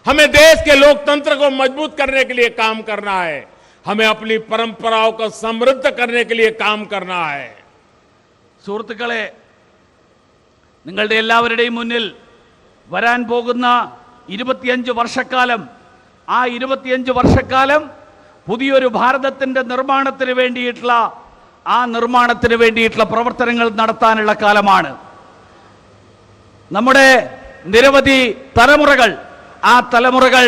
हमें देश के लोकतंत्र को मजबूत करने के लिए काम करना है. हमें अपनी परंपराओं को समृद्ध करने के लिए काम करना है. സുഹൃത്തുക്കളെ, നിങ്ങളുടെ എല്ലാവരുടെയും മുന്നിൽ വരാൻ പോകുന്ന 25 വർഷക്കാലം, ആ 25 വർഷക്കാലം പുതിയൊരു ഭാരതത്തിന്റെ നിർമ്മാണത്തിന് വേണ്ടിയിട്ടുള്ള പ്രവർത്തനങ്ങൾ നടത്താനുള്ള കാലമാണ്. നമ്മുടെ നിരവധി തലമുറകൾ, ആ തലമുറകൾ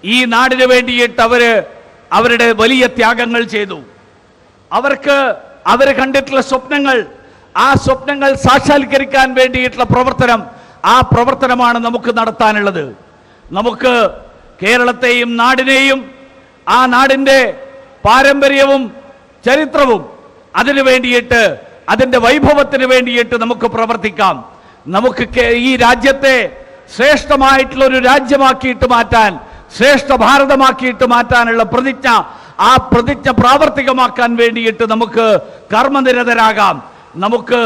ഈ നാടിന് വേണ്ടിയിട്ട് അവരുടെ വലിയ ത്യാഗങ്ങൾ ചെയ്തു. അവർ കണ്ടിട്ടുള്ള സ്വപ്നങ്ങൾ, ആ സ്വപ്നങ്ങൾ സാക്ഷാത്കരിക്കാൻ വേണ്ടിയിട്ടുള്ള പ്രവർത്തനം, ആ പ്രവർത്തനമാണ് നമുക്ക് നടത്താനുള്ളത്. നമുക്ക് കേരളത്തെയും നാടിനെയും, ആ നാടിന്റെ പാരമ്പര്യവും ചരിത്രവും, അതിനു വേണ്ടിയിട്ട്, അതിന്റെ വൈഭവത്തിന് വേണ്ടിയിട്ട് നമുക്ക് പ്രവർത്തിക്കാം. നമുക്ക് ഈ രാജ്യത്തെ ശ്രേഷ്ഠമായിട്ടുള്ള ഒരു രാജ്യമാക്കിയിട്ട് മാറ്റാൻ, ശ്രേഷ്ഠ ഭാരതമാക്കിയിട്ട് മാറ്റാനുള്ള പ്രതിജ്ഞ, ആ പ്രതിജ്ഞ പ്രാവർത്തികമാക്കാൻ വേണ്ടിയിട്ട് നമുക്ക് കർമ്മനിരതരാകാം. നമുക്ക്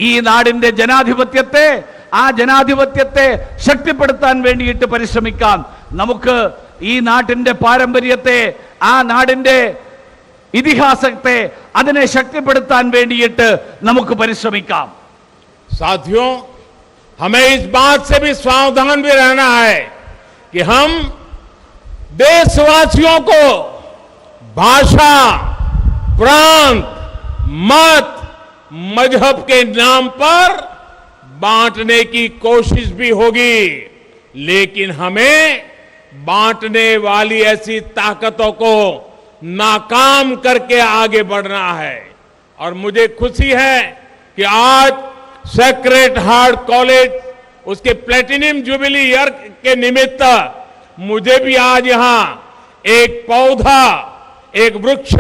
ഈ നാടിന്റെ ജനാധിപത്യത്തെ, ആ ജനാധിപത്യത്തെ ശക്തിപ്പെടുത്താൻ വേണ്ടിയിട്ട് പരിശ്രമിക്കാം. നമുക്ക് ഈ നാട്ടിന്റെ പാരമ്പര്യത്തെ, ആ നാടിന്റെ ഇതിഹാസത്തെ അതിനെ ശക്തിപ്പെടുത്താൻ വേണ്ടിയിട്ട് നമുക്ക് പരിശ്രമിക്കാം. साथियों, हमें इस बात से भी सावधान भी रहना है कि हम देशवासियों को भाषा, प्रांत, मत, मजहब के नाम पर बांटने की कोशिश भी होगी, लेकिन हमें बांटने वाली ऐसी ताकतों को नाकाम करके आगे बढ़ना है। और मुझे खुशी है कि आज सेक्रेड हार्ट कॉलेज उसके प्लेटिनम जुबिली ईयर के निमित्त मुझे भी आज यहां एक पौधा, एक वृक्ष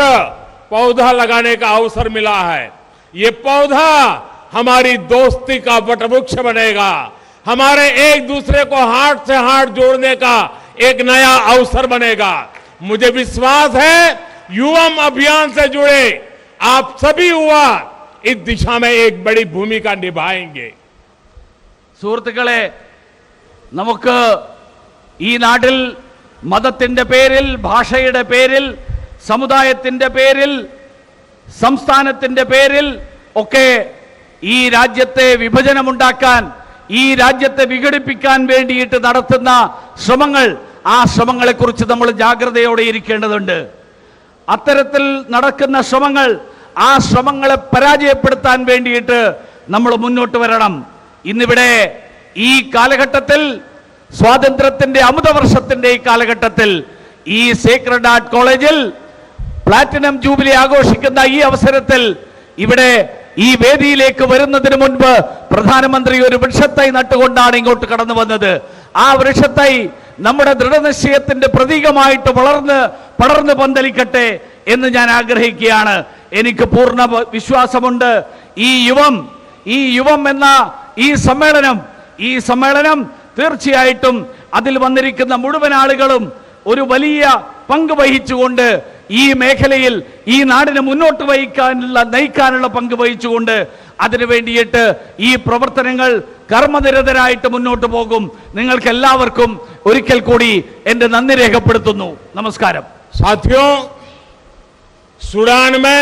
पौधा लगाने का अवसर मिला है। ये पौधा हमारी दोस्ती का वटवृक्ष बनेगा, हमारे एक दूसरे को हाथ से हाथ जोड़ने का एक नया अवसर बनेगा। मुझे विश्वास है युवम अभियान से जुड़े आप सभी युवा इस दिशा में एक बड़ी भूमिका निभाएंगे। സുഹൃത്തുക്കളെ, നമുക്ക് ഈ നാട്ടിൽ മതത്തിന്റെ പേരിൽ, ഭാഷയുടെ പേരിൽ, സമുദായത്തിന്റെ പേരിൽ, സംസ്ഥാനത്തിന്റെ പേരിൽ ഒക്കെ ഈ രാജ്യത്തെ വിഭജനമുണ്ടാക്കാൻ, ഈ രാജ്യത്തെ വിഘടിപ്പിക്കാൻ വേണ്ടിയിട്ട് നടത്തുന്ന ശ്രമങ്ങൾ, ആ ശ്രമങ്ങളെക്കുറിച്ച് നമ്മൾ ജാഗ്രതയോടെ ഇരിക്കേണ്ടതുണ്ട്. അത്തരത്തിൽ നടക്കുന്ന ശ്രമങ്ങൾ, ആ ശ്രമങ്ങളെ പരാജയപ്പെടുത്താൻ വേണ്ടിയിട്ട് നമ്മൾ മുന്നോട്ട് വരണം. ഇന്നിവിടെ ഈ കാലഘട്ടത്തിൽ, സ്വാതന്ത്ര്യത്തിന്റെ അമൃതവർഷത്തിന്റെ ഈ കാലഘട്ടത്തിൽ ഈ സേക്രഡ് ഹാർട്ട് കോളേജിൽ പ്ലാറ്റിനം ജൂബിലി ആഘോഷിക്കുന്ന ഈ അവസരത്തിൽ ഇവിടെ ഈ വേദിയിലേക്ക് വരുന്നതിന് മുൻപ് പ്രധാനമന്ത്രി ഒരു വൃക്ഷത്തൈ നട്ടുകൊണ്ടാണ് ഇങ്ങോട്ട് കടന്നു വന്നത്. ആ വൃക്ഷത്തൈ നമ്മുടെ ദൃഢനിശ്ചയത്തിന്റെ പ്രതീകമായിട്ട് പടർന്ന് പന്തലിക്കട്ടെ എന്ന് ഞാൻ ആഗ്രഹിക്കുകയാണ്. എനിക്ക് പൂർണ്ണ വിശ്വാസമുണ്ട് ഈ യുവം എന്ന ഈ സമ്മേളനം തീർച്ചയായിട്ടും അതിൽ വന്നിരിക്കുന്ന മുഴുവൻ ആളുകളും ഒരു വലിയ പങ്ക് വഹിച്ചുകൊണ്ട് ഈ മേഖലയിൽ ഈ നാടിനെ മുന്നോട്ട് നയിക്കാനുള്ള പങ്ക് വഹിച്ചുകൊണ്ട് അതിനു വേണ്ടിയിട്ട് ഈ പ്രവർത്തനങ്ങൾ കർമ്മനിരതരായിട്ട് മുന്നോട്ട് പോകും. നിങ്ങൾക്ക് എല്ലാവർക്കും ഒരിക്കൽ കൂടി എന്റെ നന്ദി രേഖപ്പെടുത്തുന്നു. നമസ്കാരം. साथियों, सूडान में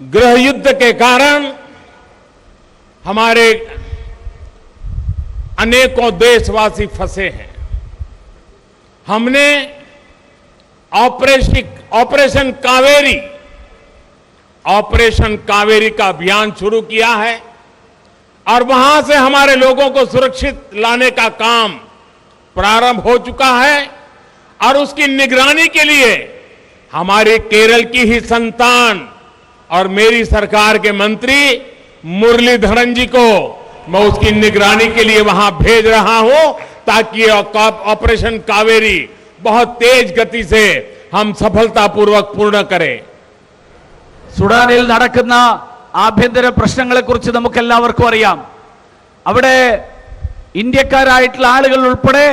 गृह युद्ध के कारण हमारे अनेकों देशवासी फंसे हैं। हमने ऑपरेशन कावेरी का अभियान शुरू किया है और वहां से हमारे लोगों को सुरक्षित लाने का काम प्रारंभ हो चुका है। और उसकी निगरानी के लिए हमारी केरल की ही संतान और मेरी सरकार के मंत्री मुरलीधरन जी को मैं उसकी निगरानी के लिए वहां भेज रहा हूं, ताकि ऑपरेशन कावेरी बहुत तेज गति से हम सफलतापूर्वक पूर्ण करें. സുഡാനിൽ നടക്കുന്ന ആഭ്യന്തര പ്രശ്നങ്ങളെക്കുറിച്ച് നമുക്ക് എല്ലാവർക്കും അറിയാം. അവിടെ ഇന്ത്യക്കാരായിട്ടുള്ള ആളുകൾ ഉൾപ്പെടെ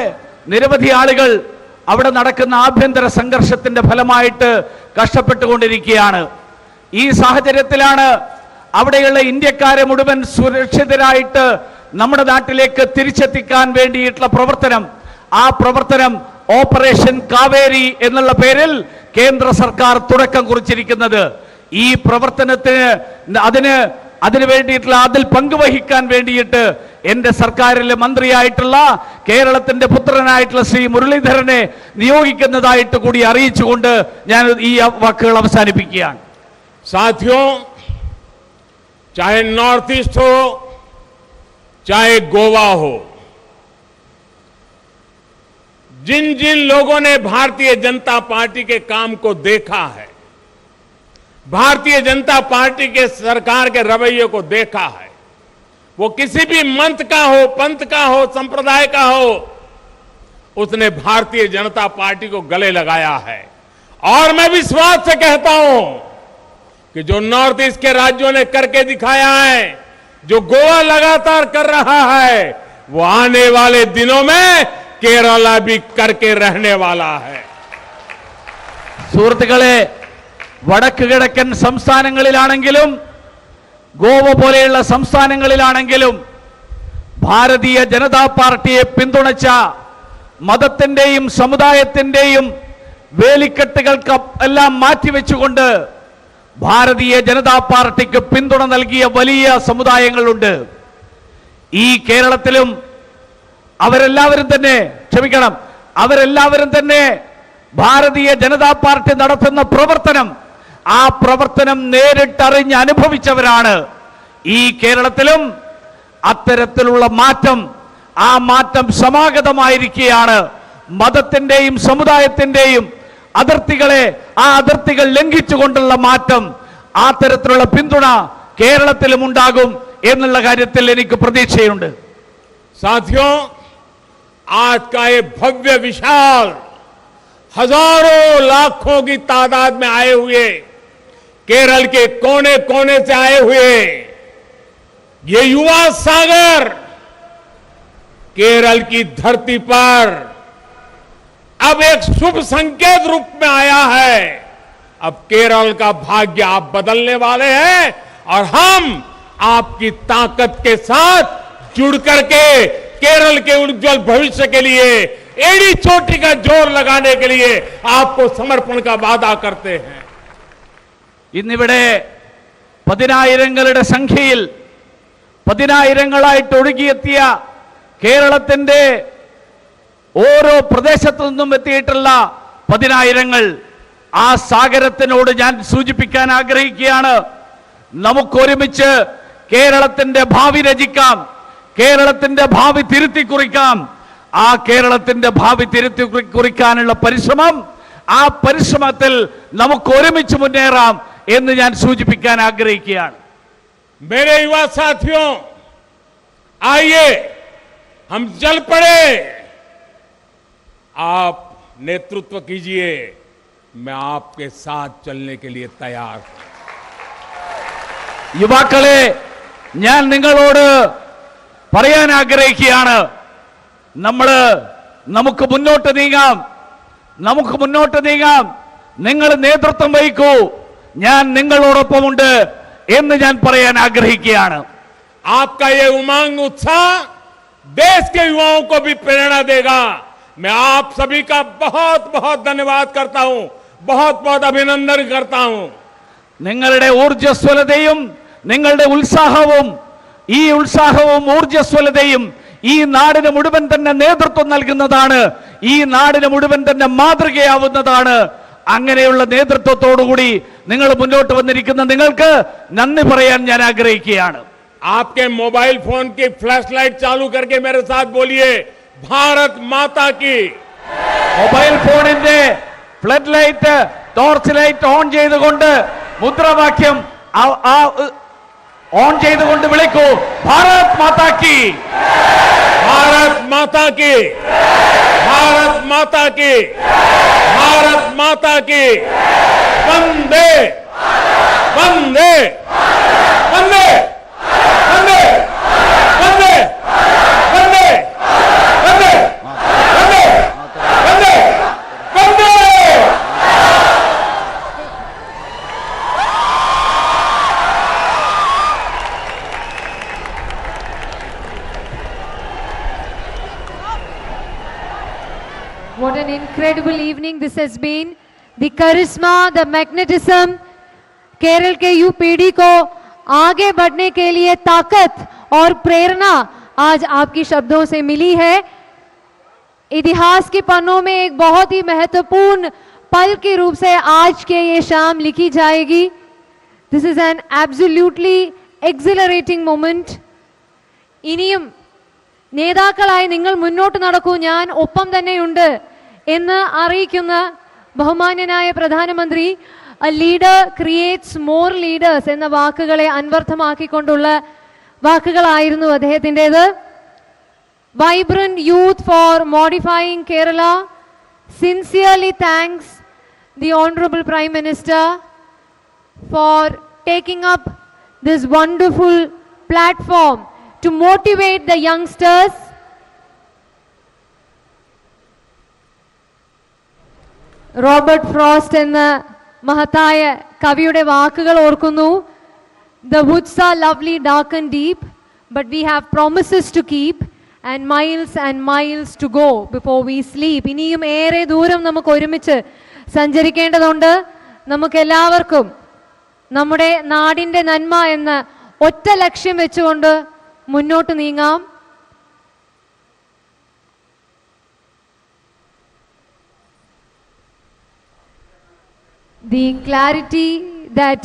നിരവധി ആളുകൾ അവിടെ നടക്കുന്ന ആഭ്യന്തര സംഘർഷത്തിന്റെ ഫലമായിട്ട് കഷ്ടപ്പെട്ടുകൊണ്ടിരിക്കുകയാണ്. ഈ സാഹചര്യത്തിലാണ് അവിടെയുള്ള ഇന്ത്യക്കാരെ മുഴുവൻ സുരക്ഷിതരായിട്ട് നമ്മുടെ നാട്ടിലേക്ക് തിരിച്ചെത്തിക്കാൻ വേണ്ടിയിട്ടുള്ള പ്രവർത്തനം, ആ പ്രവർത്തനം ഓപ്പറേഷൻ കാവേരി എന്നുള്ള പേരിൽ കേന്ദ്ര സർക്കാർ തുടക്കം കുറിച്ചിരിക്കുന്നത്. ഈ പ്രവർത്തനത്തിന് അതിനു വേണ്ടിയിട്ടുള്ള അതിൽ പങ്കുവഹിക്കാൻ വേണ്ടിയിട്ട് എന്റെ സർക്കാരിലെ മന്ത്രിയായിട്ടുള്ള കേരളത്തിന്റെ പുത്രനായിട്ടുള്ള ശ്രീ മുരളീധരനെ നിയോഗിക്കുന്നതായിട്ട് കൂടി അറിയിച്ചുകൊണ്ട് ഞാൻ ഈ വാക്കുകൾ അവസാനിപ്പിക്കുകയാണ്. साथियों, चाहे नॉर्थ ईस्ट हो, चाहे गोवा हो, जिन जिन लोगों ने भारतीय जनता पार्टी के काम को देखा है, भारतीय जनता पार्टी के सरकार के रवैये को देखा है, वो किसी भी मंत का हो, पंथ का हो, संप्रदाय का हो, उसने भारतीय जनता पार्टी को गले लगाया है। और मैं विश्वास से कहता हूं कि जो नॉर्थ ईस्ट के राज्यों ने करके दिखाया है, जो गोवा लगातार कर रहा है, वो आने वाले दिनों में केरला भी करके रहने वाला है. സുഹൃത്തുക്കളെ, വടക്ക് കിഴക്കൻ സംസ്ഥാനങ്ങളിലാണെങ്കിലും ഗോവ പോലെയുള്ള സംസ്ഥാനങ്ങളിലാണെങ്കിലും ഭാരതീയ ജനതാ പാർട്ടിയെ പിന്തുണച്ച മതത്തിന്റെയും സമുദായത്തിന്റെയും വേലിക്കെട്ടുകൾക്ക് എല്ലാം മാറ്റിവെച്ചുകൊണ്ട് ഭാരതീയ ജനതാ പാർട്ടിക്ക് പിന്തുണ നൽകിയ വലിയ സമുദായങ്ങളുണ്ട്. ഈ കേരളത്തിലും അവരെല്ലാവരും തന്നെ ഭാരതീയ ജനതാ പാർട്ടി നടത്തുന്ന ആ പ്രവർത്തനം നേരിട്ടറിഞ്ഞ് അനുഭവിച്ചവരാണ്. ഈ കേരളത്തിലും അത്തരത്തിലുള്ള മാറ്റം, ആ മാറ്റം സമാഗതമായിരിക്കുകയാണ്. മതത്തിന്റെയും സമുദായത്തിന്റെയും അതിർത്തികൾ ലംഘിച്ചുകൊണ്ടുള്ള മാറ്റം, ആ തരത്തിലുള്ള പിന്തുണ കേരളത്തിലും ഉണ്ടാകും എന്നുള്ള കാര്യത്തിൽ എനിക്ക് പ്രതീക്ഷയുണ്ട്. साथियों, आज का ये भव्य विशाल हजारों लाखों की तादाद में आए हुए केरल के कोने कोने से आए हुए ये युवा सागर केरल की धरती पर अब एक शुभ संकेत रूप में आया है. अब केरल का भाग्य आप बदलने वाले हैं और हम आपकी ताकत के साथ जुड़ करके केरल के उज्जवल भविष्य के लिए एड़ी चोटी का जोर लगाने के लिए आपको समर्पण का वादा करते हैं. ഇന്നിവിടെ പതിനായിരങ്ങളുടെ സംഖ്യയിൽ പതിനായിരങ്ങളായിട്ട് ഒഴുകിയെത്തിയ കേരളത്തിന്റെ ഓരോ പ്രദേശത്തു നിന്നും എത്തിയിട്ടുള്ള പതിനായിരങ്ങൾ, ആ സാഗരത്തിനോട് ഞാൻ സൂചിപ്പിക്കാൻ ആഗ്രഹിക്കുകയാണ്, നമുക്കൊരുമിച്ച് കേരളത്തിന്റെ ഭാവി രചിക്കാം, കേരളത്തിന്റെ ഭാവി തിരുത്തി കുറിക്കാം. ആ കേരളത്തിന്റെ ഭാവി തിരുത്തി കുറിക്കാനുള്ള പരിശ്രമം, ആ പരിശ്രമത്തിൽ നമുക്ക് ഒരുമിച്ച് മുന്നേറാം എന്ന് ഞാൻ സൂചിപ്പിക്കാൻ ആഗ്രഹിക്കുകയാണ്. मेरे युवा साथियों, आइए हम चल पड़े. आप नेतृत्व कीजिए, मैं आपके साथ चलने के लिए तैयार हूं. യുവാക്കളെ, ഞാൻ നിങ്ങളോട് പറയാൻ ആഗ്രഹിക്കുകയാണ്, നമുക്ക് മുന്നോട്ട് നീങ്ങാം. നിങ്ങൾ നേതൃത്വം വഹിക്കൂ, ഞാൻ നിങ്ങളോടൊപ്പമുണ്ട് എന്ന് ഞാൻ പറയാൻ ആഗ്രഹിക്കുകയാണ്. आपका ये उमंग उत्साह देश के युवाओं को भी प्रेरणा देगा. मैं आप सभी का बहुत बहुत धन्यवाद करता हूं, बहुत बहुत अभिनंदन करता हूं. നിങ്ങളുടെ ഊർജ്ജസ്വലതയും നിങ്ങളുടെ ഉത്സാഹവും ഊർജ്ജസ്വലതയും ഈ നാടിന് മുഴുവൻ തന്നെ നേതൃത്വം നൽകുന്നതാണ്, ഈ നാടിന് മുഴുവൻ തന്നെ മാതൃകയാവുന്നതാണ്. അങ്ങനെയുള്ള നേതൃത്വത്തോടുകൂടി നിങ്ങൾ മുന്നോട്ട് വന്നിരിക്കുന്ന നിങ്ങൾക്ക് നന്ദി പറയാൻ ഞാൻ ആഗ്രഹിക്കുകയാണ്. आपके मोबाइल फोन की फ्लैश लाइट चालू करके मेरे साथ बोलिए, भारत माता की. മൊബൈൽ ഫോണിന്റെ flood light, torch light on ചെയ്തുകൊണ്ട് മുദ്രാവാക്യം ഓൺ ചെയ്തുകൊണ്ട് വിളിക്കൂ, ഭാരത് മാതാ കി, भारत माता की, भारत माता की, भारत माता की. वंदे वंदे वंदे वंदे वंदे वंदे वंदे वंदे वंदे वंदे. What an incredible evening this has been. The charisma, the magnetism, Kerala के युवा पीढ़ी को आगे बढ़ने के लिए ताकत और प्रेरणा आज आपकी शब्दों से मिली है. इतिहास के पन्नों में एक बहुत ही महत्वपूर्ण पल के रूप से आज के ये शाम लिखी जाएगी. This is an absolutely exhilarating moment. ഇനിയും നേതാക്കളായി നിങ്ങൾ മുന്നോട്ട് നടക്കൂ, ഞാൻ ഒപ്പം തന്നെയുണ്ട് എന്ന് അറിയിക്കുന്ന ബഹുമാന്യനായ പ്രധാനമന്ത്രി, a leader creates more leaders എന്ന വാക്കുകളെ അന്വർത്ഥമാക്കിക്കൊണ്ടുള്ള വാക്കുകളായിരുന്നു അദ്ദേഹത്തിൻ്റെത്. Vibrant youth for modifying Kerala sincerely thanks the Honorable Prime Minister for taking up this wonderful platform to motivate the youngsters. Robert frost എന്ന മഹത്തായ കവിയുടെ വാക്കുകൾ ഓർക്കുന്നു. The woods are lovely, dark and deep, but we have promises to keep, and miles to go before we sleep. ഇനിയും ഏറെ ദൂരം നമുക്ക് ഒരുമിച്ച് സഞ്ചരിക്കേണ്ടതുണ്ട്. നമുക്കെല്ലാവർക്കും നമ്മുടെ നാടിന്റെ നന്മ എന്ന ഒറ്റ ലക്ഷ്യം വെച്ചുകൊണ്ട് മുന്നോട്ട് നീങ്ങാം. The clarity that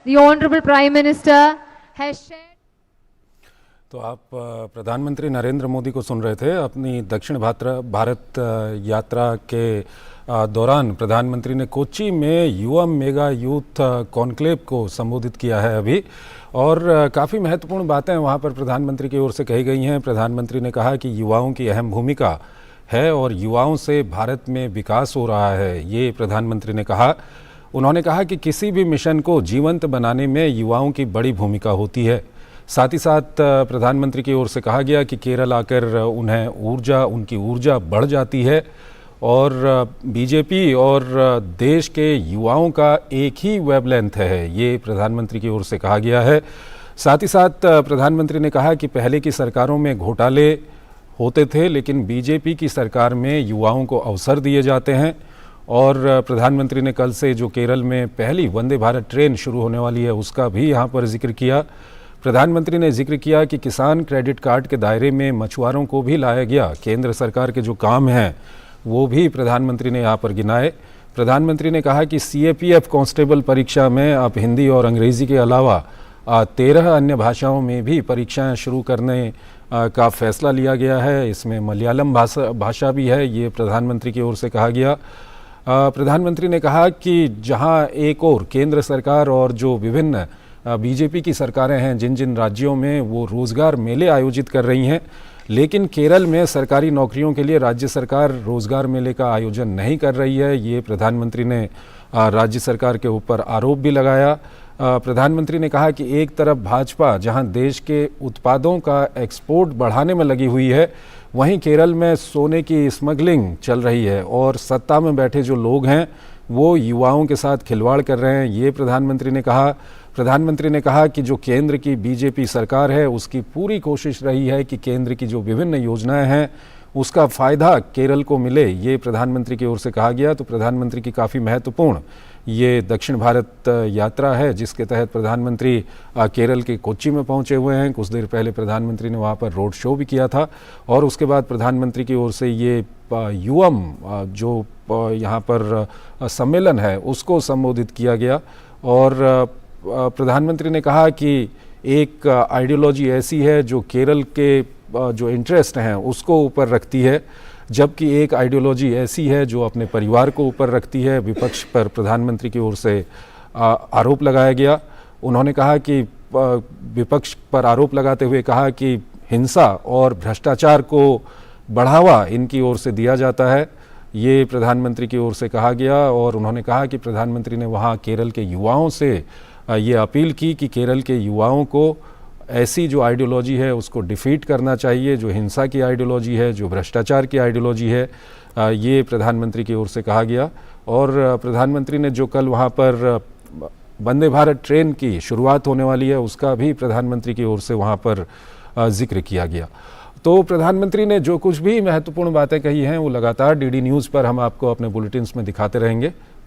the Honorable Prime Minister has shared. तो आप प्रधानमंत्री नरेंद्र मोदी को सुन रहे थे। अपनी दक्षिण भारत यात्रा के दौरान प्रधानमंत्री ने कोच्चि में युवा मेगा यूथ कॉन्क्लेव को संबोधित किया है अभी, और काफ़ी महत्वपूर्ण बातें वहाँ पर प्रधानमंत्री की ओर से कही गई हैं। प्रधानमंत्री ने कहा कि युवाओं की अहम भूमिका है और युवाओं से भारत में विकास हो रहा है, ये प्रधानमंत्री ने कहा। उन्होंने कहा कि किसी भी मिशन को जीवंत बनाने में युवाओं की बड़ी भूमिका होती है। साथ ही साथ प्रधानमंत्री की ओर से कहा गया कि केरल आकर उनकी ऊर्जा बढ़ जाती है और बीजेपी और देश के युवाओं का एक ही वेवलेंथ है, ये प्रधानमंत्री की ओर से कहा गया है। साथ ही साथ प्रधानमंत्री ने कहा कि पहले की सरकारों में घोटाले होते थे, लेकिन बीजेपी की सरकार में युवाओं को अवसर दिए जाते हैं। और प्रधानमंत्री ने कल से जो केरल में पहली वंदे भारत ट्रेन शुरू होने वाली है उसका भी यहाँ पर जिक्र किया। प्रधानमंत्री ने जिक्र किया कि किसान क्रेडिट कार्ड के दायरे में मछुआरों को भी लाया गया। केंद्र सरकार के जो काम हैं वो भी प्रधानमंत्री ने यहाँ पर गिनाए। प्रधानमंत्री ने कहा कि CAPF कांस्टेबल परीक्षा में अब हिंदी और अंग्रेज़ी के अलावा 13 अन्य भाषाओं में भी परीक्षाएं शुरू करने का फैसला लिया गया है। इसमें मलयालम भाषा भी है, ये प्रधानमंत्री की ओर से कहा गया। प्रधानमंत्री ने कहा कि जहां एक और केंद्र सरकार और जो विभिन्न बीजेपी की सरकारें हैं जिन जिन राज्यों में वो रोज़गार मेले आयोजित कर रही हैं, लेकिन केरल में सरकारी नौकरियों के लिए राज्य सरकार रोज़गार मेले का आयोजन नहीं कर रही है, ये प्रधानमंत्री ने राज्य सरकार के ऊपर आरोप भी लगाया। प्रधानमंत्री ने कहा कि एक तरफ भाजपा जहां देश के उत्पादों का एक्सपोर्ट बढ़ाने में लगी हुई है, वहीं केरल में सोने की स्मगलिंग चल रही है और सत्ता में बैठे जो लोग हैं वो युवाओं के साथ खिलवाड़ कर रहे हैं, ये प्रधानमंत्री ने कहा। प्रधानमंत्री ने कहा कि जो केंद्र की बीजेपी सरकार है उसकी पूरी कोशिश रही है कि केंद्र की जो विभिन्न योजनाएं हैं उसका फ़ायदा केरल को मिले, ये प्रधानमंत्री की ओर से कहा गया। तो प्रधानमंत्री की काफ़ी महत्वपूर्ण ये दक्षिण भारत यात्रा है जिसके तहत प्रधानमंत्री केरल के कोच्चि में पहुंचे हुए हैं। कुछ देर पहले प्रधानमंत्री ने वहां पर रोड शो भी किया था और उसके बाद प्रधानमंत्री की ओर से ये युवम जो यहां पर सम्मेलन है उसको संबोधित किया गया। और प्रधानमंत्री ने कहा कि एक आइडियोलॉजी ऐसी है जो केरल के जो इंटरेस्ट हैं उसको ऊपर रखती है, जबकि एक आइडियोलॉजी ऐसी है जो अपने परिवार को ऊपर रखती है। विपक्ष पर प्रधानमंत्री की ओर से आरोप लगाया गया। उन्होंने कहा कि विपक्ष पर आरोप लगाते हुए कहा कि हिंसा और भ्रष्टाचार को बढ़ावा इनकी ओर से दिया जाता है, ये प्रधानमंत्री की ओर से कहा गया। और उन्होंने कहा कि प्रधानमंत्री ने वहाँ केरल के युवाओं से ये अपील की कि केरल के युवाओं को ऐसी जो आइडियोलॉजी है उसको डिफीट करना चाहिए, जो हिंसा की आइडियोलॉजी है, जो भ्रष्टाचार की आइडियोलॉजी है, ये प्रधानमंत्री की ओर से कहा गया। और प्रधानमंत्री ने जो कल वहाँ पर वंदे भारत ट्रेन की शुरुआत होने वाली है उसका भी प्रधानमंत्री की ओर से वहाँ पर जिक्र किया गया। तो प्रधानमंत्री ने जो कुछ भी महत्वपूर्ण बातें कही हैं वो लगातार DD न्यूज़ पर हम आपको अपने बुलेटिन्स में दिखाते रहेंगे।